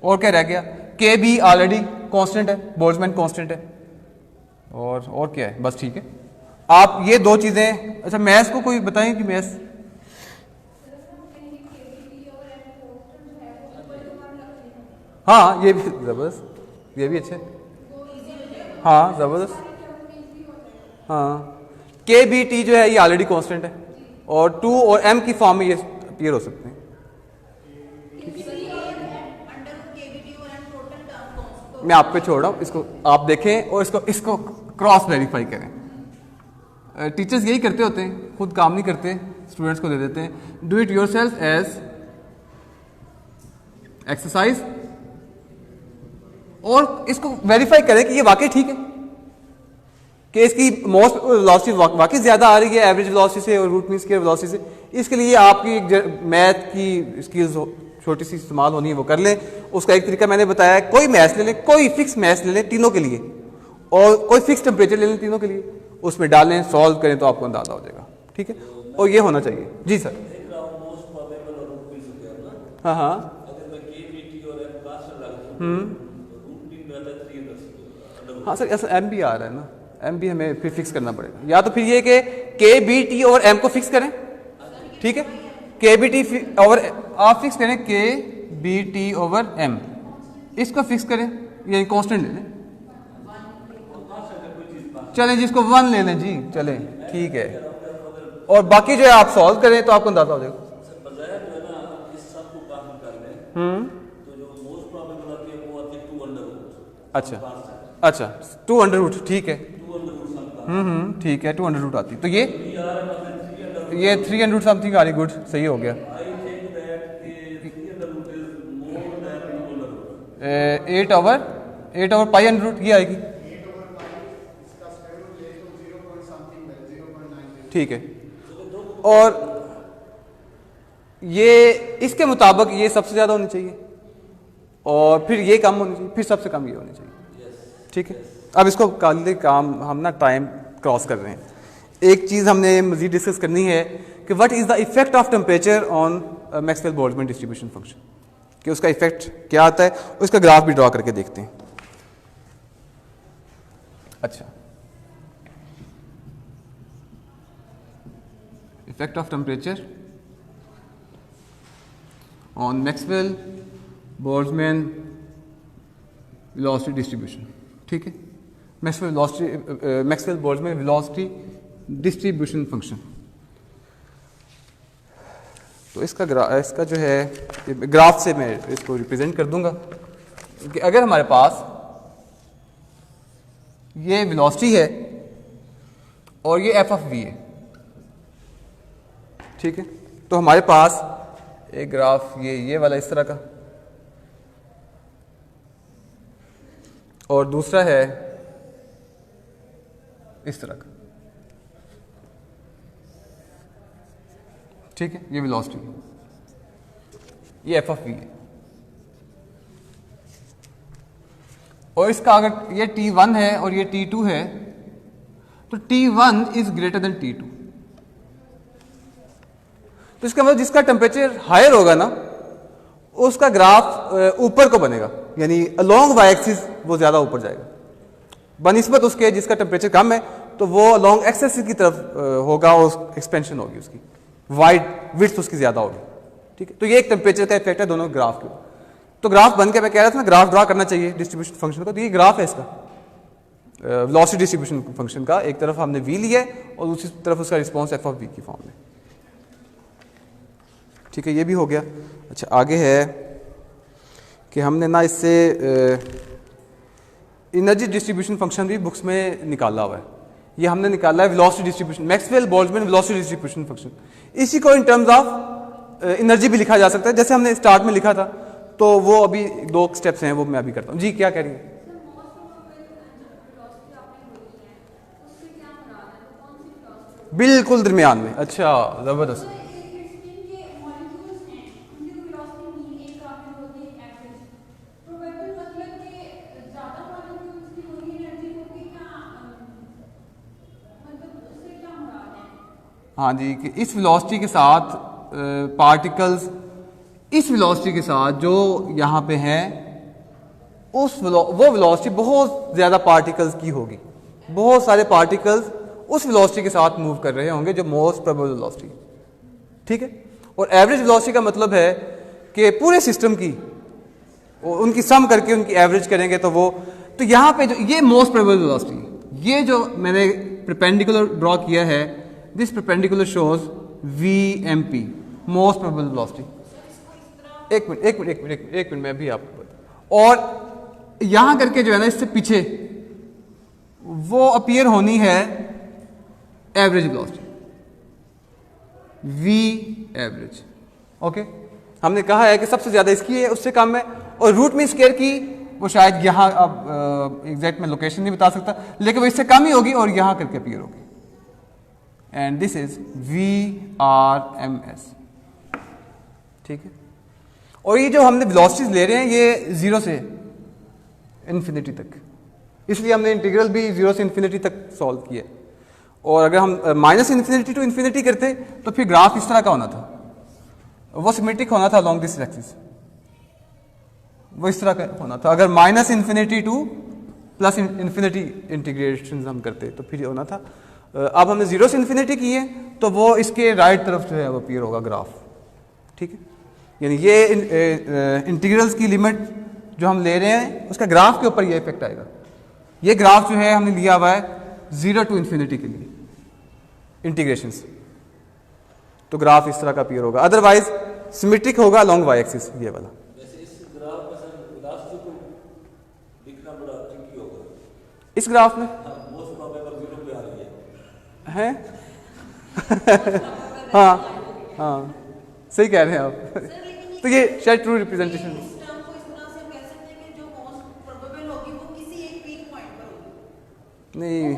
और क्या रह गया, KB ऑलरेडी कांस्टेंट है, बोल्ट्जमैन कांस्टेंट है, और क्या है, बस ठीक है। आप ये दो चीजें, अच्छा मैथ्स को कोई बताएं कि मैथ्स, हाँ ये भी जबरदस्त, ये भी अच्छे, हाँ जबरदस्त, हाँ KBT जो है ये ऑलरेडी कांस्टेंट है, और 2 और m की फॉर्म में ये अपीयर हो सकते हैं। मैं आप पे छोड़ रहा हूँ, इसको आप देखें और इसको क्रॉस वेरीफाई करें। टीचर्स यही करते होते हैं, खुद काम नहीं करते, स्टूडेंट्स को दे देते हैं। Do it yourself as exercise, और इसको वेरीफाई करें कि ये वाकई ठीक है, कि इसकी मोस्ट वेलोसिटी वाकई ज्यादा आ रही है एवरेज वेलोसिटी से और रूट मीन स्क्वायर वेलोसिटी से। इसके लिए आपकी मैथ की स्किल्स छोटी सी इस्तेमाल होनी है, वो कर लें। उसका एक तरीका मैंने बताया, कोई मैथ ले लें, कोई फिक्स मैथ ले लें तीनों के लिए, और कोई फिक्स टेम्परेचर ले लें तीनों के लिए, उसमें डालें, सॉल्व करें तो आपको अंदाजा हो जाएगा, ठीक है। और ये होना चाहिए। जी सर, हाँ हाँ, हाँ सर, ऐसा m भी आ रहा है ना, m भी हमें फिर फिक्स करना पड़ेगा, या तो फिर ये कि KBT ओवर m को फिक्स करें, ठीक है, KBT ओवर आप फिक्स करें KBT ओवर m, इसको फिक्स करें, यानी कांस्टेंट ले लें, चलें जिसको 1 ले लें जी, चलें ठीक है, और बाकी जो है आप सॉल्व करें तो आपको अंदाजा हो जाएगा। अच्छा अच्छा, 2 अंडर रूट, ठीक है, ठीक है, 2 अंडर रूट आती, तो ये 300 समथिंग आ रही, गुड, सही हो गया। 8 ओवर पाई अंडर रूट ये आएगी, ठीक है, और ये इसके मुताबिक ये सबसे ज्यादा होनी चाहिए, और फिर ये कम होनी चाहिए, फिर सबसे कम ये होनी चाहिए, ठीक है। अब इसको कल काम हम ना टाइम क्रॉस कर रहे हैं। एक चीज़ हमने मजीद डिस्कस करनी है कि what is the effect of temperature on Maxwell Boltzmann distribution function, कि उसका इफेक्ट क्या आता है, उसका ग्राफ भी ड्रॉ करके देखते हैं। अच्छा, effect of temperature on Maxwell Boltzmann velocity distribution. ठीक है, Maxwell Boltzmann velocity distribution function. तो इसका जो है ग्राफ से मैं इसको रिप्रेजेंट कर दूंगा कि अगर हमारे पास ये वेलोसिटी है और ये एफ ऑफ वी है, ठीक है, तो हमारे पास एक ग्राफ ये वाला इस तरह का, और दूसरा है इस तरह का। ठीक है, ये वेलोसिटी, ये एफ ऑफ वी है, और इसका अगर ये T1 है और ये T2 है तो T1 is greater than T2। तो इसका मतलब जिसका टेम्परेचर हायर होगा ना उसका ग्राफ ऊपर को बनेगा, यानी अलोंग वाई एक्सिस वो ज्यादा ऊपर जाएगा, बनिस्बत उसके जिसका टेम्परेचर कम है तो वो अलोंग एक्स एक्सिस की तरफ होगा और एक्सपेंशन होगी उसकी, वाइड विड्थ उसकी ज्यादा होगी। ठीक है, तो ये एक टेम्परेचर का इफेक्ट है दोनों ग्राफ के। तो ग्राफ बन के मैं कह रहा था ना ग्राफ ड्रा करना चाहिए डिस्ट्रीब्यूशन फंक्शन का, तो ये ग्राफ है इसका वेलोसिटी डिस्ट्रीब्यूशन फंक्शन का। एक तरफ हमने v लिया है और दूसरी तरफ उसका रिस्पॉन्स एफ ऑफ वी की फॉर्म में। ठीक है, ये भी हो गया। अच्छा, आगे है कि हमने ना इससे एनर्जी डिस्ट्रीब्यूशन फंक्शन भी बुक्स में निकाला हुआ है। ये हमने निकाला है velocity distribution, Maxwell Boltzmann velocity distribution function. इसी को इन टर्म्स ऑफ एनर्जी भी लिखा जा सकता है, जैसे हमने स्टार्ट में लिखा था। तो वो अभी 2 स्टेप्स हैं, वो मैं अभी करता हूँ। जी, क्या कह रही है? बिल्कुल दरमियान में। अच्छा, जबरदस्त। हाँ जी, कि इस वेलोसिटी के साथ पार्टिकल्स इस वेलोसिटी के साथ जो यहाँ पे हैं वो वेलोसिटी बहुत ज़्यादा पार्टिकल्स की होगी, बहुत सारे पार्टिकल्स उस वेलोसिटी के साथ मूव कर रहे होंगे जो मोस्ट प्रोबेबल वेलोसिटी। ठीक है, और एवरेज वेलोसिटी का मतलब है कि पूरे सिस्टम की उनकी सम करके उनकी एवरेज करेंगे तो वो, तो यहाँ पे जो ये मोस्ट प्रोबेबल वेलोसिटी, ये जो मैंने परपेंडिकुलर ड्रॉ किया है, this perpendicular shows VMP most probable velocity. एक मिनट मैं भी आपको बता, और यहां करके जो है ना इससे पीछे वो अपीयर होनी है average velocity, V average. Okay, हमने कहा है कि सबसे ज्यादा इसकी है, उससे कम है, और रूट में स्क्वायर की वो शायद यहां, अब एग्जैक्ट मैं लोकेशन नहीं बता सकता, लेकिन वो इससे कम ही होगी और यहां करके अपीयर होगी। And this is VRMS। ठीक है, और ये जो हमने वेलोसिटीज ले रहे हैं ये 0 से इन्फिनिटी तक, इसलिए हमने इंटीग्रल भी 0 से इन्फिनिटी तक सॉल्व किया। और अगर हम -इन्फिनिटी टू इन्फिनिटी करते तो फिर ग्राफ इस तरह का होना था, वो सिमेट्रिक होना था अलोंग दिस एक्सिस, वो इस तरह का होना था। अगर -इन्फिनिटी टू +इन्फिनिटी इंटीग्रेशन हम करते तो फिर होना था। अब हमने 0 से इन्फिनिटी की है तो वो इसके राइट तरफ जो है वो अपीयर होगा ग्राफ। ठीक है, यानी ये इंटीग्रल्स की लिमिट जो हम ले रहे हैं उसका ग्राफ के ऊपर ये इफेक्ट आएगा। ये ग्राफ जो है हमने लिया हुआ है 0 टू इन्फिनिटी के लिए इंटीग्रेशंस, तो ग्राफ इस तरह का अपीयर होगा, अदरवाइज सिमेट्रिक होगा अलोंग वाई एक्सिस, ये वाला। इस ग्राफ में है हाँ हाँ, सही कह रहे हैं आप। तो ये शायद ट्रू रिप्रेजेंटेशन नहीं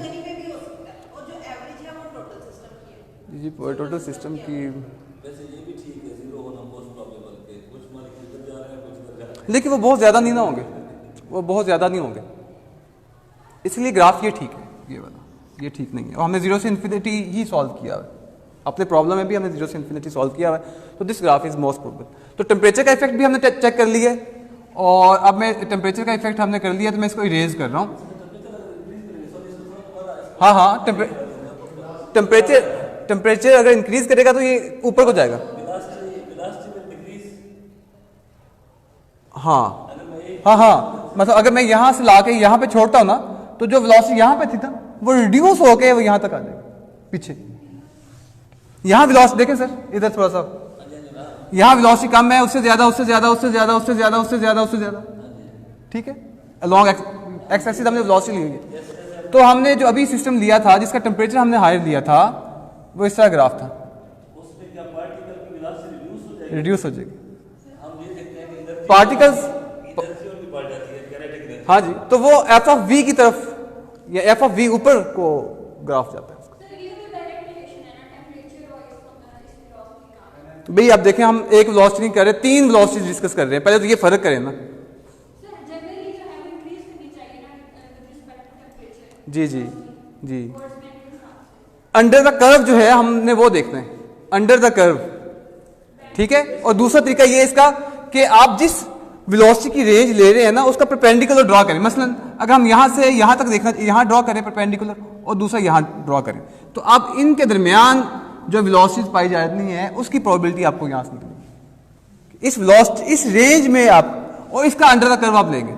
जी, टोटल सिस्टम की। लेकिन वो बहुत ज़्यादा नहीं ना होंगे, वो बहुत ज़्यादा नहीं होंगे, इसलिए ग्राफ ये ठीक है, ये वाला ये ठीक नहीं है। और हमने 0 से इन्फिनिटी ही सॉल्व किया है अपने प्रॉब्लम में भी, हमने 0 से इन्फिनिटी सॉल्व किया है। तो this graph is most probable. तो टेम्परेचर का इफेक्ट भी हमने चेक कर लिया है, और अब मैं टेम्परेचर का इफेक्ट हमने कर लिया तो मैं इसको इरेज कर रहा हूँ। हाँ हाँ, टेम्परेचर अगर इंक्रीज करेगा तो ये ऊपर को जाएगा। हाँ हाँ हाँ, मतलब अगर मैं यहाँ से ला के यहाँ पे छोड़ता हूँ ना, तो जो वेलोसिटी यहाँ पे थी ना, वो रिड्यूस होके वो यहाँ तक आ जाएगी पीछे। यहाँ वेलोसिटी देखें सर, इधर थोड़ा सा, यहाँ वेलोसिटी कम है, उससे ज्यादा, उससे ज्यादा, उससे ज्यादा, उससे ज्यादा, उससे ज्यादा, उससे ज्यादा, ठीक है। अलॉन्ग एक्स एक्सिस हमने वेलोसिटी ली हुई है। तो हमने जो अभी सिस्टम लिया था, जिसका टेम्परेचर हमने हायर लिया था, वो इस तरह ग्राफ था, रिड्यूस हो जाएगी पार्टिकल्स। हाँ जी, तो वो एफ ऑफ वी की तरफ, या एफ ऑफ वी ऊपर को ग्राफ जाता है। भाई आप देखें, हम एक वेलोसिटी नहीं कर रहे, 3 वेलोसिटी डिस्कस कर रहे हैं। पहले तो ये फर्क करें ना। जी जी जी, अंडर द कर्व जो है हमने वो देखना है, अंडर द कर्व, ठीक है। और दूसरा तरीका ये इसका कि आप जिस वेलोसिटी की रेंज ले रहे हैं ना, उसका परपेंडिकुलर ड्रॉ करें। मसलन अगर हम यहां से यहां तक देखना, यहां ड्रॉ करें परपेंडिकुलर, और दूसरा यहां ड्रॉ करें, तो आप इनके दरमियान जो वेलोसिटी पाई जानी है उसकी प्रोबेबिलिटी आपको यहां से निकलेगी। इस वेलोसिटी, इस रेंज में आप, और इसका अंडर द कर्व आप लेंगे।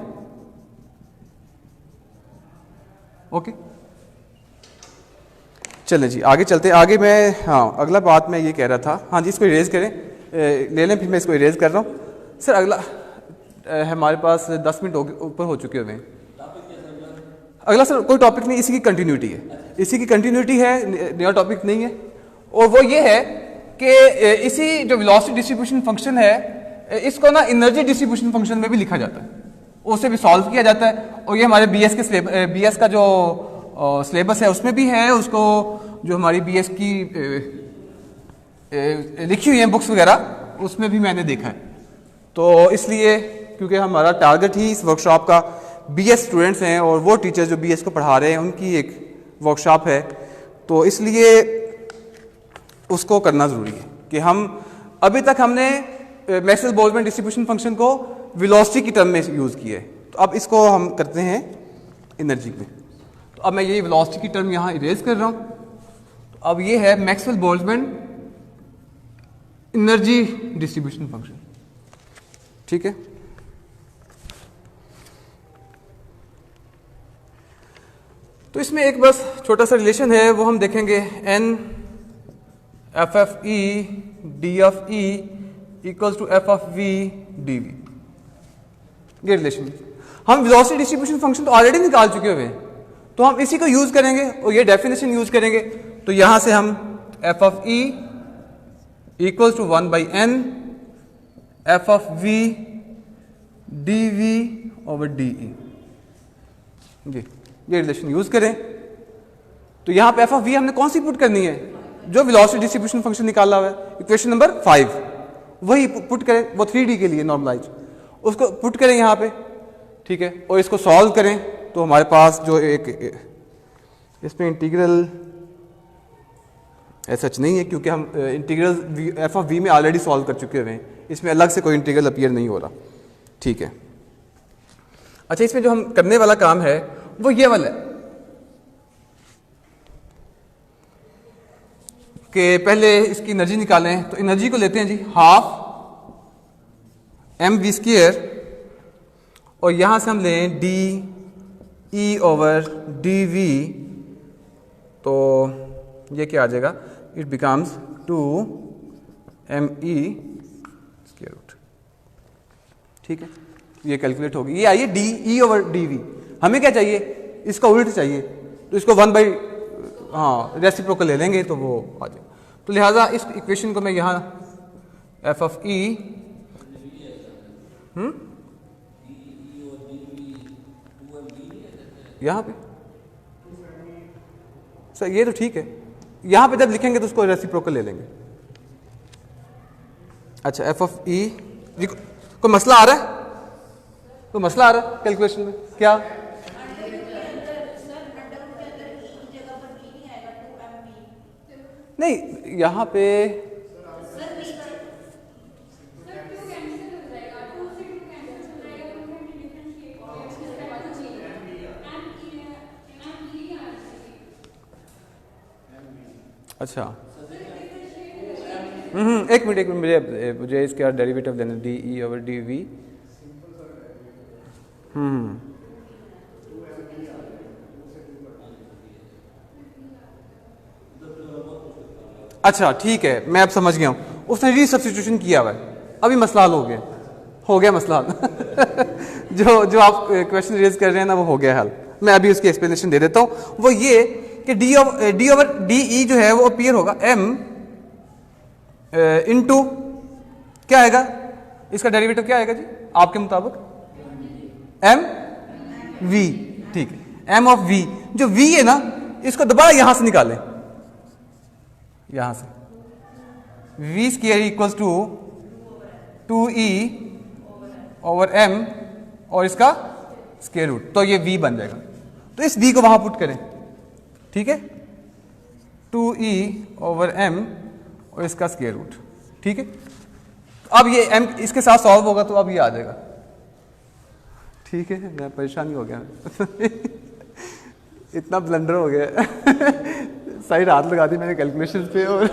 ओके, चलें जी आगे चलते हैं। आगे मैं, हाँ अगला बात मैं ये कह रहा था, हाँ जी इसको इरेज करें, ले लें, फिर मैं इसको इरेज कर रहा हूँ। सर अगला हमारे पास 10 मिनट ऊपर हो चुके हुए हैं। अगला सर कोई टॉपिक नहीं, इसी की कंटिन्यूटी है, इसी की कंटिन्यूटी है, नया टॉपिक नहीं है। और वो ये है कि इसी जो वेलोसिटी डिस्ट्रीब्यूशन फंक्शन है, इसको ना एनर्जी डिस्ट्रीब्यूशन फंक्शन में भी लिखा जाता है, उसे भी सॉल्व किया जाता है। और ये हमारे बीएस के बीएस का जो सिलेबस है उसमें भी है, उसको जो हमारी बीएस की लिखी हुई है बुक्स वगैरह, उसमें भी मैंने देखा है। तो इसलिए क्योंकि हमारा टारगेट ही इस वर्कशॉप का बीएस स्टूडेंट्स हैं, और वो टीचर्स जो बीएस को पढ़ा रहे हैं उनकी एक वर्कशॉप है, तो इसलिए उसको करना ज़रूरी है कि हम, अभी तक हमने मैक्सवेल बोल्ट्जमैन डिस्ट्रीब्यूशन फंक्शन को वेलोसिटी की टर्म में यूज़ किया है, तो अब इसको हम करते हैं एनर्जी में। तो अब मैं ये वेलोसिटी की टर्म यहाँ इरेज कर रहा हूँ। तो अब ये है Maxwell Boltzmann energy distribution function, ठीक है। तो इसमें एक बस छोटा सा रिलेशन है, वो हम देखेंगे, n f f e d of e equals to f of v d v. ये रिलेशन हम वेलोसिटी डिस्ट्रीब्यूशन फंक्शन तो ऑलरेडी निकाल चुके हुए हैं, तो हम इसी को यूज करेंगे और ये डेफिनेशन यूज करेंगे। तो यहां से हम f of e equals to 1 by n f of v d v over d e, ये रिलेशन यूज करें। तो यहां पे एफ ऑफ वी हमने कौन सी पुट करनी है, जो वेलोसिटी डिस्ट्रीब्यूशन फंक्शन निकाला हुआ है, इक्वेशन नंबर 5, वही पुट करें। वो 3D के लिए नॉर्मलाइज, उसको पुट करें यहाँ पे, ठीक है। और इसको सॉल्व करें, तो हमारे पास जो एक इसमें इंटीग्रल सच नहीं है, क्योंकि हम इंटीग्रल एफ ऑफ वी में ऑलरेडी सॉल्व कर चुके हुए हैं, इसमें अलग से कोई इंटीग्रल अपीयर नहीं हो रहा, ठीक है। अच्छा, इसमें जो हम करने वाला काम है वो ये वाला है कि पहले इसकी एनर्जी निकालें। तो एनर्जी को लेते हैं जी हाफ एम वी स्क्वायर, और यहां से हम लें डी ई ओवर डी वी, तो ये क्या आ जाएगा, it becomes 2 m e square root, ठीक है। ये कैलकुलेट होगी, ये आइए डी ई ओवर डी वी। हमें क्या चाहिए, इसका उल्ट चाहिए, तो इसको 1 बाई रेसिप्रोकल ले लेंगे तो वो आ जाए। तो लिहाजा इस इक्वेशन को मैं यहाँ एफ ऑफ ई यहाँ पे, सर ये तो ठीक है, यहाँ पे जब लिखेंगे तो उसको रेसिप्रोकल ले लेंगे। अच्छा, एफ ऑफ ई, कोई मसला आ रहा है, कोई मसला आ रहा है कैलकुलेशन में क्या? नहीं, यहाँ पे अच्छा, एक मिनट मुझे इसका डेरिवेटिव देना, डी ई ओवर डी वी अच्छा ठीक है, मैं अब समझ गया हूँ, उसने रीसब्स्टिट्यूशन किया हुआ है, अभी मसला हल हो गया मसला हल जो आप क्वेश्चन रेज कर रहे हैं ना, वो हो गया हल। मैं अभी उसकी एक्सप्लेनेशन दे देता हूँ। वो ये कि डी ओवर डी ई जो है वो अपीयर होगा m इनटू क्या आएगा, इसका डेरिवेटिव क्या आएगा जी आपके मुताबिक, m v, ठीक है, m ऑफ v, जो v है ना इसको दोबारा यहां से निकालें, यहां से v square equals to 2e over m और इसका स्क्वायर रूट, तो ये v बन जाएगा। तो इस v को वहां पुट करें, ठीक है, 2e ओवर m और इसका स्क्वायर रूट, ठीक है। अब ये m इसके साथ सॉल्व होगा तो अब ये आ जाएगा, ठीक है। मैं परेशानी हो गया इतना ब्लंडर हो गया सही रात लगा दी मैंने कैलकुलेशंस पे और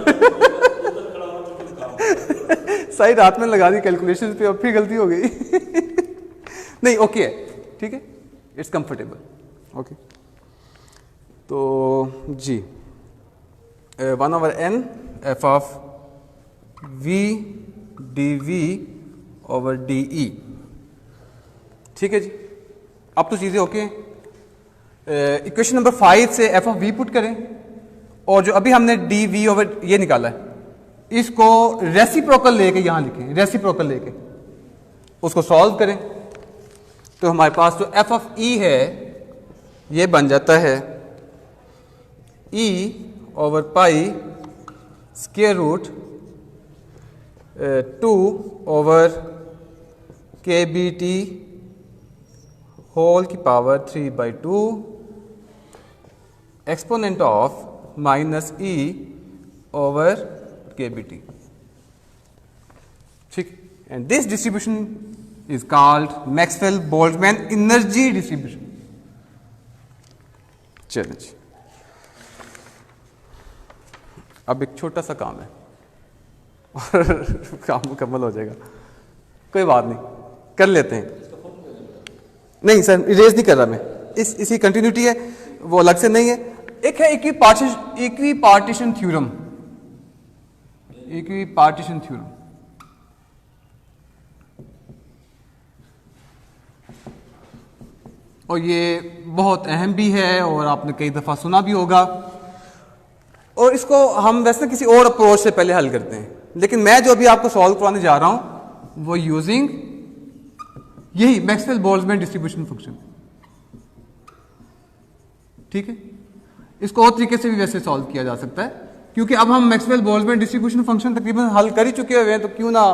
सही रात में लगा दी कैलकुलेशंस पे और फिर गलती हो गई नहीं ओके है, ठीक है, इट्स कंफर्टेबल, ओके। तो जी 1/n f of v dv over de, ठीक है जी। अब तो चीज़ें ओके हैं। इक्वेशन नंबर 5 से f ऑफ v पुट करें और जो अभी हमने dv ओवर ये निकाला है इसको रेसिप्रोकल लेके यहां लिखें, रेसिप्रोकल लेके उसको सॉल्व करें तो हमारे पास जो f ऑफ e है ये बन जाता है e over pi square root 2 over के बी टी होल की power 3/2 exponent of minus e over के बी टी, ठीक। And this distribution is called Maxwell Boltzmann energy distribution. चलिए जी, अब एक छोटा सा काम है और काम मुकम्मल हो जाएगा, कोई बात नहीं, कर लेते हैं। नहीं सर, इरेज नहीं कर रहा मैं, इसी कंटिन्यूटी है, वो अलग से नहीं है। एक है इक्विपार्टीशन थ्योरम, इक्विपार्टीशन थ्योरम, और ये बहुत अहम भी है और आपने कई दफ़ा सुना भी होगा, और इसको हम वैसे किसी और अप्रोच से पहले हल करते हैं, लेकिन मैं जो अभी आपको सॉल्व कराने जा रहा हूं वो यूजिंग यही मैक्सवेल बोल्ट्जमैन डिस्ट्रीब्यूशन फंक्शन, ठीक है। इसको और तरीके से भी वैसे सॉल्व किया जा सकता है, क्योंकि अब हम मैक्सवेल बोल्ट्जमैन डिस्ट्रीब्यूशन फंक्शन तकरीबन हल कर ही चुके हुए हैं, तो क्यों ना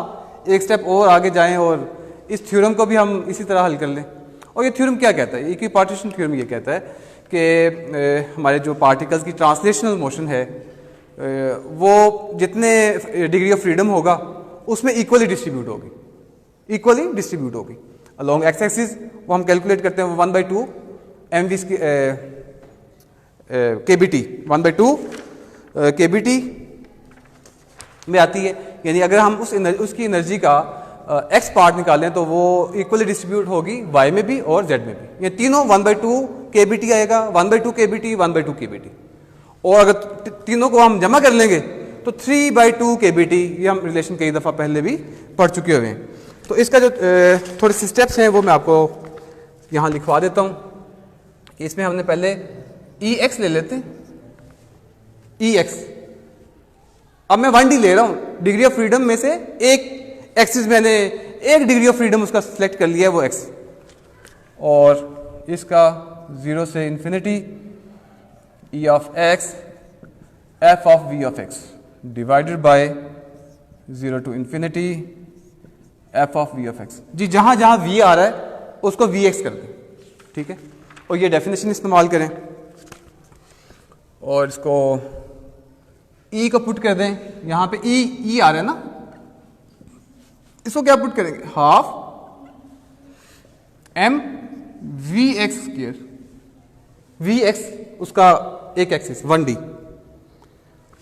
एक स्टेप और आगे जाएं और इस थ्योरम को भी हम इसी तरह हल कर लें। और ये थ्योरम क्या कहता है, इक्विपार्टीशन थ्योरम ये कहता है कि हमारे जो पार्टिकल्स की ट्रांसलेशनल मोशन है वो जितने डिग्री ऑफ फ्रीडम होगा उसमें इक्वली डिस्ट्रीब्यूट होगी अलोंग एक्स एक्सिस। वो हम कैलकुलेट करते हैं 1/2 mv kbt 1/2 kbt में आती है, यानी अगर हम उसकी एनर्जी का एक्स पार्ट निकालें तो वो इक्वली डिस्ट्रीब्यूट होगी y में भी और z में भी। ये तीनों 1/2 kbt आएगा, 1/2 kbt 1/2 kbt, और अगर तीनों को हम जमा कर लेंगे तो 3/2 kbt। ये हम रिलेशन कई दफ़ा पहले भी पढ़ चुके हुए हैं। तो इसका जो थोड़े से स्टेप्स हैं वो मैं आपको यहाँ लिखवा देता हूँ। इसमें हमने पहले Ex ले लेते हैं, Ex। अब मैं 1D ले रहा हूँ, डिग्री ऑफ फ्रीडम में से एक एक्सिस मैंने एक डिग्री ऑफ फ्रीडम उसका सिलेक्ट कर लिया है, वो x, और इसका 0 से infinity e of x f of v of x divided by 0 to infinity f of v of x। जी जहां जहां v आ रहा है उसको vx कर दें, ठीक है, और ये डेफिनेशन इस्तेमाल करें और इसको e को पुट कर दें, यहां पे e आ रहा है ना, इसको क्या पुट करेंगे, half m vx square, vx उसका एक एक्सिस 1D,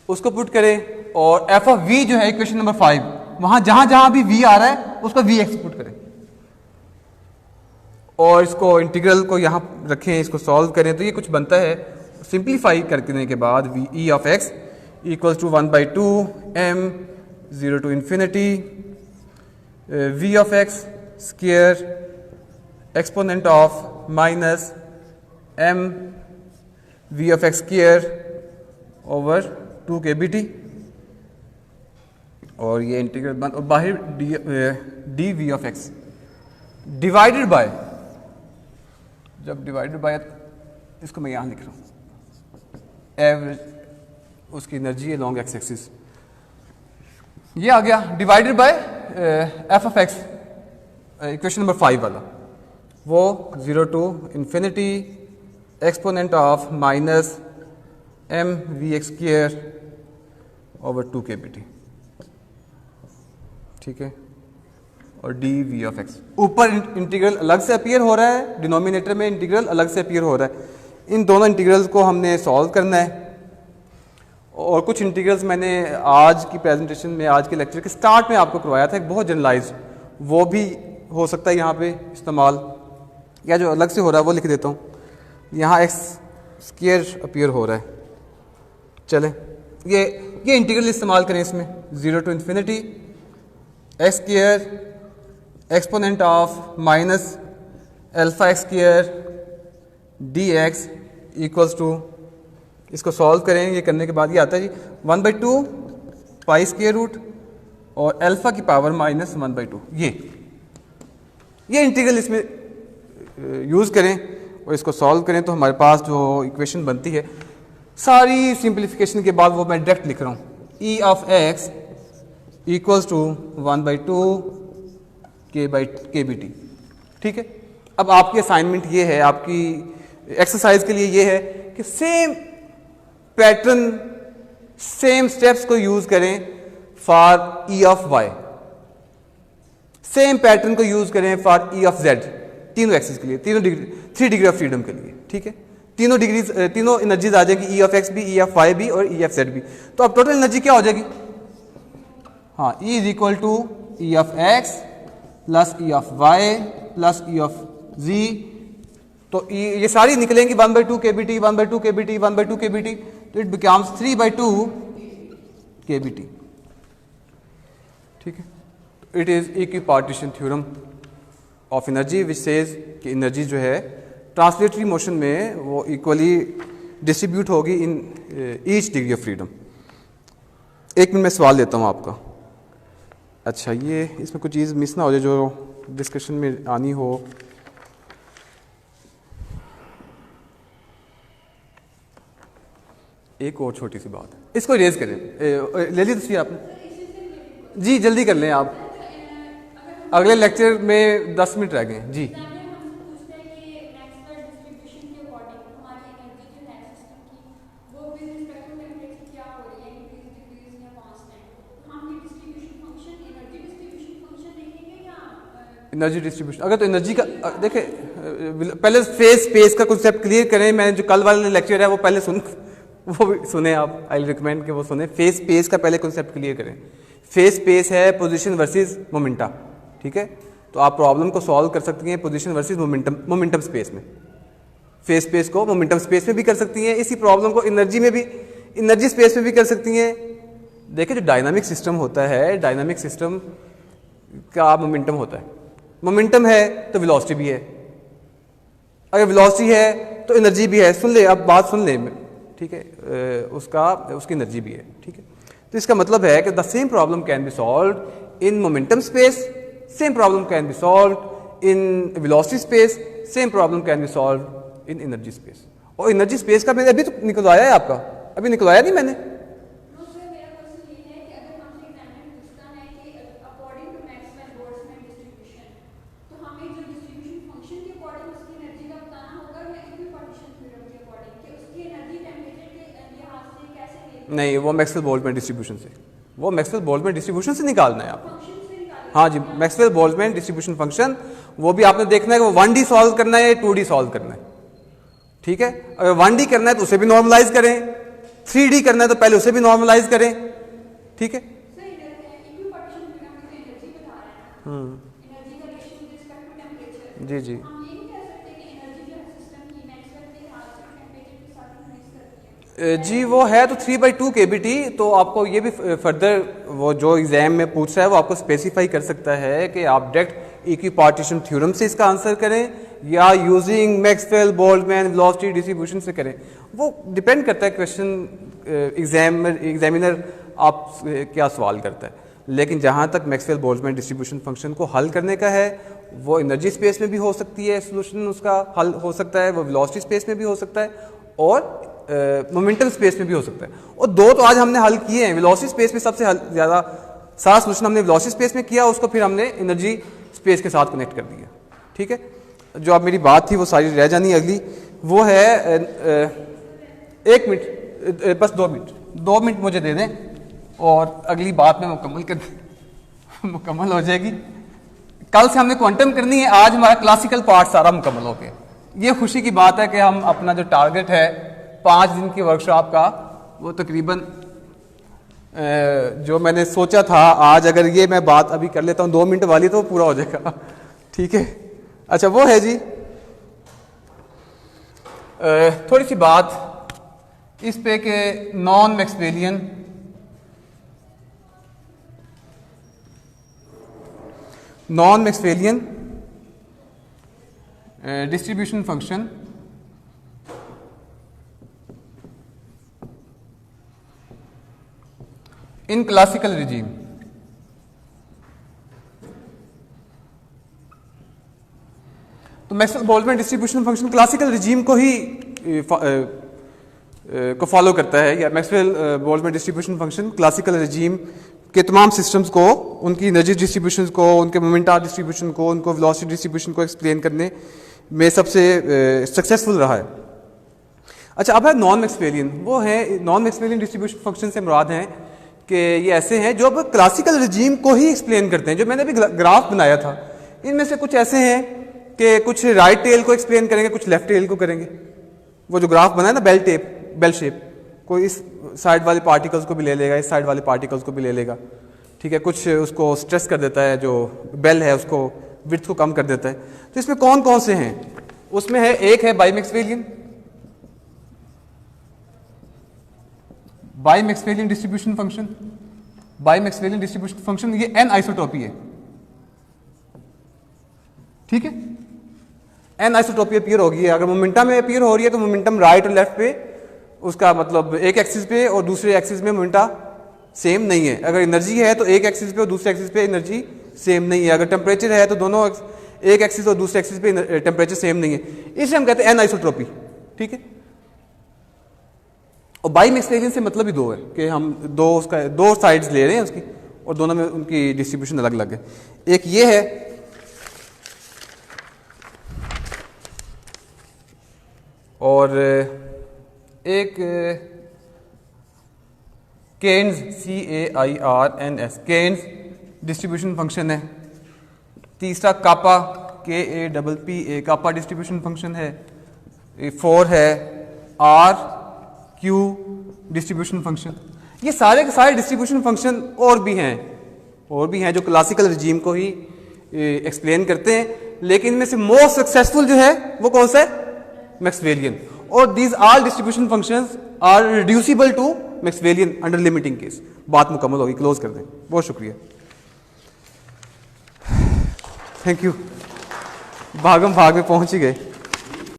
उसको पुट करें, और f ऑफ v जो है इक्वेशन नंबर 5, वहां जहां जहां भी v आ रहा है उसको vx पुट करें, और इसको इंटीग्रल को यहाँ रखें, इसको सॉल्व करें तो ये कुछ बनता है। सिंप्लीफाई करने के बाद v e of x equals to 1/2 m 0 to infinity v of x square exponent of minus m v of x square over 2 k bt, और ये इंटीग्रल बन और बाहर d v of x divided by, जब divided by इसको मैं यहाँ लिख रहा हूँ एवरेज उसकी एनर्जी है लॉन्ग एक्स एक्सिस, ये आ गया divided by f of x, equation number 5 वाला, वो 0 to infinity exponent of minus M v x square over 2 के बी टी, ठीक है, और डी वी ऑफ एक्स। ऊपर इंटीग्रल अलग से अपीयर हो रहा है, डिनोमिनेटर में इंटीग्रल अलग से अपीयर हो रहा है। इन दोनों इंटीग्रल्स को हमने सॉल्व करना है, और कुछ इंटीग्रल्स मैंने आज की प्रेजेंटेशन में, आज के लेक्चर के स्टार्ट में आपको करवाया था, एक बहुत जनरलाइज, वो भी हो सकता है यहाँ पे इस्तेमाल, या जो अलग से हो रहा है वो लिख देता हूँ। यहाँ एक्स स्क्वायर अपीयर हो रहा है, चले ये इंटीग्रल इस्तेमाल करें इसमें, 0 to infinity x square exponent of minus alpha x square d x equals to, इसको सॉल्व करें, ये करने के बाद ये आता है जी 1/2 पाई स्क्वायर रूट और अल्फा की पावर माइनस 1/2, ये इंटीग्रल इसमें यूज़ करें और इसको सॉल्व करें तो हमारे पास जो इक्वेशन बनती है, सारी सिंप्लीफिकेशन के बाद वो मैं डायरेक्ट लिख रहा हूँ, e of x equals to 1/2 k B T, ठीक है। अब आपकी असाइनमेंट ये है, आपकी एक्सरसाइज के लिए ये है कि सेम पैटर्न, सेम स्टेप्स को यूज करें for e of y, same pattern को यूज करें फॉर ई ऑफ जेड, तीनों एक्सिस के लिए, तीनों डिग्री, 3 डिग्री ऑफ फ्रीडम के लिए, ठीक है। तीनों डिग्रीज, तीनों एनर्जीज आ जाएगी, ई ऑफ एक्स भी, ई ऑफ वाई भी और ई ऑफ जेड भी। तो अब टोटल एनर्जी क्या हो जाएगी? हाँ, E is equal to E of X plus E of Y plus E of G. तो ये सारी निकलेंगी 1/2 k B T, 1/2 k B T, 1/2 k B t, तो इट बिकम्स 3/2 के बी टी, ठीक है। It is equipartition theorem of energy which says कि energy जो है ट्रांसलेटरी मोशन में वो इक्वली डिस्ट्रीब्यूट होगी in each degree of freedom. एक मिनट में सवाल लेता हूँ आपका। अच्छा, ये इसमें कुछ चीज़ मिस ना हो जाए जो डिस्कशन में आनी हो। एक और छोटी सी बात, इसको इरेज करें, ले ली तस्वीर आपने जी, जल्दी कर लें आप, अगले लेक्चर में 10 मिनट रह गए जी। एनर्जी डिस्ट्रीब्यूशन, अगर तो एनर्जी का देखें, पहले फेज स्पेस का कॉन्सेप्ट क्लियर करें। मैंने जो कल वाला लेक्चर है वो पहले वो भी सुने आप, आई रिकमेंड कि वो सुने। फेज स्पेस का पहले कॉन्सेप्ट क्लियर करें। फेज स्पेस है पोजीशन वर्सेस मोमेंटा, ठीक है। तो आप प्रॉब्लम को सॉल्व कर सकती हैं पोजीशन वर्सेस मोमेंटम स्पेस में। फेज स्पेस को मोमेंटम स्पेस में भी कर सकती हैं, इसी प्रॉब्लम को एनर्जी में भी, एनर्जी स्पेस में भी कर सकती हैं। देखिए, जो डायनामिक सिस्टम होता है, डायनामिक सिस्टम का मोमेंटम होता है, मोमेंटम है तो वेलोसिटी भी है, अगर वेलोसिटी है तो एनर्जी भी है। सुन ले, अब बात सुन ले, ठीक है, उसकी एनर्जी भी है, ठीक है। तो इसका मतलब है कि the same problem can be solved in momentum space, same problem can be solved in velocity space, same problem can be solved in energy space. और एनर्जी स्पेस का मैंने अभी तो निकलवाया है आपका, अभी निकलवाया नहीं मैंने। नहीं, वो मैक्सवेल बोल्ट्जमैन डिस्ट्रीब्यूशन से, वो मैक्सवेल बोल्ट्जमैन डिस्ट्रीब्यूशन से निकालना है आपको। हाँ जी, मैक्सवेल बोल्ट्जमैन डिस्ट्रीब्यूशन फंक्शन, वो भी आपने देखना है कि वो 1D सॉल्व करना है या 2D सॉल्व करना है, ठीक है। अगर 1D करना है तो उसे भी नॉर्मलाइज करें, 3D करना है तो पहले उसे भी नॉर्मलाइज करें, ठीक है। जी जी जी वो है तो 3/2 kBT। तो आपको ये भी फर्दर वो जो एग्जाम में पूछ रहा है वो आपको स्पेसिफाई कर सकता है कि आप डायरेक्ट इक्विपार्टीशन थ्योरम से इसका आंसर करें या using Maxwell Boltzmann velocity distribution से करें। वो डिपेंड करता है क्वेश्चन एग्जामिनर आप क्या सवाल करता है। लेकिन जहाँ तक मैक्सवेल बोल्ट्जमैन डिस्ट्रीब्यूशन फंक्शन को हल करने का है, वो एनर्जी स्पेस में भी हो सकती है, सोल्यूशन उसका हल हो सकता है, वो वेलोसिटी स्पेस में भी हो सकता है और मोमेंटम स्पेस में भी हो सकता है। और दो तो आज हमने हल किए हैं। वेलोसिटी स्पेस में सबसे ज़्यादा सारा सोल्यूशन हमने वेलोसिटी स्पेस में किया, उसको फिर हमने एनर्जी स्पेस के साथ कनेक्ट कर दिया। ठीक है, जो अब मेरी बात थी वो सारी रह जानी अगली, वो है 1 मिनट, बस 2 मिनट मुझे दे दें और अगली बात में मुकम्मल हो जाएगी। कल से हमने क्वांटम करनी है, आज हमारा क्लासिकल पार्ट सारा मुकम्मल हो गया। ये खुशी की बात है कि हम अपना जो टारगेट है 5 दिन की वर्कशॉप का, वो तकरीबन जो मैंने सोचा था, आज अगर ये मैं बात अभी कर लेता हूँ 2 मिनट वाली तो पूरा हो जाएगा। ठीक है, अच्छा वो है जी थोड़ी सी बात इस पे कि non Maxwellian distribution function in classical regime. तो Maxwell Boltzmann distribution function classical regime को ही फॉलो करता है, या Maxwell Boltzmann distribution function classical regime के तमाम सिस्टम्स को, उनकी एनर्जी डिस्ट्रीब्यूशन को, उनके मोमेंटम डिस्ट्रीब्यूशन को, उनको वेलोसिटी डिस्ट्रीब्यूशन को एक्सप्लेन करने में सबसे सक्सेसफुल रहा है। अच्छा, अब है नॉन मैक्सवेलियन। वो है नॉन मैक्सवेलियन डिस्ट्रीब्यूशन फंक्शन से मुराद हैं कि ये ऐसे हैं जो अब क्लासिकल रिजीम को ही एक्सप्लेन करते हैं। जो मैंने अभी ग्राफ बनाया था, इनमें से कुछ ऐसे हैं कि कुछ राइट टेल को एक्सप्लेन करेंगे, कुछ लेफ्ट टेल को करेंगे। वो जो ग्राफ बना है ना बेल शेप, कोई इस साइड वाले पार्टिकल्स को भी ले लेगा, इस साइड वाले पार्टिकल्स को भी ले लेगा। ठीक है, कुछ उसको स्ट्रेस कर देता है, जो बेल है उसको विड्थ को कम कर देता है। तो इसमें कौन कौन से हैं? उसमें है, एक है bi Maxwellian distribution function. Bi Maxwellian distribution function ये एन आइसोटोपी है। ठीक है, एन आइसोटोपी अपीयर होगी। अगर मोमेंटम में अपीयर हो रही है तो मोमेंटम राइट और लेफ्ट पे, उसका मतलब एक एक्सिस पे और दूसरे एक्सिस में मोमेंटा सेम नहीं है। अगर एनर्जी है तो एक एक्सिस पे और दूसरे एक्सिस पे एनर्जी सेम नहीं है। अगर टेम्परेचर है तो दोनों एक एक्सिस और दूसरे एक्सिस पे टेम्परेचर सेम नहीं है। इसलिए हम कहते हैं एन आइसोट्रोपी। ठीक है, और बाई मैक्सवेलियन से मतलब ही दो है कि हम दो साइड्स ले रहे हैं उसकी, और दोनों में उनकी डिस्ट्रीब्यूशन अलग अलग है। एक ये है, और एक Cairns CAIRNS Cairns distribution function है। तीसरा kappa KAPPA kappa distribution function है। 4 है RQ डिस्ट्रीब्यूशन फंक्शन। ये सारे के सारे डिस्ट्रीब्यूशन फंक्शन और भी हैं जो क्लासिकल रिजीम को ही एक्सप्लेन करते हैं, लेकिन इनमें से मोस्ट सक्सेसफुल जो है वो कौन सा है? मैक्सवेलियन। और these all distribution functions are reducible to Maxwellian under limiting case. बात मुकम्मल होगी, क्लोज कर दें। बहुत शुक्रिया, थैंक यू। भागम भाग में पहुंच ही गए।